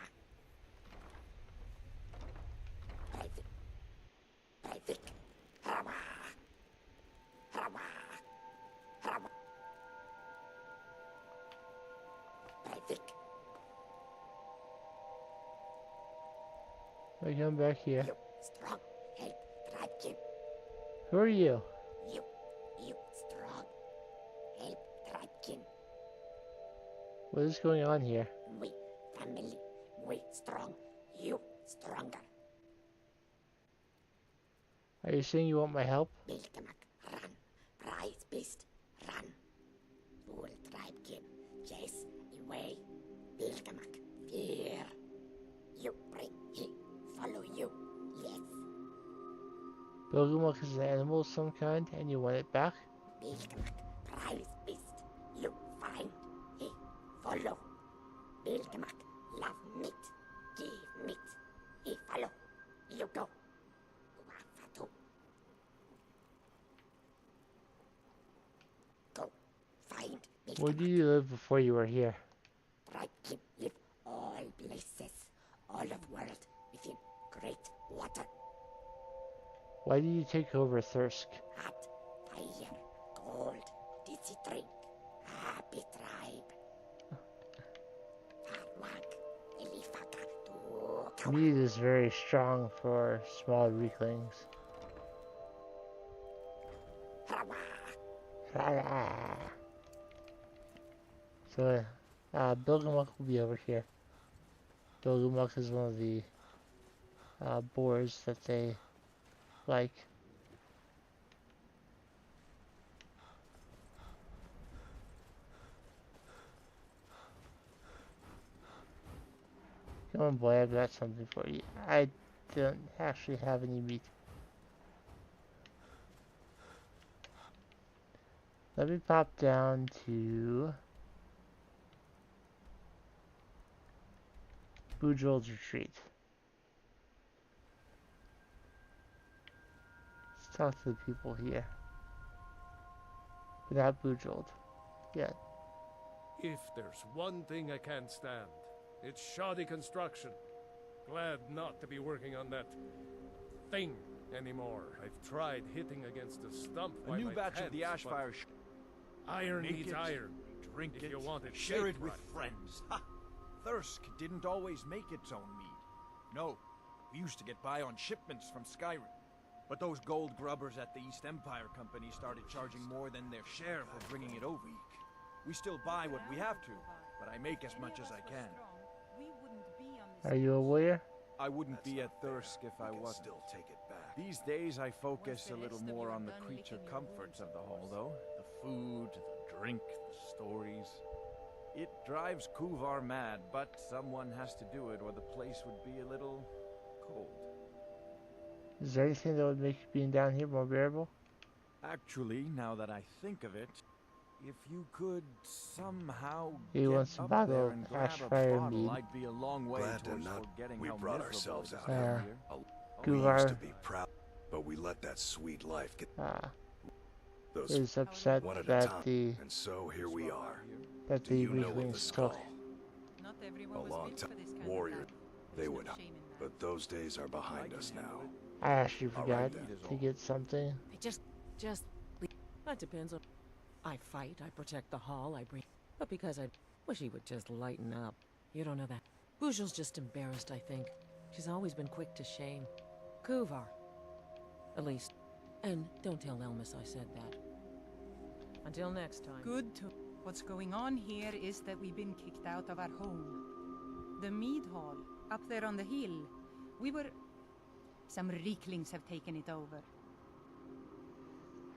Privik. Harawa. Harawa. Harawa. Privik. I come back here. You strong. Help Tribkin. Who are you? You strong. Help Tribkin. What is going on here? We family. We strong. You stronger. Are you saying you want my help? Bilkamak. Run. Prize beast. Run. Fool Tribkin. Chase away. Bilkamak. Fear. You bring he. Follow you. Yes. Bilgamuk is an animal of some kind, and you want it back? Bilkamak. Prize beast. You find. He. Follow. Bilkamak. Love meat. Give meat. He follow. Where did you live before you were here? Right keep live all places, all of world within great water, Why did you take over Thirsk? hot, fire, cold, dizzy drink, happy tribe. Farwag, Elifaka, to Meat is very strong for small weaklings. So, Bilgamuk will be over here. Bilgamuk is one of the boars that they like. Come on, boy, I've got something for you. I don't actually have any meat. Let me pop down to Boudreaux's retreat. Let's talk to the people here. Without Boudreaux yet. If there's one thing I can't stand, it's shoddy construction. Glad not to be working on that thing anymore. I've tried hitting against a stump. A new batch of the Ashfire. Iron Make needs it, iron. Drink If it, you want it share it shaped with right. friends. Ha! Thirsk didn't always make its own mead. No, we used to get by on shipments from Skyrim. But those gold grubbers at the East Empire Company started charging more than their share for bringing it over. We still buy what we have to, but I make as much as I can. Are you a warrior? I wouldn't be at Thirsk if I wasn't. Still take it back. These days I focus a little more on the creature comforts of the hall, though. The food, the drink, the stories. It drives Kuvar mad, but someone has to do it or the place would be a little cold. Is there anything that would make being down here more bearable? Actually, now that I think of it, if you could somehow He get wants a up bottle there of and grab a Ashfire bottle, mead. I'd be a long way Glad to towards not. forgetting We how brought miserable ourselves it is out down here. here. We used Kuvar to be proud, but we let that sweet life get those is upset one at a that time. the And so here we are. that Do the you know of the weaklings skull? took. A long time. Warrior. They would. But those days are behind us now. I actually All forgot right, to get something. Just leave. That depends on. I fight, I protect the hall, I bring. But because I wish he would just lighten up. You don't know that. Bougio's just embarrassed, I think. She's always been quick to shame. Kuvar. At least. And don't tell Elmas I said that. Until next time. Good to. What's going on here is that we've been kicked out of our home. The mead hall, up there on the hill. Some Rieklings have taken it over.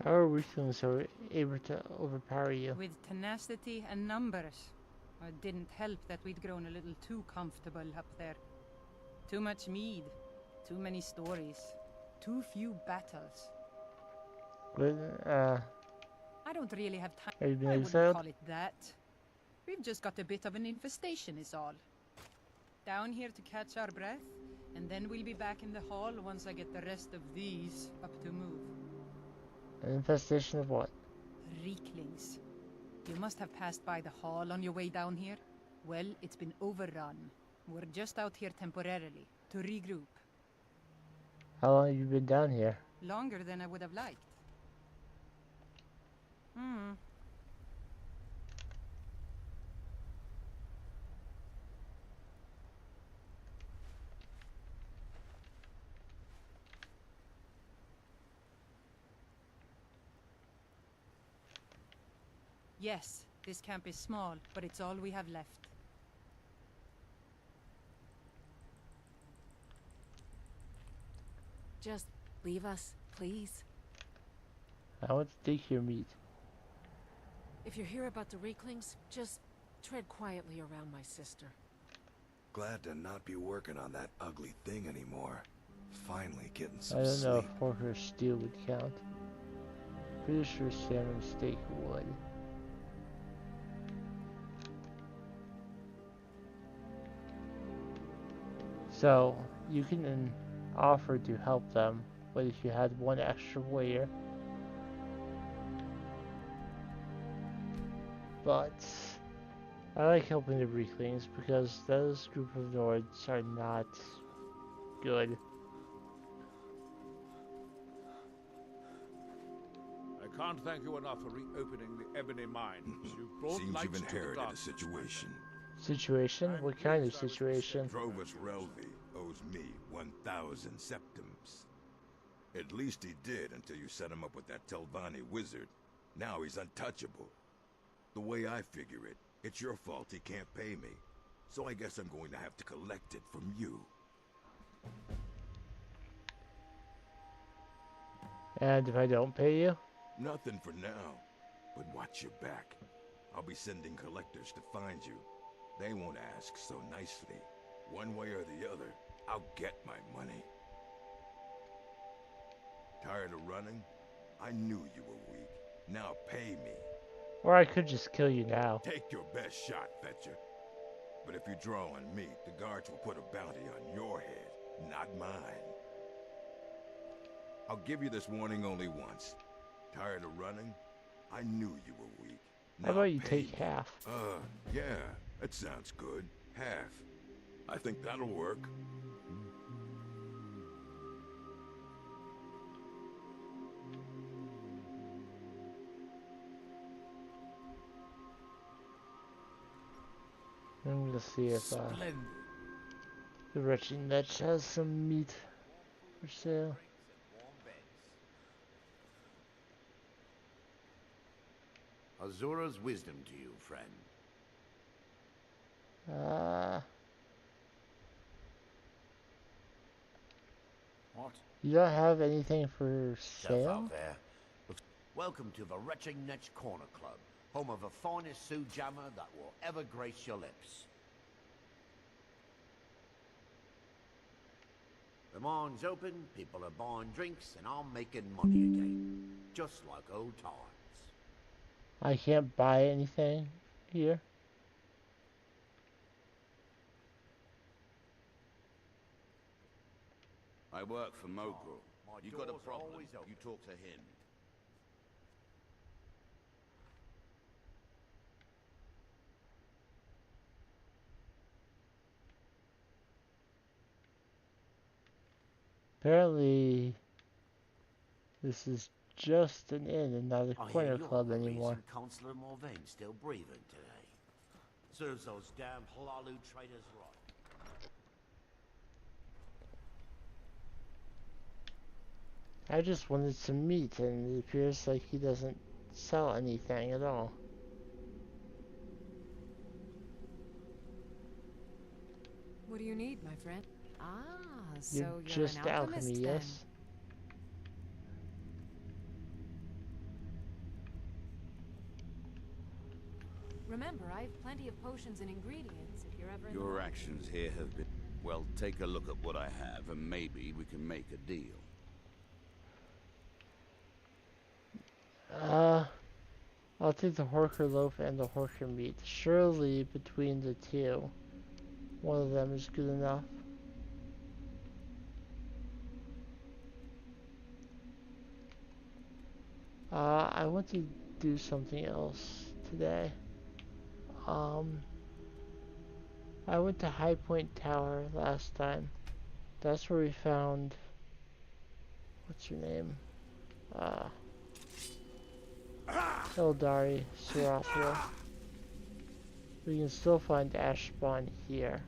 How are weaklings able to overpower you? With tenacity and numbers. It didn't help that we'd grown a little too comfortable up there. Too much mead, too many stories, too few battles. But, I don't really have time. have you been I wouldn't exiled? call it that. We've just got a bit of an infestation is all. Down here to catch our breath, and then we'll be back in the hall once I get the rest of these up to move. An infestation of what? Rieklings. You must have passed by the hall on your way down here. Well, it's been overrun. We're just out here temporarily, to regroup. How long have you been down here? Longer than I would have liked. Yes, this camp is small, but it's all we have left. Just leave us, please. I want to take your meat. If you hear about the Rieklings, just tread quietly around my sister. Glad to not be working on that ugly thing anymore. Finally getting I some don't know sleep. if pork or steel would count. Pretty sure salmon steak would. So, you can offer to help them, but if you had one extra warrior, but I like helping the weaklings because those group of Nords are not good. I can't thank you enough for reopening the ebony mines. You've brought Seems light you've to the inherited a darkness. situation. Situation? What kind of situation? Drovus Relvi owes me 1,000 septums. At least he did until you set him up with that Telvanni wizard. Now he's untouchable. The way I figure it, it's your fault he can't pay me. So I guess I'm going to have to collect it from you. And if I don't pay you? Nothing for now, but watch your back. I'll be sending collectors to find you. They won't ask so nicely. One way or the other, I'll get my money. Tired of running? I knew you were weak. Now pay me. Or I could just kill you now. Take your best shot, Fetcher. But if you draw on me, the guards will put a bounty on your head, not mine. I'll give you this warning only once. Tired of running? I knew you were weak. How about you take half? Yeah, that sounds good. Half. I think that'll work. I'm gonna see if the Wretched Netch has some meat for sale. Azura's wisdom to you, friend. What? You don't have anything for Yourself sale? out there. Welcome to the Wretching Netch Corner Club, home of the finest Sioux jammer that will ever grace your lips. The mine's open, people are buying drinks, and I'm making money again. Just like old times. I can't buy anything here. I work for Mogul. You got a door's problem, always open. you talk to him. Apparently, this is just an inn and not a I hear corner you're club the anymore. reason Consular Morvain still breathing today. Serves those damn Hlalu traitors right. I just wanted some meat, and it appears like he doesn't sell anything at all. What do you need, my friend? Ah, so You're you're just an alchemist alchemy, then. yes? Remember, I have plenty of potions and ingredients if you're ever in the Your mood. actions here have been... Well, take a look at what I have, and maybe we can make a deal. I'll take the Horker loaf and the Horker meat. Surely, between the two, one of them is good enough. I want to do something else today. I went to High Point Tower last time. That's where we found... What's her name? Eldari Seraphia. We can still find Ashbon here.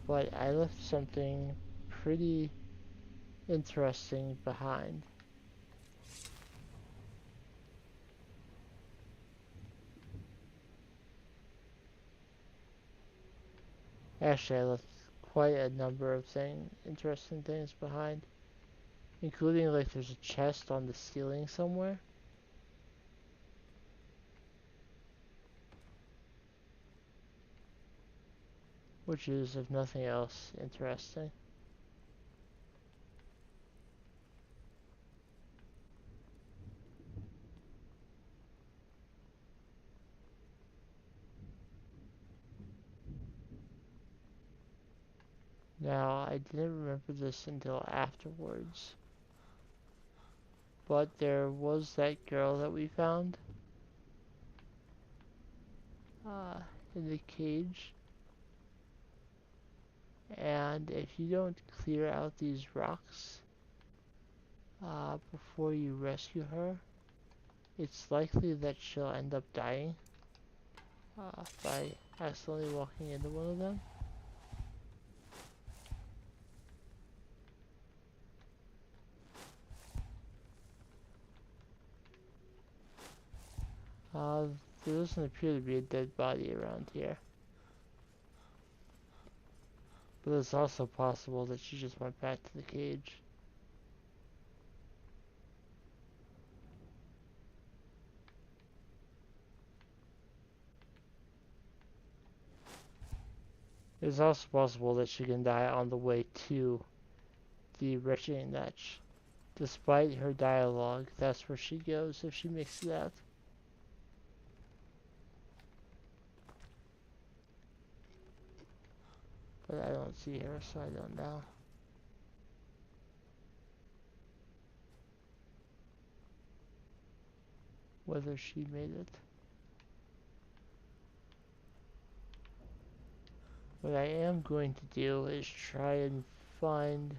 But I left something pretty interesting behind. Actually, I left quite a number of interesting things behind. Including, like, there's a chest on the ceiling somewhere. Which is, if nothing else, interesting. Now, I didn't remember this until afterwards. But there was that girl that we found in the cage. And if you don't clear out these rocks before you rescue her, it's likely that she'll end up dying by accidentally walking into one of them. There doesn't appear to be a dead body around here. But it's also possible that she just went back to the cage. It's also possible that she can die on the way to the retching netch. Despite her dialogue, that's where she goes if she makes it out. But I don't see her, so I don't know. Whether she made it. What I am going to do is try and find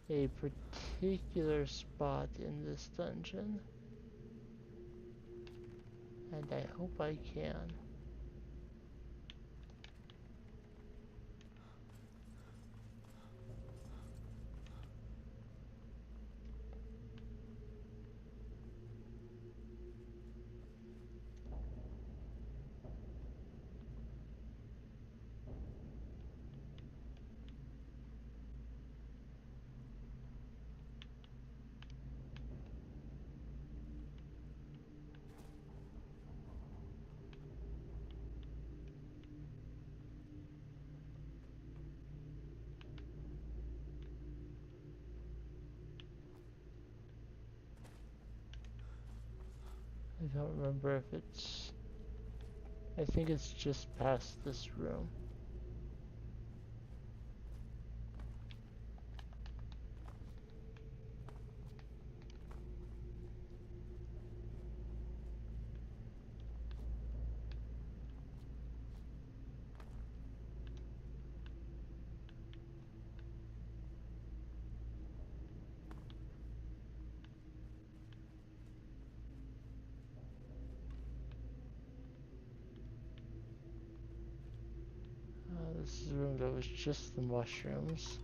a particular spot in this dungeon. And I hope I can. I don't remember if it's... I think it's just past this room. This is a room that was just the mushrooms.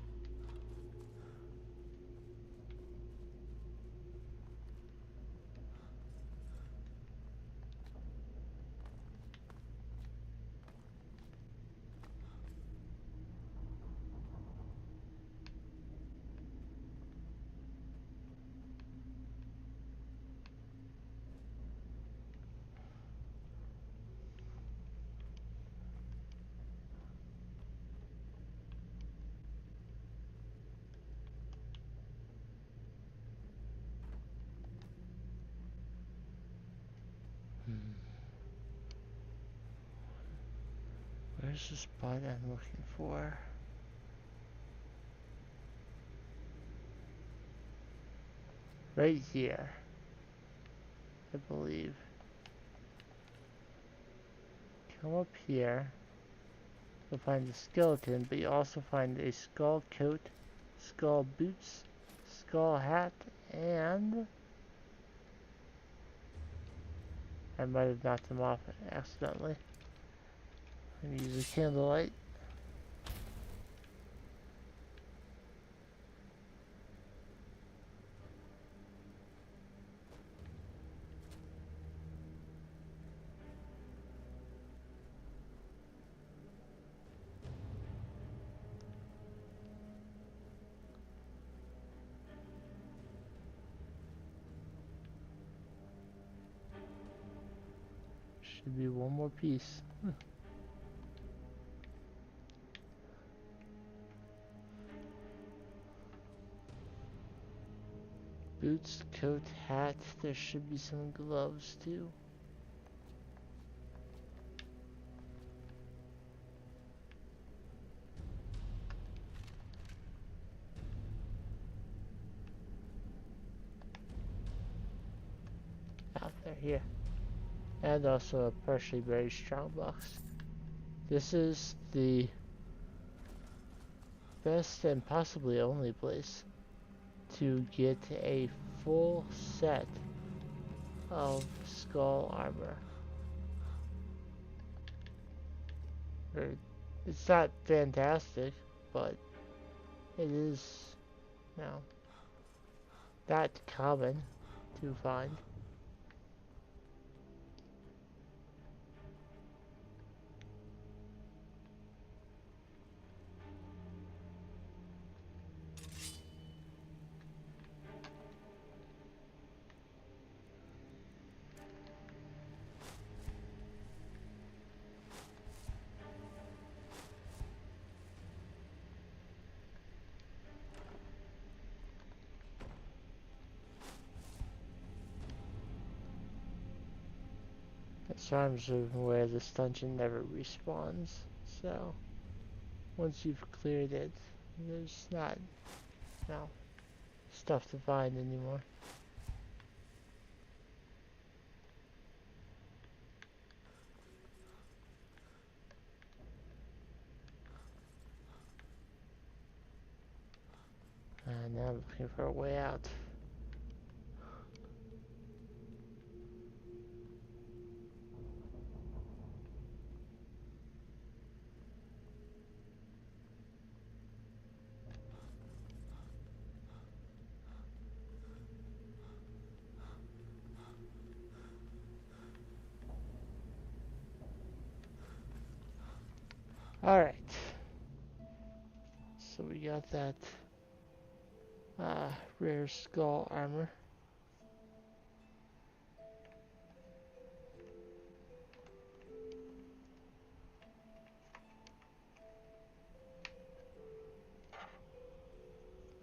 Where's the spot I'm looking for? Right here, I believe. Come up here, you'll find the skeleton, but you also find a skull coat, skull boots, skull hat, and... I might have knocked them off accidentally. I'm gonna use a candlelight. Should be one more piece. Boots, coat, hat. There should be some gloves too. here. And also a partially very strong box. This is the best and possibly only place to get a full set of skull armor. It's not fantastic, but it is, you know, not common to find. Charms of where this dungeon never respawns, so once you've cleared it, there's not, you know, stuff to find anymore. And now I'm looking for a way out. Alright, so we got that rare skull armor.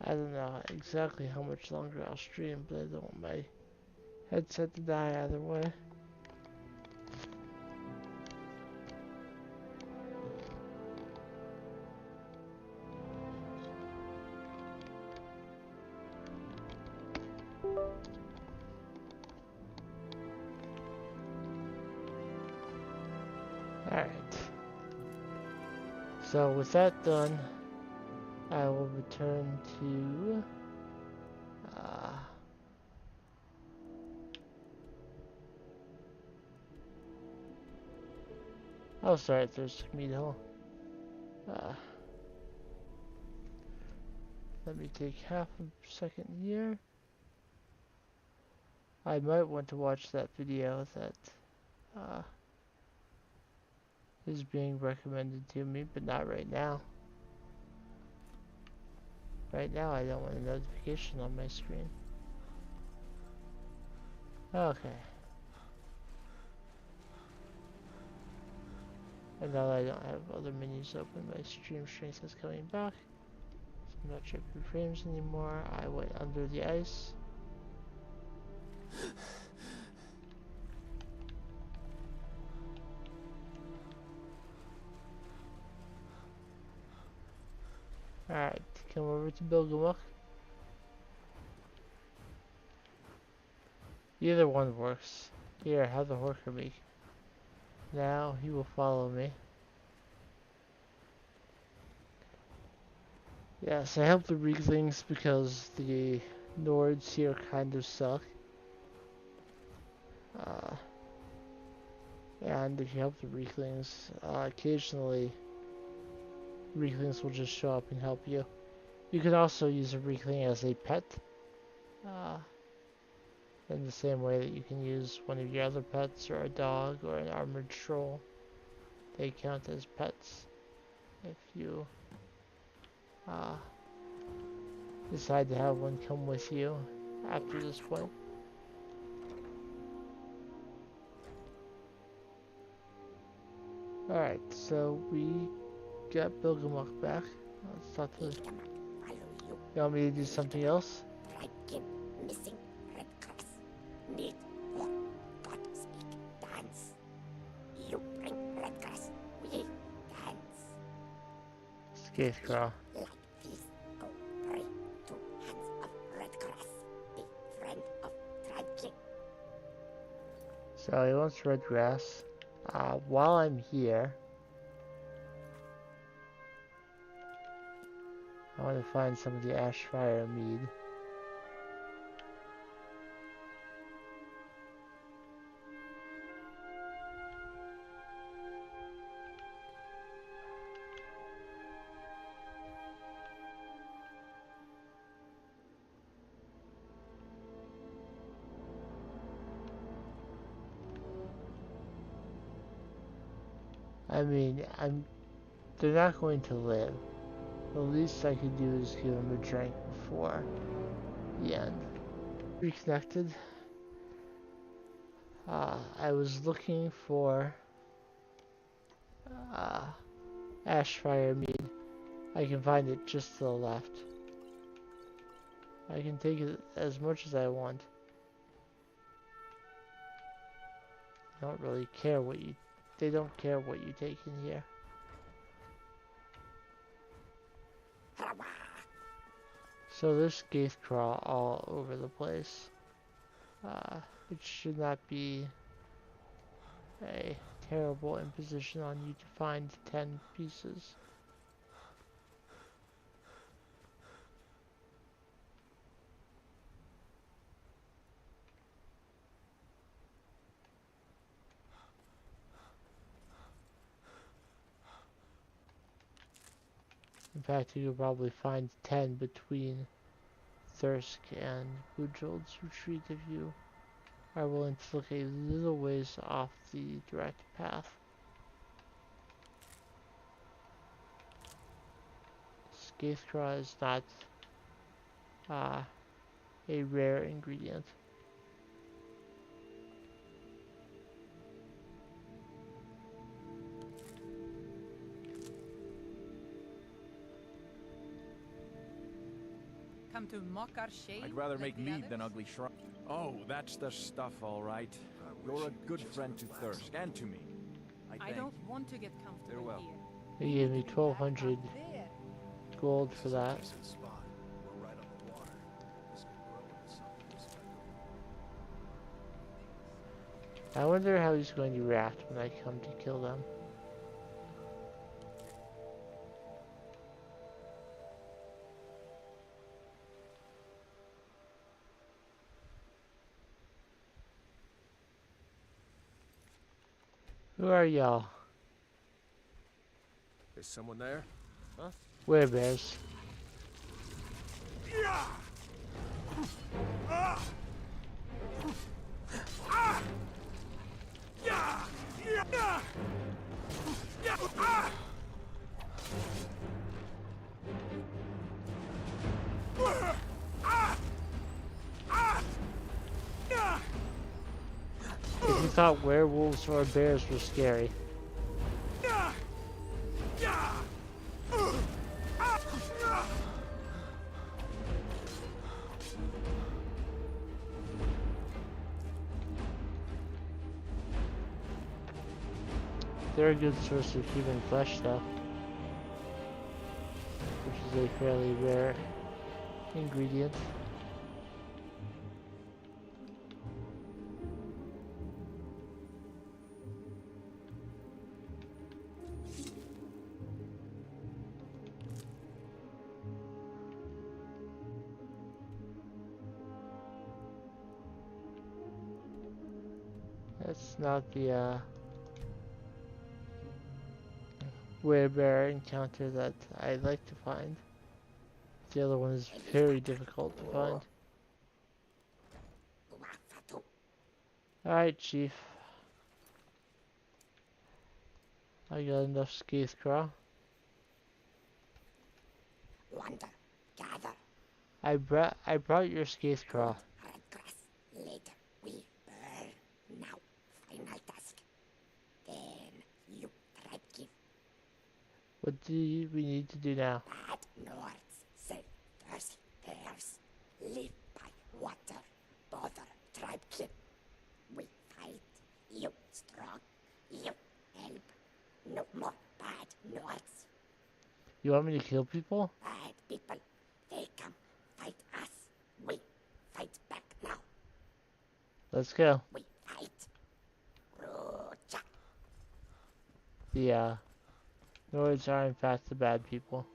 I don't know exactly how much longer I'll stream, but I don't want my headset to die either way. Alright. So with that done, I will return to oh, sorry, there's meat hole. Let me take half a second here. I might want to watch that video that is being recommended to me, but not right now. Right now, I don't want a notification on my screen. Okay. And now that I don't have other menus open, my stream strength is coming back. So I'm not tripping frames anymore. I went under the ice. Alright, come over to Bilgamuk. Either one works. Here, have the Horker me. Now he will follow me. Yes, I help the Weaklings because the Nords here kind of suck. And if you help the Weaklings, occasionally Weaklings will just show up and help you. You can also use a Weakling as a pet. In the same way that you can use one of your other pets, or a dog, or an armored troll. They count as pets if you decide to have one come with you after this point. Alright, so we got Bilgamuk back. Let's talk to the... You want me to do something else? Missing red cross. Need more God speak dance. You bring red cross. We dance. Scarecrow. Let these go pray to hands of red cross. The friend of Trad King. So he wants red grass. While I'm here, I want to find some of the Ashfire mead. I mean, they're not going to live. The least I could do is give them a drink before the end. Reconnected. I was looking for Ashfire mead. I can find it just to the left. I can take it as much as I want. I don't really care what you... They don't care what you take in here. So there's Skaithcraw all over the place. It should not be a terrible imposition on you to find 10 pieces. In fact, you could probably find 10 between Thirsk and Bujild's retreat if you are willing to look a little ways off the direct path. Skaithcraw is not a rare ingredient. Come to mock our shade? I'd rather like make the mead others? than ugly shrine. Oh, that's the stuff, all right. You're a good friend to Thirsk and to me. I don't want to get comfortable Farewell. here. They gave me 1,200 There. gold for that. I wonder how he's going to react when I come to kill them. Who are y'all? Is someone there? Huh? Werebears. If you thought werewolves or bears were scary. They're a good source of human flesh though, which is a fairly rare ingredient. That's not the werebear encounter that I'd like to find. The other one is very difficult to find. Alright, Chief. I got enough Skaithcraw. Wander, gather, I brought your Skaithcraw. red grass. Later we burn. Now, final task. Then you tribe give. What do we need to do now? Bad Nords say thirsty bears live by water. Bother tribe keep. We fight. You strong. You help. No more bad Nords. You want me to kill people? Bad people. They come fight us. We fight back now. Let's go. We fight. the Nords are in fact the bad people.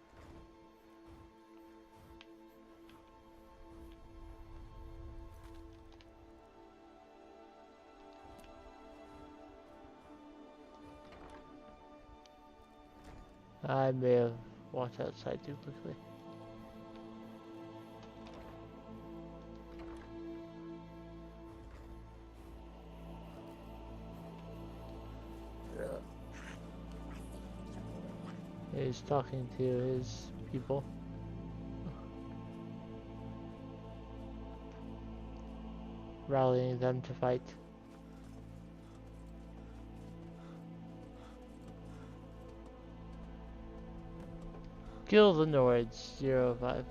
I may have walked outside too quickly. He's talking to his people. Rallying them to fight. Kill the Nords, 05.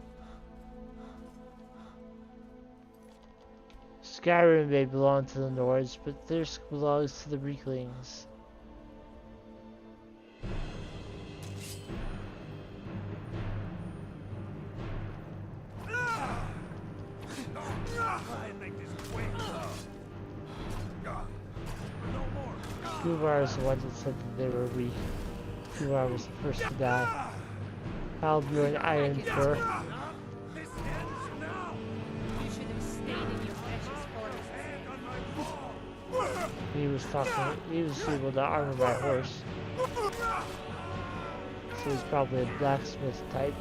Skyrim may belong to the Nords, but theirs belongs to the Weaklings. Guvar is the one that said that they were weak. Guvar was the first to die. Halbur and Iron Fur. You should have stayed in your precious forest. He was able to armor my horse. So he's probably a blacksmith type.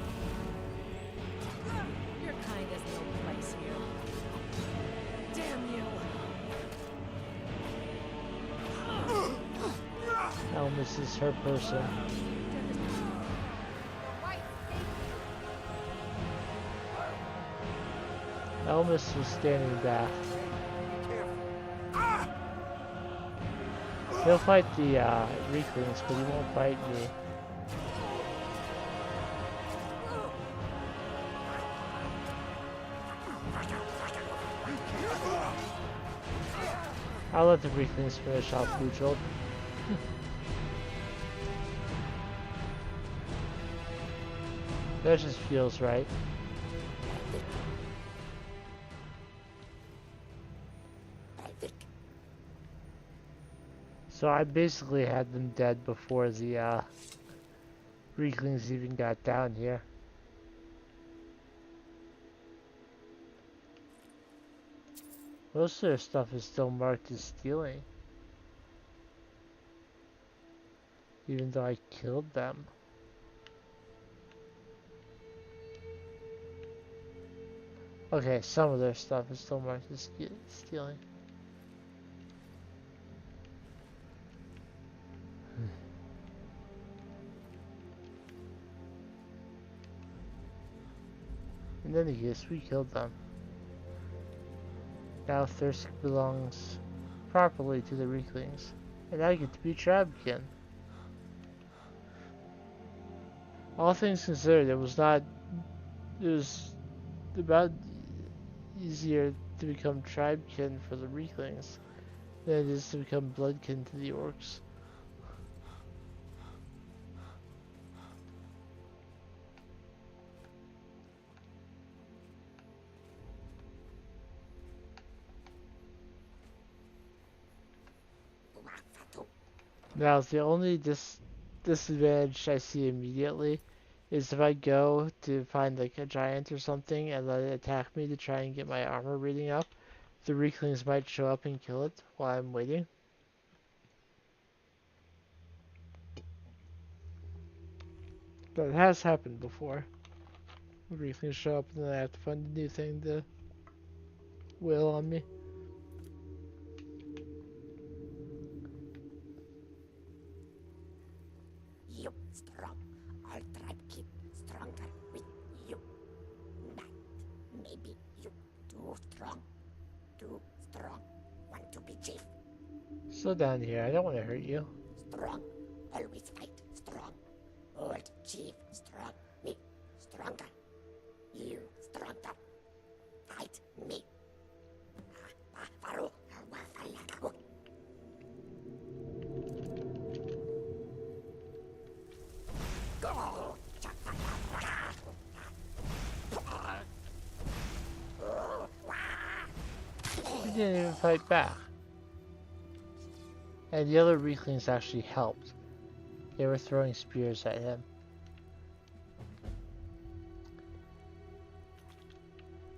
Your kind has no place here. Damn you! Elmas is her person. Elmas is standing back. He'll fight the Weaklings, but he won't fight me. I'll let the Weaklings finish off Bujol. That just feels right. So I basically had them dead before the Weaklings even got down here. Most of their stuff is still marked as stealing. Even though I killed them. Okay, some of their stuff is still marked as stealing. In any case, we killed them. Now Thirsk belongs properly to the Weaklings, and I get to be Tribekin. All things considered, it was about easier to become Tribekin for the Weaklings than it is to become Bloodkin to the Orcs. Now, the only disadvantage I see immediately is if I go to find like a giant or something and let it attack me to try and get my armor reading up, the Weaklings might show up and kill it while I'm waiting. That has happened before. The Weaklings show up and then I have to find a new thing to wail on me. You strong. All tribe keep stronger with you. But maybe you too strong. Too strong. Want to be chief? Slow down here, I don't want to hurt you. Strong. Always fight. Strong. Old chief. Strong. Me. Stronger. You stronger. Fight me. He didn't even fight back. And the other Weaklings actually helped. They were throwing spears at him.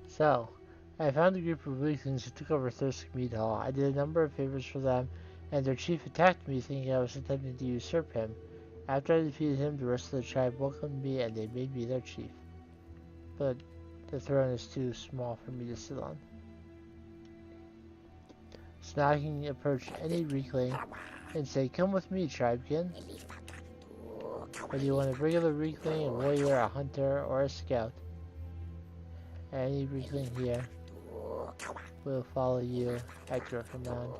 So, I found a group of weaklings who took over Thirskmead Hall. I did a number of favors for them, and their chief attacked me thinking I was attempting to usurp him. After I defeated him, the rest of the tribe welcomed me and they made me their chief. But the throne is too small for me to sit on. So now I can approach any weakling and say, "Come with me, tribekin." Whether you want a regular weakling, a warrior, a hunter, or a scout, any weakling here will follow you at your command.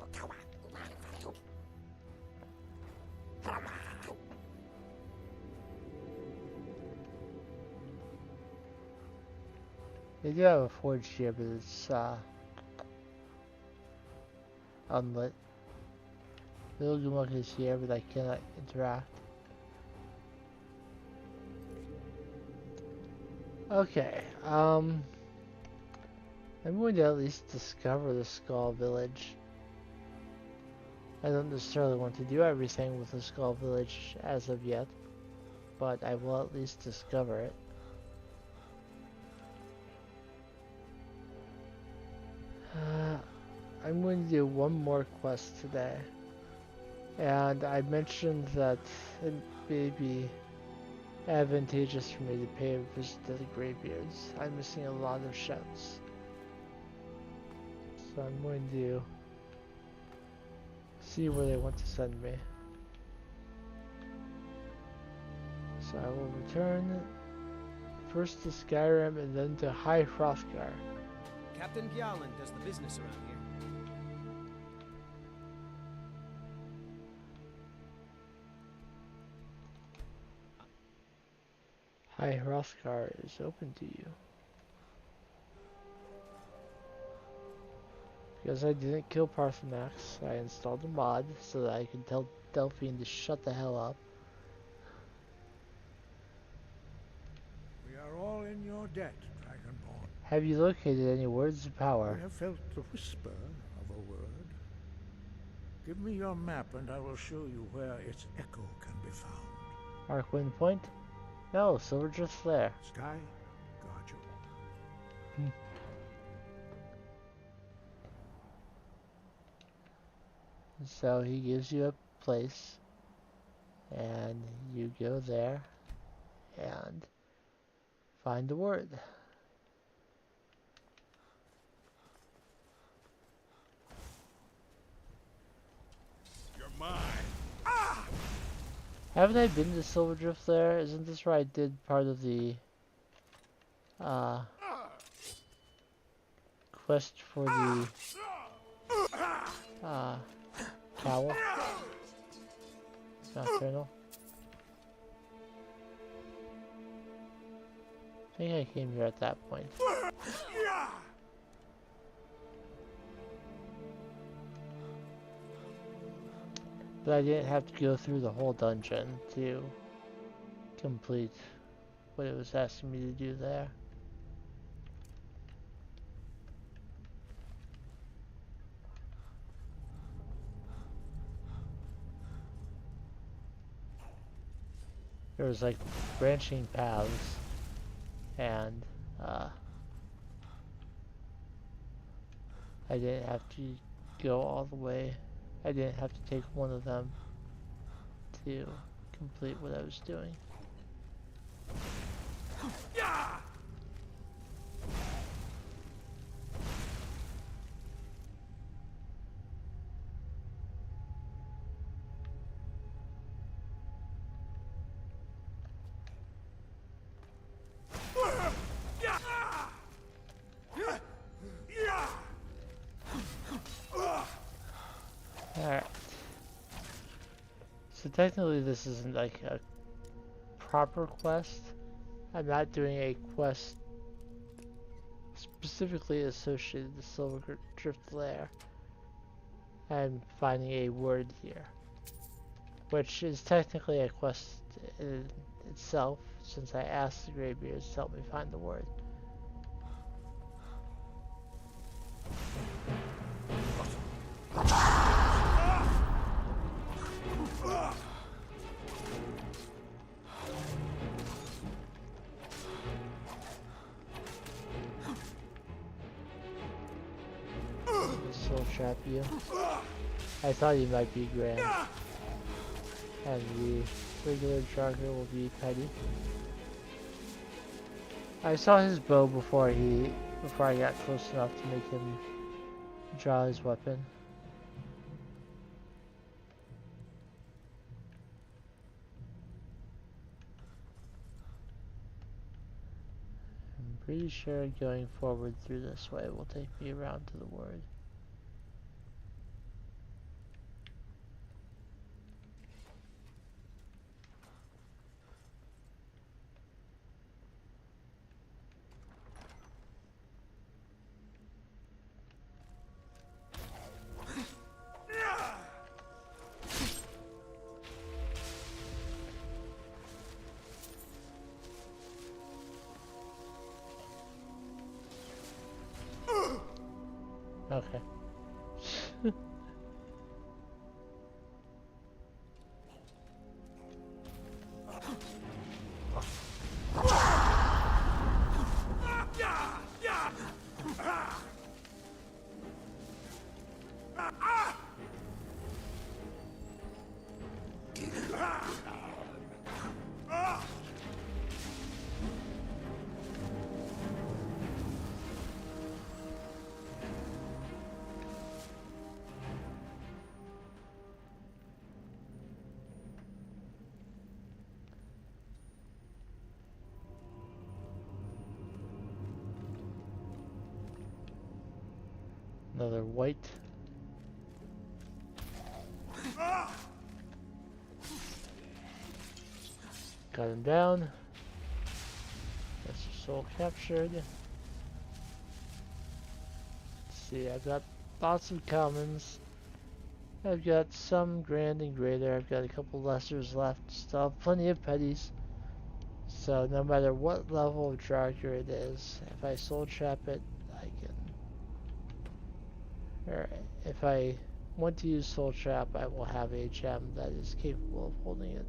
They do have a forge here, but it's unlit. Little Gumuk is here, but I cannot interact. Okay, I'm going to at least discover the Skull Village. I don't necessarily want to do everything with the Skull Village as of yet, but I will at least discover it. I'm going to do one more quest today, and I mentioned that it may be advantageous for me to pay a visit to the Greybeards. I'm missing a lot of shouts, so I'm going to see where they want to send me. So I will return first to Skyrim and then to High Hrothgar. Captain Gjallan does the business around here. High Hrothgar is open to you. Because I didn't kill Parthenax, I installed a mod so that I can tell Delphine to shut the hell up. We are all in your debt, Dragonborn. Have you located any words of power? I have felt the whisper of a word. Give me your map and I will show you where its echo can be found. Arkwind Point? No, Silverdrift's there. Sky, guard you. So he gives you a place, and you go there, and find the word. You're mine. Haven't I been to Silverdrift there? Isn't this where I did part of the quest for the cowl? Nocturnal? I think I came here at that point. But I didn't have to go through the whole dungeon to complete what it was asking me to do there. There was like branching paths, and I didn't have to go all the way. I didn't have to take one of them to complete what I was doing. Alright. So technically this isn't like a proper quest. I'm not doing a quest specifically associated with Silverdrift Lair. I'm finding a word here, which is technically a quest in itself, since I asked the Greybeards to help me find the word. trap you. I thought he might be grand. And the regular Draugr will be petty. I saw his bow before I got close enough to make him draw his weapon. I'm pretty sure going forward through this way will take me around to the ward. Okay. Another white. Got him down. That's your soul captured. Let's see, I've got lots of commons. I've got some grand and greater. I've got a couple lessers left. Still have plenty of petties. So no matter what level of Draugr it is, if I soul trap it, I can. Or if I want to use soul trap, I will have a gem that is capable of holding it.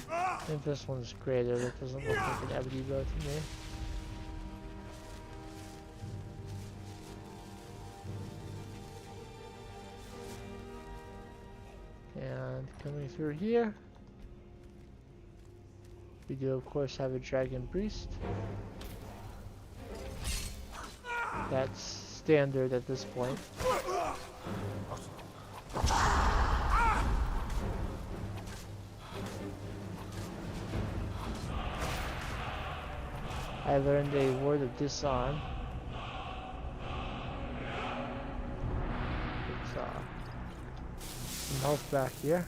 I think this one's greater. That doesn't look like an ebony bow to me. And coming through here, we do of course have a dragon priest. That's standard at this point. I learned a word of disarm. Some health back here.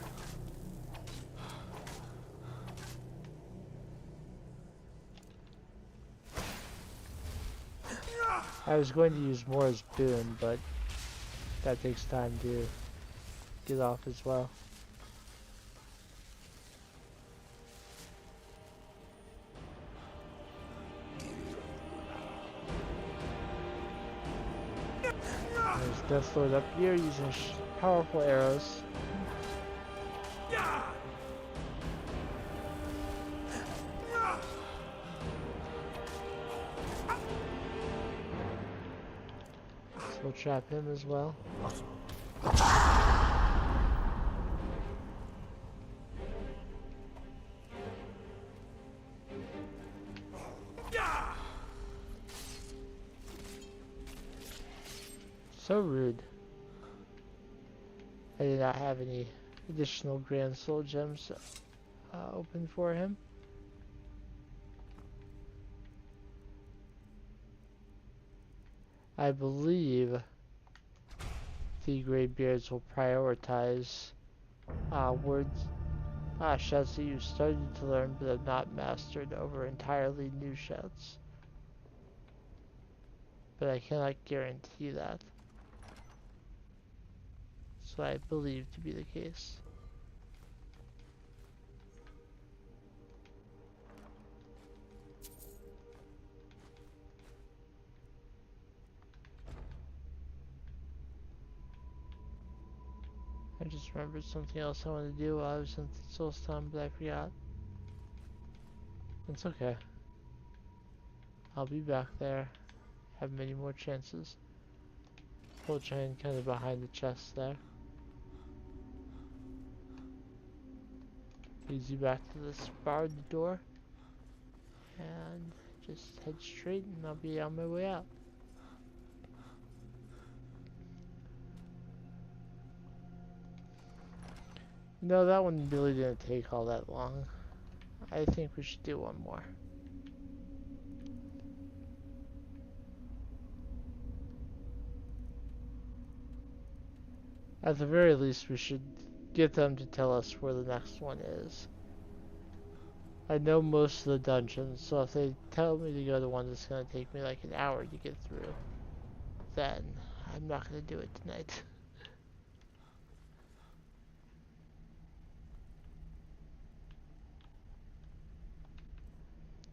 I was going to use more as boon, but that takes time to get off as well. There's Death Lord up here using powerful arrows. So we'll trap him as well. So rude. I did not have any additional Grand Soul Gems open for him. I believe the Greybeards will prioritize words, shouts that you started to learn but have not mastered over entirely new shouts. But I cannot guarantee that. So I believe to be the case. I just remembered something else I wanted to do while I was in Solstheim, but I forgot. It's okay. I'll be back there. Have many more chances. Hold your hand kind of behind the chest there. Leads you back to this barred door. And just head straight and I'll be on my way out. No, that one really didn't take all that long. I think we should do one more. At the very least, we should get them to tell us where the next one is. I know most of the dungeons, so if they tell me to go to one that's going to take me like an hour to get through, then I'm not going to do it tonight.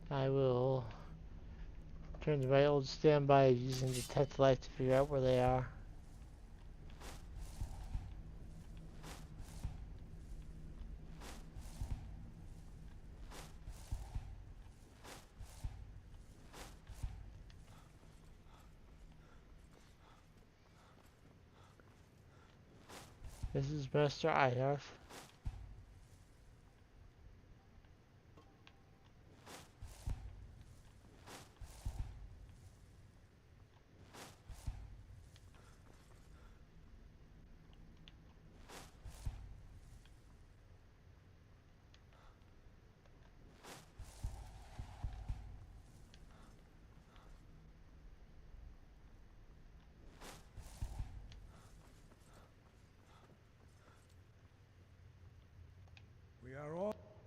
I will turn to my old standby using detect light to figure out where they are. This is Master Iarth.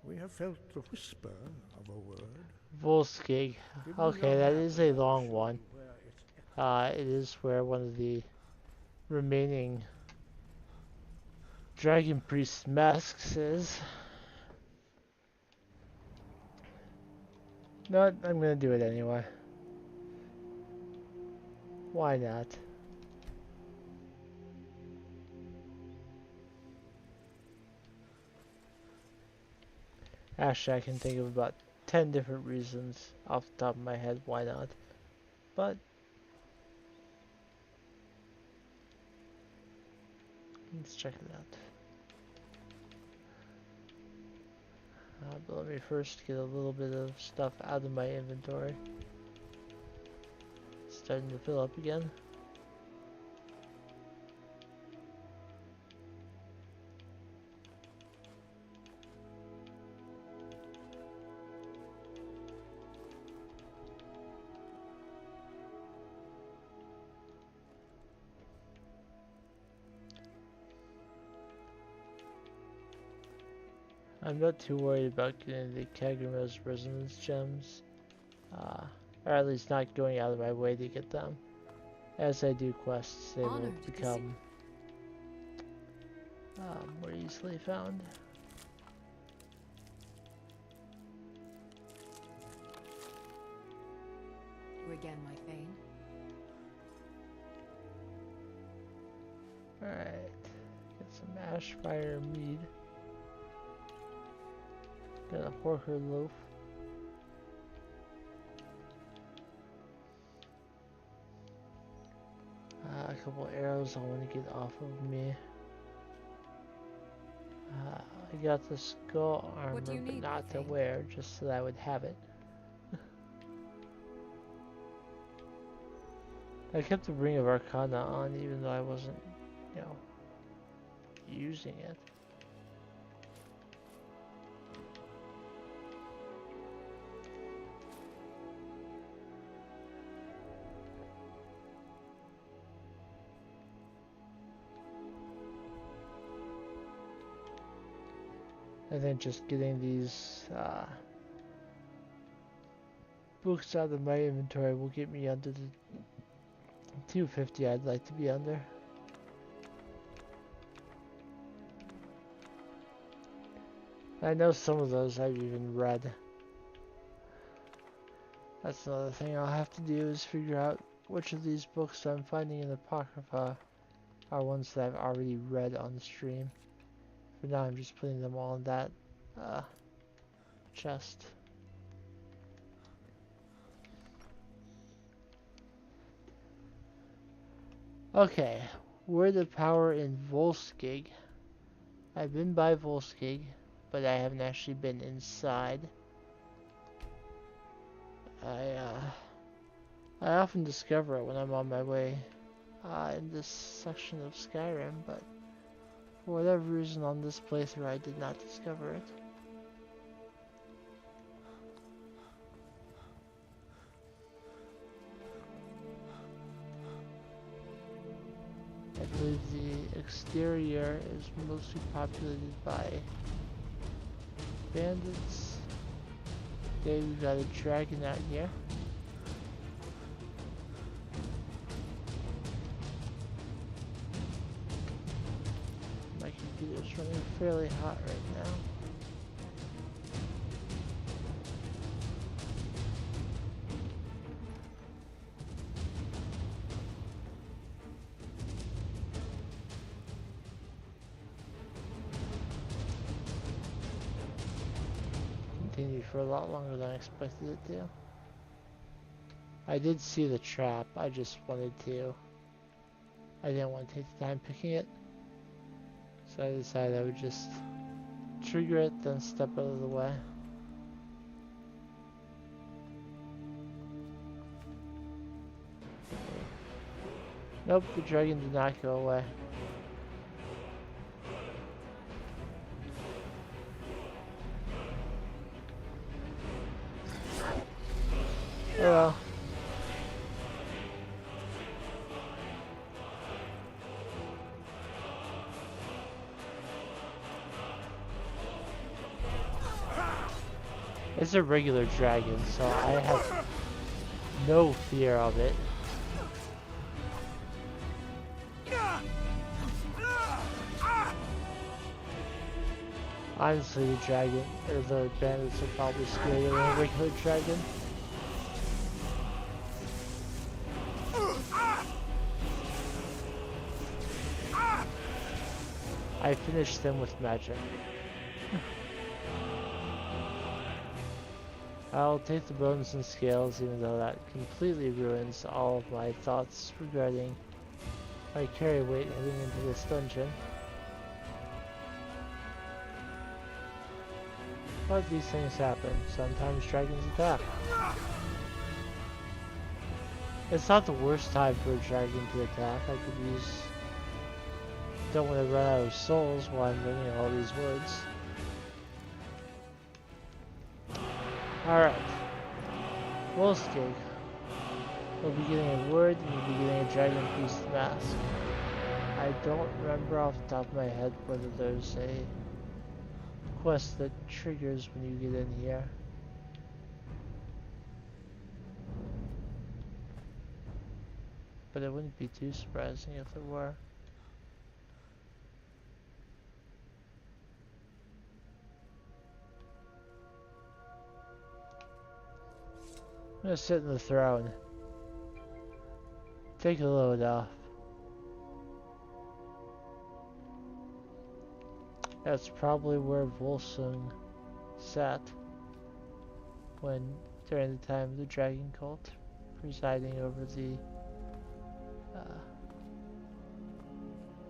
We have felt the whisper of a word. Volskig. Okay, that is a long one. It is where one of the remaining Dragon Priest masks is. No, I'm gonna do it anyway. Why not? Actually, I can think of about 10 different reasons off the top of my head why not. But let's check it out. But let me first get a little bit of stuff out of my inventory. It's starting to fill up again. I'm not too worried about getting the Kagura's resonance gems, or at least not going out of my way to get them. As I do quests, they will become more easily found. Again, my Thane. Alright, get some Ashfire mead. Got a Horker loaf. A couple arrows I want to get off of me. I got the skull armor, but not to wear, just so that I would have it. I kept the Ring of Arcana on, even though I wasn't, you know, using it. I think just getting these books out of my inventory will get me under the 250 I'd like to be under. I know some of those I've even read. That's another thing I'll have to do is figure out which of these books I'm finding in Apocrypha are ones that I've already read on the stream. For now, I'm just putting them all in that chest. Okay, word of power in Volskig. I've been by Volskig, but I haven't actually been inside. I often discover it when I'm on my way in this section of Skyrim, but for whatever reason on this playthrough I did not discover it. I believe the exterior is mostly populated by bandits. Okay, we got a dragon out here. My computer's running fairly hot right now. Continued for a lot longer than I expected it to. I did see the trap, I just wanted to. I didn't want to take the time picking it. So I decided I would just trigger it, then step out of the way. Nope, the dragon did not go away. Hello. It's a regular dragon, so I have no fear of it. Honestly, the dragon, or the bandits are probably scarier than a regular dragon. I finished them with magic. I'll take the bones and scales, even though that completely ruins all of my thoughts regarding my carry weight heading into this dungeon. But these things happen. Sometimes dragons attack. It's not the worst time for a dragon to attack. I could use... Don't want to run out of souls while I'm learning all these words. Alright. Volskig. We'll be getting a word and we'll be getting a dragon priest mask. I don't remember off the top of my head whether there's a quest that triggers when you get in here. But it wouldn't be too surprising if there were. I'm gonna sit in the throne. Take a load off. That's probably where Volsung sat when during the time of the dragon cult, presiding over the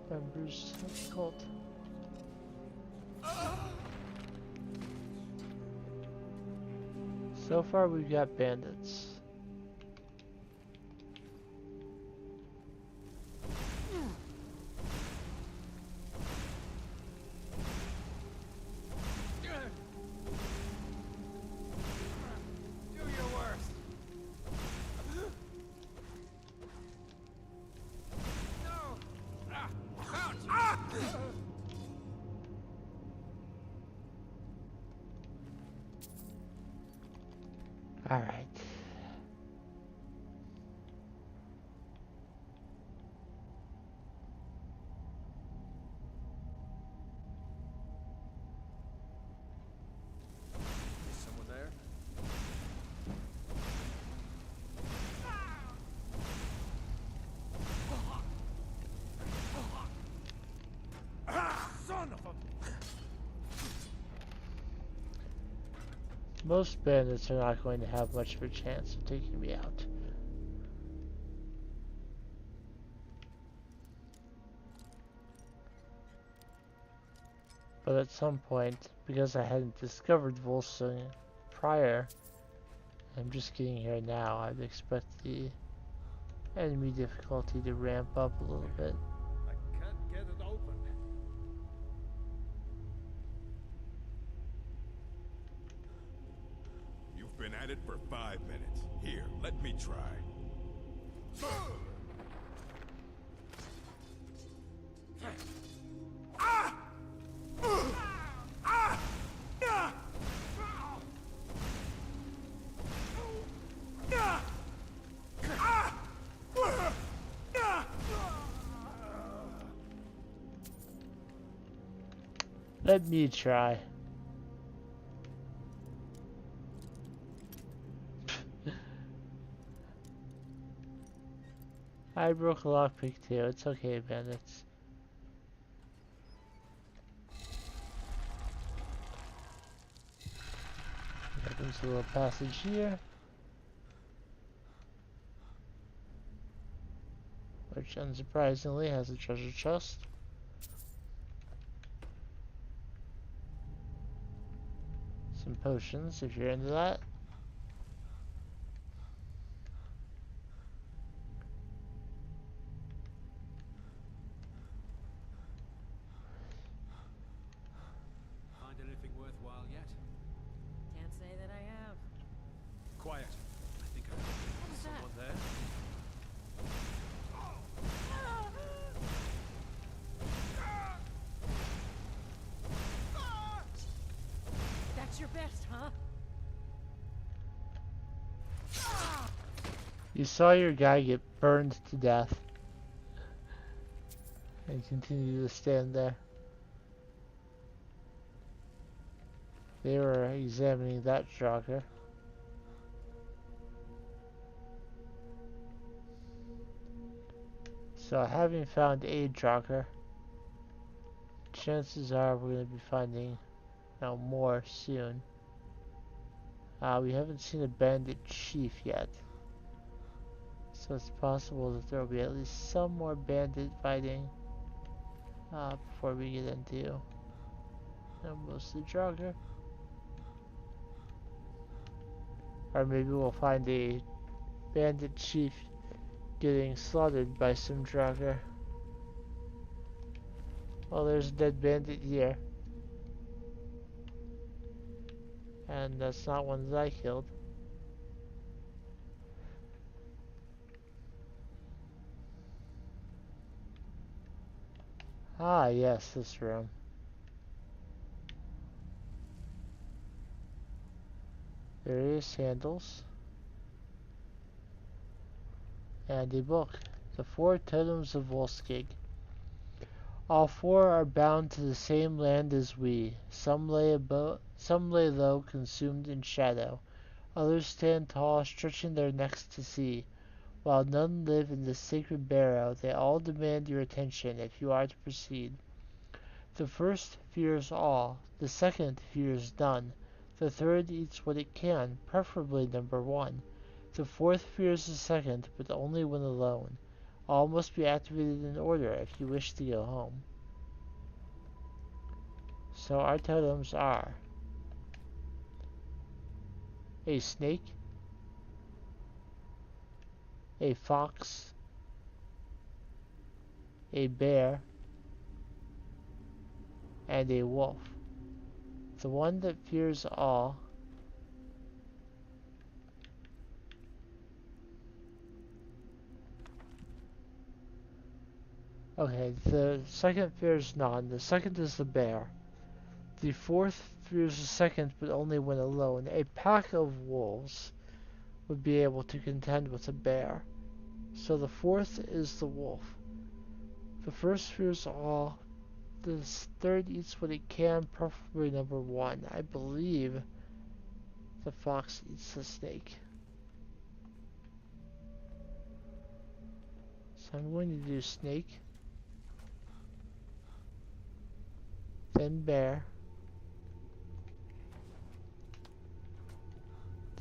members of the cult. So far we've got bandits. Alright. Is someone there? Most bandits are not going to have much of a chance of taking me out. But at some point, because I hadn't discovered Volsung prior, I'm just getting here now, I'd expect the enemy difficulty to ramp up a little bit. I can't get it open. You've been at it for 5 minutes. Here, let me try. Let me try. I broke a lockpick too. It's okay, bandits. Opens a little passage here, which unsurprisingly has a treasure chest. Some potions if you're into that. Find anything worthwhile yet? Can't say that I have. Quiet. I think I heard someone there. That's your best, huh? You saw your guy get burned to death and continue to stand there. They were examining that shocker. So having found a Jocker, chances are we're going to be finding more soon. We haven't seen a bandit chief yet. So it's possible that there will be at least some more bandit fighting before we get into mostly Jogger. Or maybe we'll find a bandit chief getting slaughtered by some Jogger. Well, there's a dead bandit here. And that's not one that I killed. Ah, yes, this room. Various handles. And a book. The Four Totems of Volskig. All four are bound to the same land as we. Some lay low, consumed in shadow. Others stand tall, stretching their necks to see. While none live in the sacred barrow, they all demand your attention if you are to proceed. The first fears all, the second fears none, the third eats what it can, preferably number one. The fourth fears the second, but only when alone. All must be activated in order if you wish to go home. So our totems are a snake, a fox, a bear, and a wolf. The one that fears all okay, the second fears none. The second is the bear. The fourth fears the second, but only when alone. A pack of wolves would be able to contend with a bear. So the fourth is the wolf. The first fears all. The third eats what it can, preferably number one. I believe the fox eats the snake. So I'm going to do snake, then bear,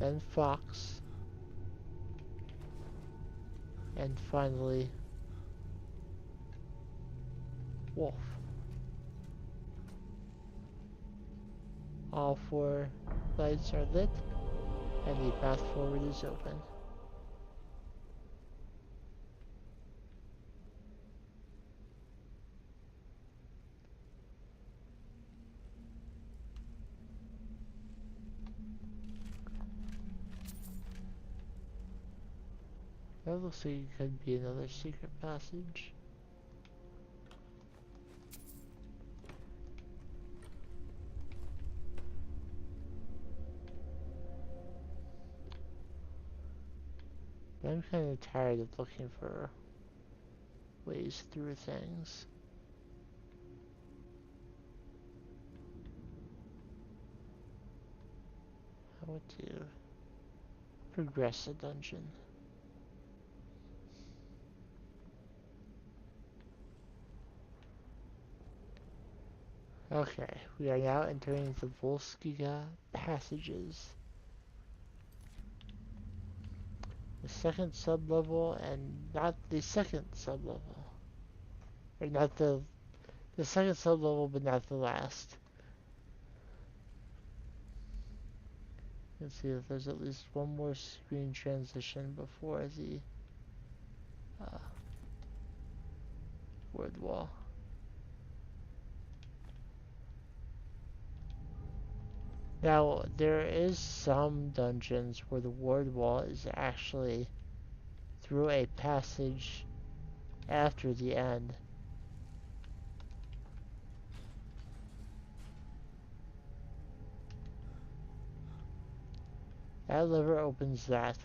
then fox, and finally wolf. All 4 lights are lit, and the path forward is open. That looks like it could be another secret passage. I'm kind of tired of looking for ways through things. How to progress a dungeon. Okay, we are now entering the Volskiga passages. The second sub-level, and not the second sub-level. Or not the second sub-level, but not the last. You can see that there's at least one more screen transition before the word wall. Now, there is some dungeons where the ward wall is actually through a passage after the end. That lever opens that.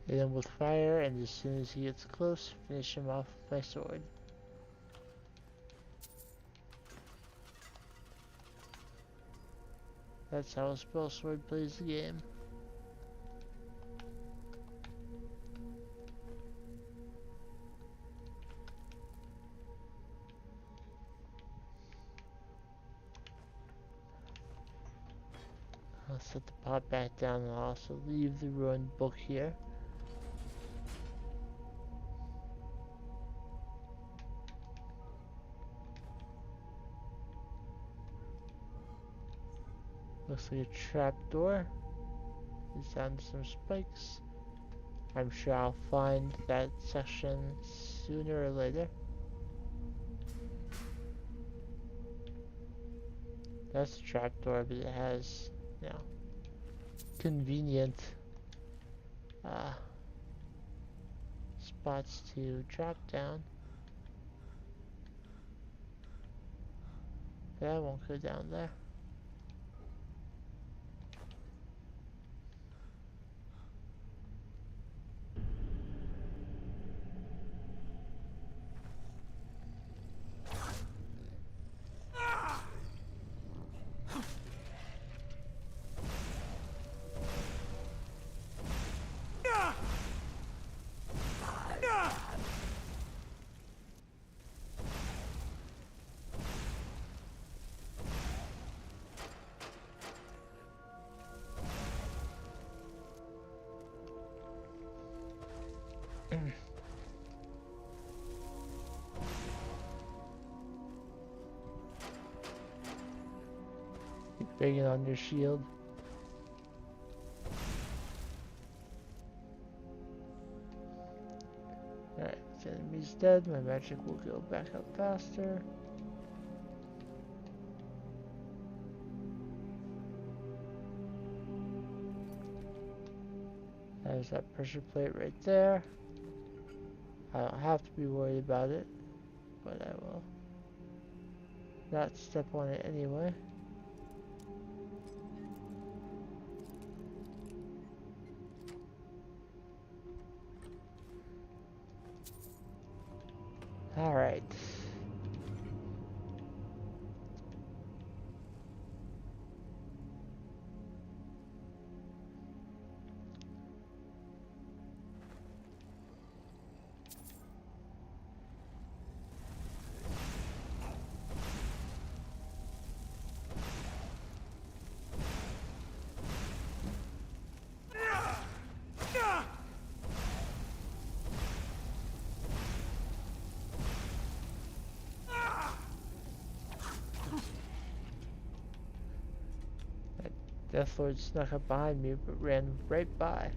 Hit him with fire, and as soon as he gets close, finish him off with my sword. That's how a spell sword plays the game. I'll set the pot back down and I'll also leave the ruined book here. Looks like a trap door. Leads down to some spikes. I'm sure I'll find that section sooner or later. That's a trap door, but it has, you know, convenient spots to drop down. But I won't go down there. Banging on your shield. Alright, the enemy's dead. My magic will go back up faster. There's that pressure plate right there. I don't have to be worried about it, but I will not step on it anyway. Alright. Deathlord snuck up behind me but ran right by.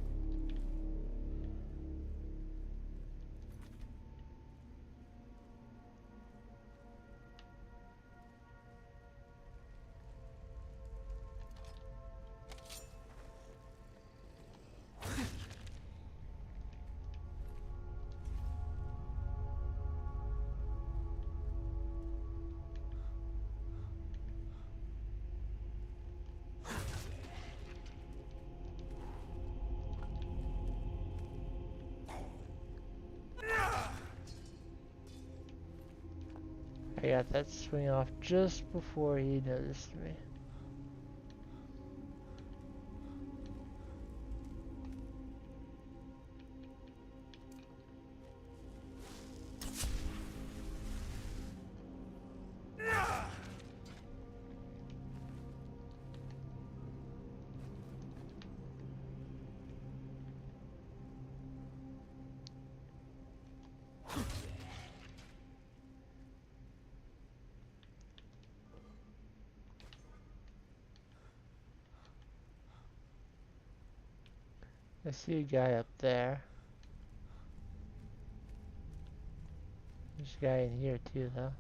I got that swing off just before he noticed me. I see a guy up there. There's a guy in here too, though.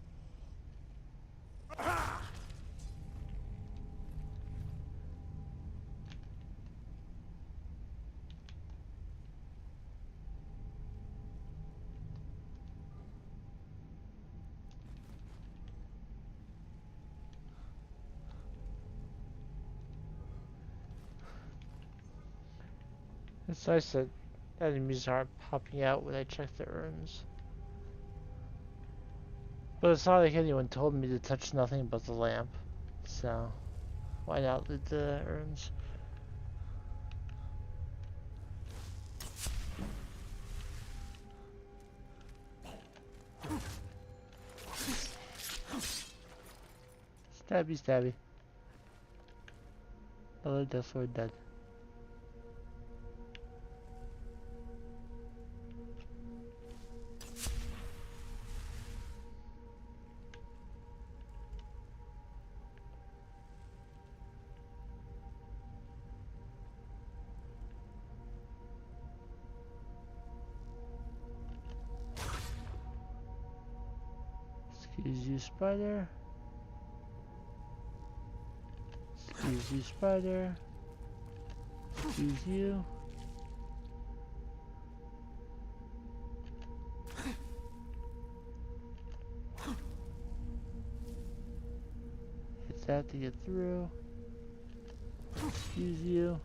It's nice that enemies aren't popping out when I check the urns. But it's not like anyone told me to touch nothing but the lamp. So, why not loot the urns? Stabby, stabby. Another Deathlord dead. Excuse you, spider. Excuse you, spider. Excuse you. Hit that to get through. Excuse you.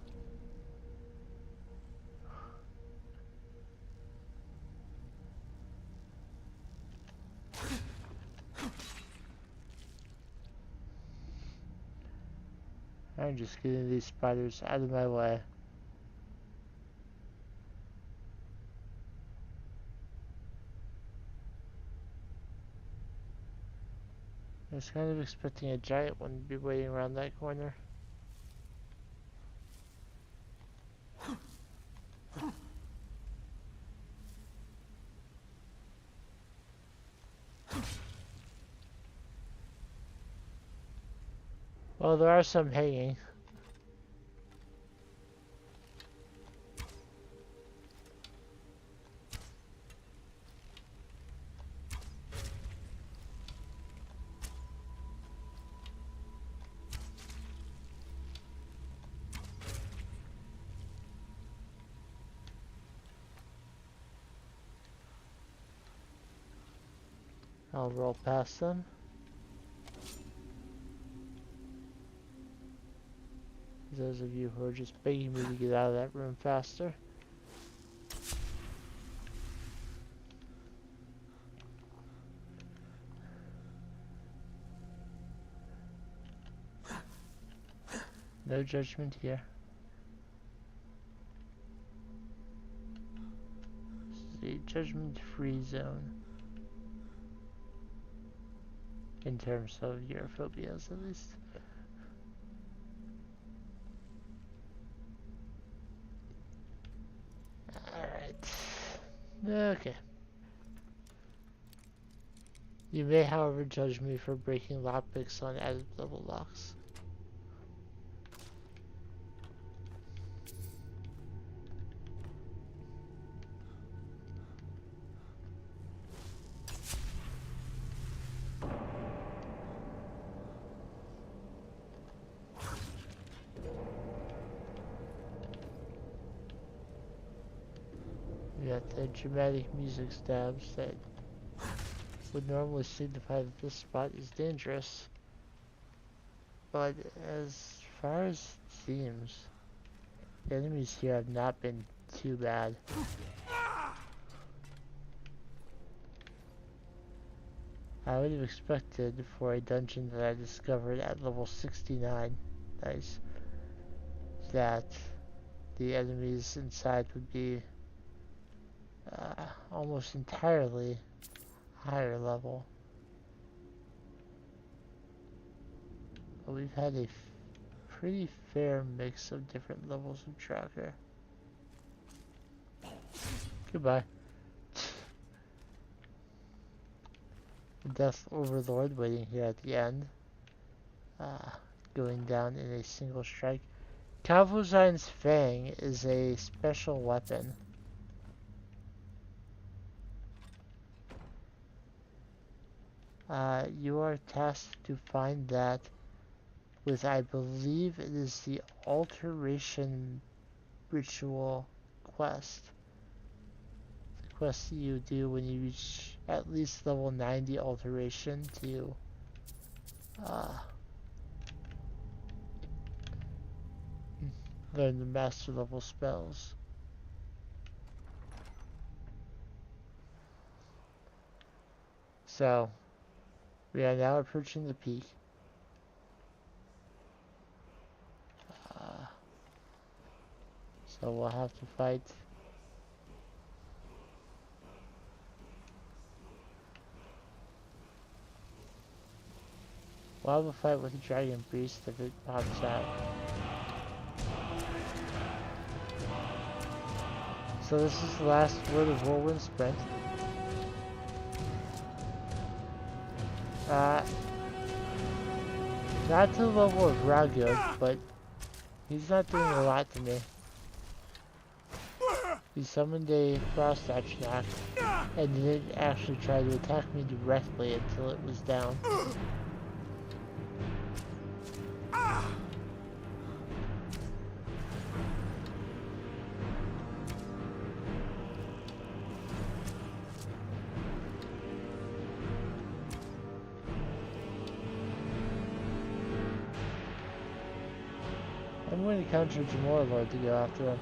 I'm just getting these spiders out of my way. I was kind of expecting a giant one to be waiting around that corner. Well, there are some hanging. I'll roll past them. Those of you who are just begging me to get out of that room faster. No judgment here. This is a judgment-free zone. In terms of your phobias, at least. Alright. Okay. You may, however, judge me for breaking lockpicks on added level locks. We got the dramatic music stabs that would normally signify that this spot is dangerous. But as far as it seems, the enemies here have not been too bad. I would have expected for a dungeon that I discovered at level 69, nice, that the enemies inside would be almost entirely higher level. But we've had a pretty fair mix of different levels of tracker. Goodbye. The Death Overlord waiting here at the end. Going down in a single strike. Calvuzein's Fang is a special weapon. You are tasked to find that with, I believe it is the Alteration Ritual quest. The quest that you do when you reach at least level 90 Alteration to learn the master level spells. So, we are now approaching the peak. So we'll have to fight. We'll have a fight with the Dragon Beast if it pops out. So this is the last word of Whirlwind Sprint. Not to the level of Ragud, but he's not doing a lot to me. He summoned a Frost Atronach and didn't actually try to attack me directly until it was down. I'm going to counter Jamora Lord to go after him.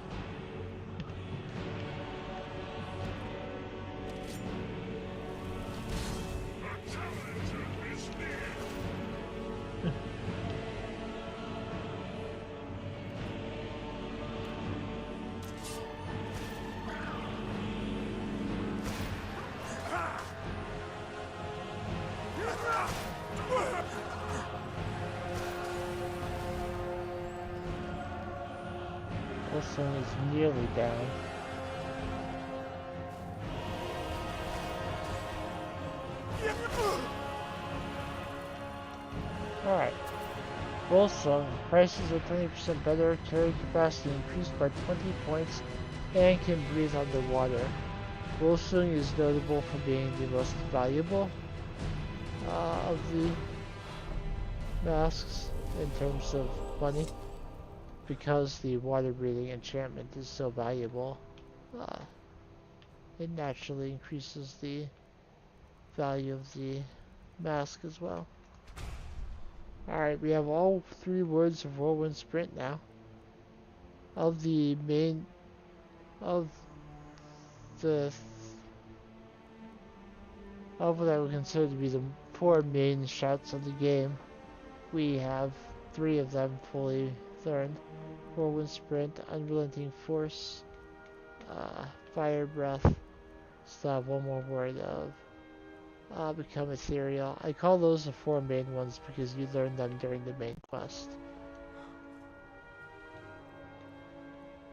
This thing is nearly down. Alright. Volsung, prices are 20% better, carry capacity increased by 20 points, and can breathe underwater. Volsung is notable for being the most valuable of the masks in terms of money, because the water breathing enchantment is so valuable. It naturally increases the value of the mask as well. Alright, we have all 3 words of Whirlwind Sprint now. Of the main... Of what I would consider to be the 4 main shouts of the game, we have 3 of them fully learned. Whirlwind Sprint, Unrelenting Force, Fire Breath. Still have one more word of Become Ethereal. I call those the 4 main ones because you learn them during the main quest.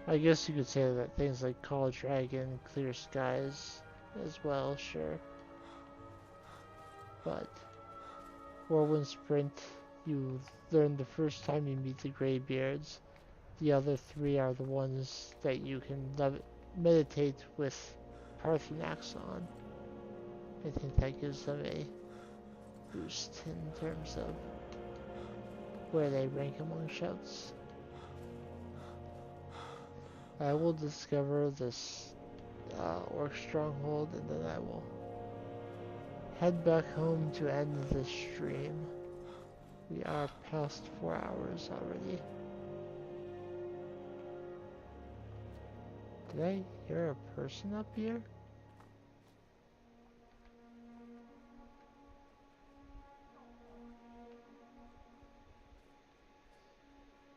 I guess you could say that things like Call Dragon, Clear Skies as well, sure. But Whirlwind Sprint, you learn the first time you meet the Greybeards. The other 3 are the ones that you can meditate with Parthenax on. I think that gives them a boost in terms of where they rank among shouts. I will discover this Orc Stronghold, and then I will head back home to end this stream. We are past 4 hours already. Did I hear a person up here?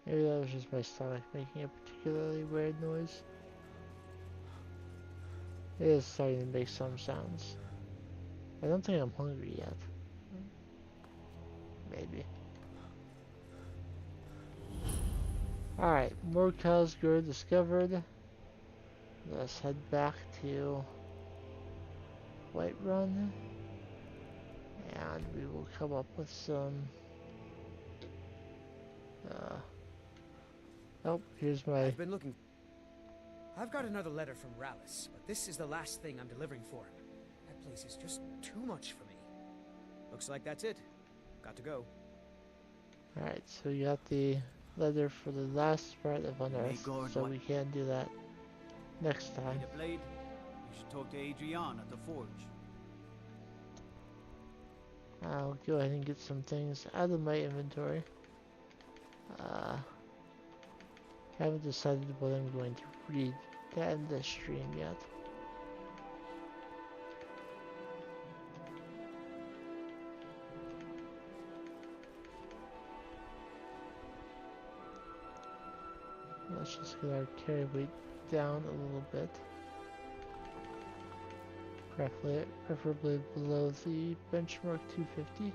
Maybe that was just my stomach making a particularly weird noise. It is starting to make some sounds. I don't think I'm hungry yet. Maybe. Alright, more Cosgrove discovered. Let's head back to Whiterun. And we will come up with some... oh, here's my... I've been looking... I've got another letter from Rallis, but this is the last thing I'm delivering for him. That place is just too much for me. Looks like that's it. Got to go. Alright, so we got the letter for the last part of Unearth, so we can do that next time. Need a blade? You should talk to Adrian at the forge. I'll go ahead and get some things out of my inventory. Haven't decided what I'm going to read to end this stream yet. Let's just get our carry weight down a little bit. Preferably below the benchmark 250.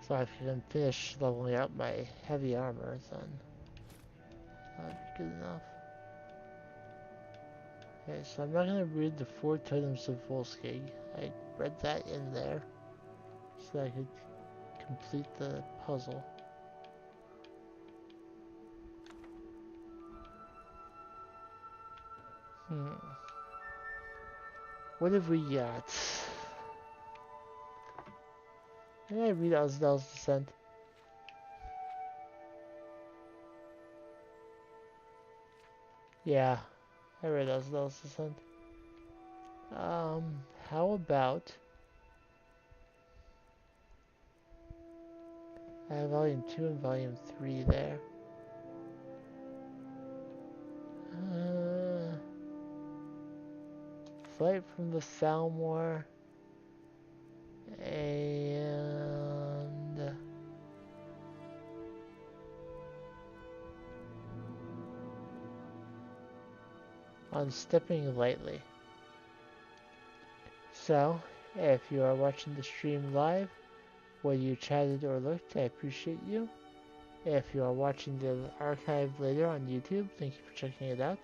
So if I can finish leveling up my heavy armor, then that'd be good enough. Okay, so I'm not going to read the 4 totems of Volskig. I read that in there so that I could complete the puzzle. What have we got? Did I read Osdale's Descent? Yeah, I read Osdale's Descent. How about... I have Volume 2 and Volume 3 there. Flight from the Thalmor. And... on Stepping Lightly. So, if you are watching the stream live, whether you chatted or looked, I appreciate you. If you are watching the archive later on YouTube, thank you for checking it out.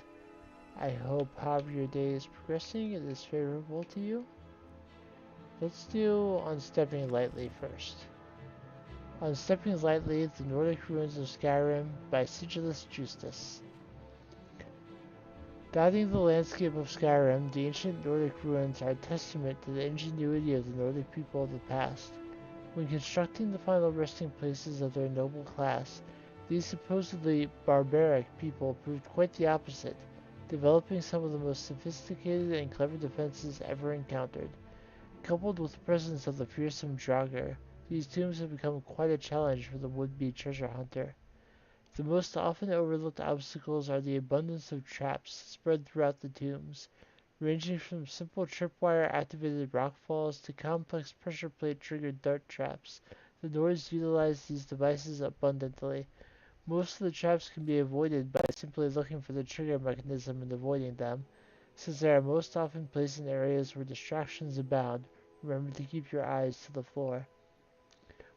I hope however your day is progressing, it is favorable to you. Let's do On Stepping Lightly first. On Stepping Lightly, The Nordic Ruins of Skyrim by Sigillus Justus. Dotting the landscape of Skyrim, the ancient Nordic ruins are a testament to the ingenuity of the Nordic people of the past. When constructing the final resting places of their noble class, these supposedly barbaric people proved quite the opposite, developing some of the most sophisticated and clever defenses ever encountered. Coupled with the presence of the fearsome Draugr, these tombs have become quite a challenge for the would-be treasure hunter. The most often overlooked obstacles are the abundance of traps spread throughout the tombs, ranging from simple tripwire-activated rockfalls to complex pressure plate-triggered dart traps. The Nords utilize these devices abundantly. Most of the traps can be avoided by simply looking for the trigger mechanism and avoiding them. Since they are most often placed in areas where distractions abound, remember to keep your eyes to the floor.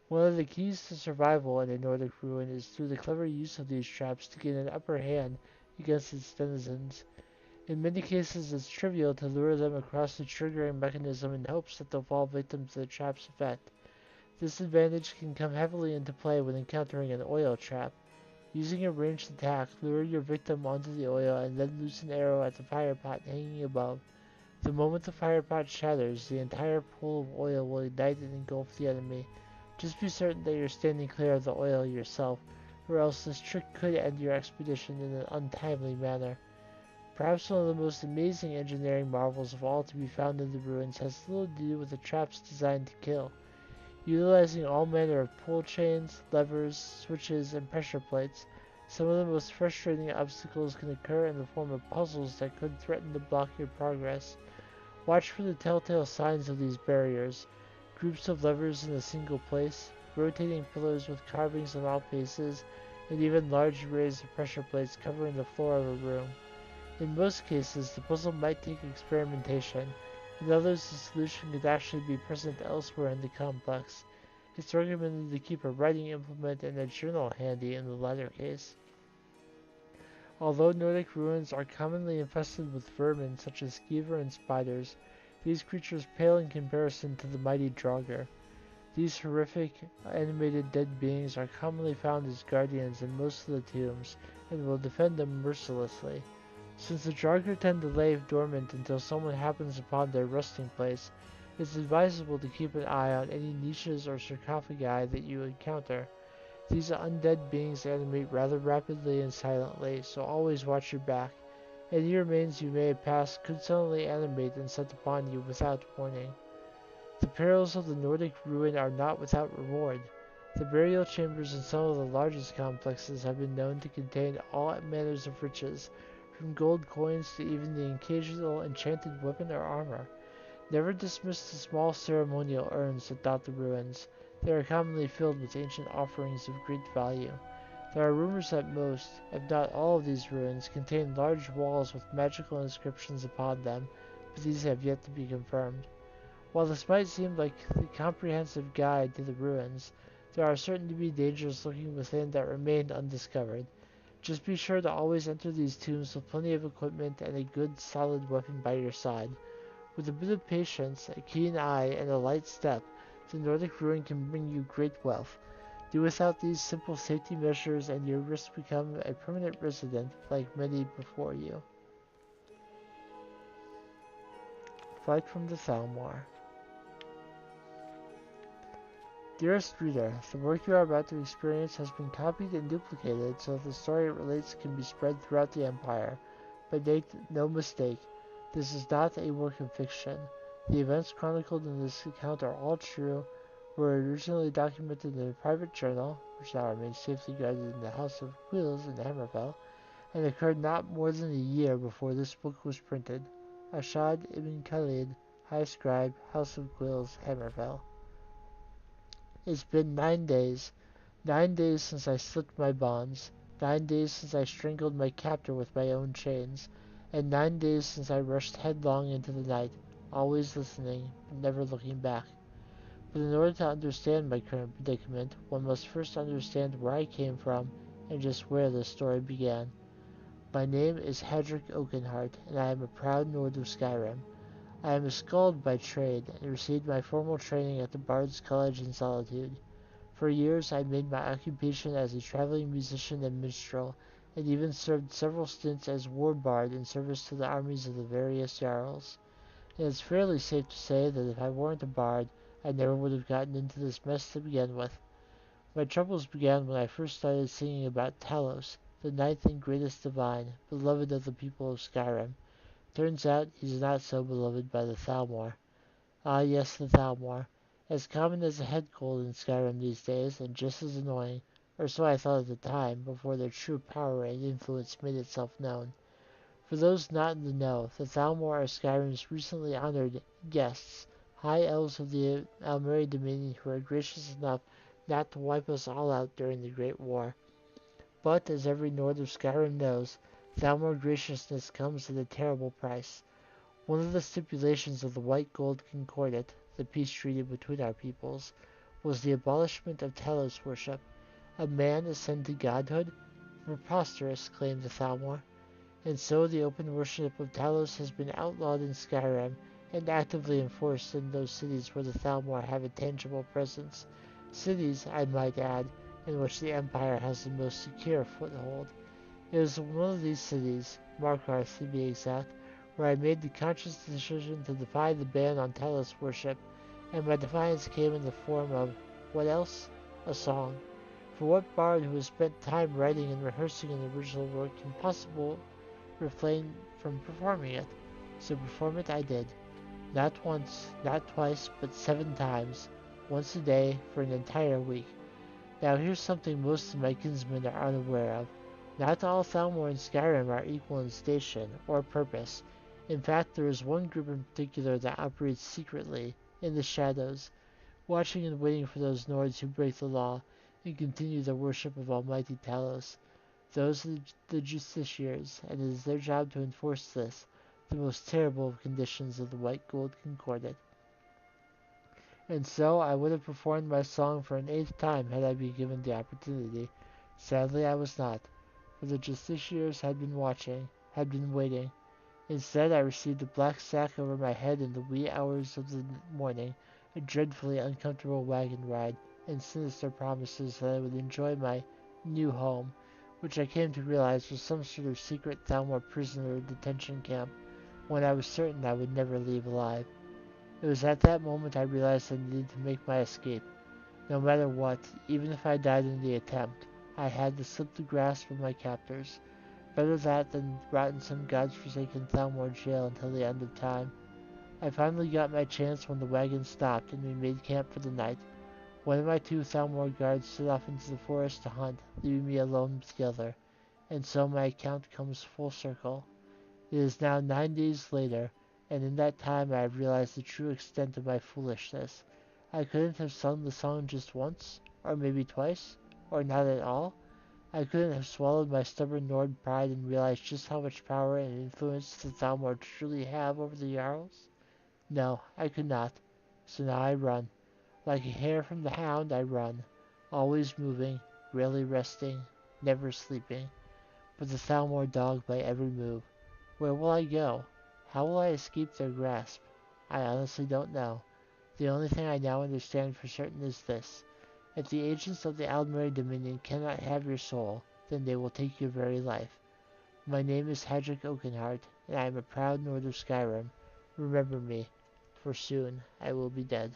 One of the keys to survival in a Nordic ruin is through the clever use of these traps to gain an upper hand against its denizens. In many cases, it's trivial to lure them across the triggering mechanism in hopes that they'll fall victim to the trap's effect. This advantage can come heavily into play when encountering an oil trap. Using a ranged attack, lure your victim onto the oil and then loose an arrow at the fire pot hanging above. The moment the fire pot shatters, the entire pool of oil will ignite and engulf the enemy. Just be certain that you're standing clear of the oil yourself. or else this trick could end your expedition in an untimely manner. Perhaps one of the most amazing engineering marvels of all to be found in the ruins has little to do with the traps designed to kill. Utilizing all manner of pull chains, levers, switches, and pressure plates, some of the most frustrating obstacles can occur in the form of puzzles that could threaten to block your progress. Watch for the telltale signs of these barriers: groups of levers in a single place, rotating pillars with carvings on all faces, and even large arrays of pressure plates covering the floor of a room. In most cases, the puzzle might take experimentation. In others, the solution could actually be present elsewhere in the complex. It's recommended to keep a writing implement and a journal handy in the latter case. Although Nordic ruins are commonly infested with vermin such as skeever and spiders, these creatures pale in comparison to the mighty Draugr. These horrific, animated dead beings are commonly found as guardians in most of the tombs, and will defend them mercilessly. Since the Draugr tend to lay dormant until someone happens upon their resting place, it's advisable to keep an eye on any niches or sarcophagi that you encounter. These undead beings animate rather rapidly and silently, so always watch your back. Any remains you may have passed could suddenly animate and set upon you without warning. The perils of the Nordic ruin are not without reward. The burial chambers in some of the largest complexes have been known to contain all manners of riches, from gold coins to even the occasional enchanted weapon or armor. Never dismiss the small ceremonial urns that dot the ruins. They are commonly filled with ancient offerings of great value. There are rumors that most, if not all of these ruins, contain large walls with magical inscriptions upon them, but these have yet to be confirmed. While this might seem like the comprehensive guide to the ruins, there are certain to be dangers lurking within that remain undiscovered. Just be sure to always enter these tombs with plenty of equipment and a good, solid weapon by your side. With a bit of patience, a keen eye, and a light step, the Nordic ruin can bring you great wealth. Do without these simple safety measures and you risk becoming a permanent resident like many before you. Flight from the Thalmor. Dearest reader, the work you are about to experience has been copied and duplicated so that the story it relates can be spread throughout the Empire. But make no mistake, this is not a work of fiction. The events chronicled in this account are all true, were originally documented in a private journal, which now remains safely guarded in the House of Quills in Hammerfell, and occurred not more than a year before this book was printed. Ashad ibn Khalid, High Scribe, House of Quills, Hammerfell. It's been 9 days. 9 days since I slipped my bonds. 9 days since I strangled my captor with my own chains. And 9 days since I rushed headlong into the night, always listening, but never looking back. But in order to understand my current predicament, one must first understand where I came from and just where this story began. My name is Hedrick Oakenheart, and I am a proud Nord of Skyrim. I am a skald by trade, and received my formal training at the Bard's College in Solitude. For years I made my occupation as a traveling musician and minstrel, and even served several stints as war bard in service to the armies of the various Jarls. And it's fairly safe to say that if I weren't a bard, I never would have gotten into this mess to begin with. My troubles began when I first started singing about Talos, the ninth and greatest divine, beloved of the people of Skyrim. Turns out he's not so beloved by the Thalmor. Ah yes, the Thalmor. As common as a head cold in Skyrim these days, and just as annoying, or so I thought at the time, before their true power and influence made itself known. For those not in the know, the Thalmor are Skyrim's recently honored guests, high elves of the Almeri Dominion who are gracious enough not to wipe us all out during the Great War. But, as every Nord of Skyrim knows, Thalmor graciousness comes at a terrible price. One of the stipulations of the White Gold Concordat, the peace treaty between our peoples, was the abolishment of Talos worship. A man ascend to godhood? Preposterous, claimed the Thalmor. And so the open worship of Talos has been outlawed in Skyrim, and actively enforced in those cities where the Thalmor have a tangible presence. Cities, I might add, in which the Empire has the most secure foothold. It was in one of these cities, Markarth to be exact, where I made the conscious decision to defy the ban on Talos worship, and my defiance came in the form of, what else? A song. For what bard who has spent time writing and rehearsing an original work can possibly refrain from performing it? So perform it I did. Not once, not twice, but 7 times, once a day, for an entire week. Now here's something most of my kinsmen are unaware of. Not all Thalmor and Skyrim are equal in station or purpose. In fact, there is one group in particular that operates secretly, in the shadows, watching and waiting for those Nords who break the law and continue their worship of Almighty Talos. Those are the Justiciars, and it is their job to enforce this, the most terrible of conditions of the White Gold Concordat. And so I would have performed my song for an 8th time had I been given the opportunity. Sadly, I was not, for the Justiciars had been waiting. Instead, I received a black sack over my head in the wee hours of the morning, a dreadfully uncomfortable wagon ride, and sinister promises that I would enjoy my new home, which I came to realize was some sort of secret Thalmor prisoner detention camp, one I was certain I would never leave alive. It was at that moment I realized I needed to make my escape. No matter what, even if I died in the attempt, I had to slip the grasp of my captors. Better that than rot in some godforsaken Thalmor jail until the end of time. I finally got my chance when the wagon stopped and we made camp for the night. One of my 2 Thalmor guards set off into the forest to hunt, leaving me alone with the other. And so my account comes full circle. It is now 9 days later, and in that time I have realized the true extent of my foolishness. I couldn't have sung the song just once, or maybe twice, or not at all. I couldn't have swallowed my stubborn Nord pride and realized just how much power and influence the Thalmor truly have over the Jarls. No, I could not. So now I run. Like a hare from the hound, I run, always moving, rarely resting, never sleeping, but the Thalmor dog by every move. Where will I go? How will I escape their grasp? I honestly don't know. The only thing I now understand for certain is this. If the agents of the Aldmeri Dominion cannot have your soul, then they will take your very life. My name is Hadric Oakenheart, and I am a proud Nord of Skyrim. Remember me, for soon I will be dead.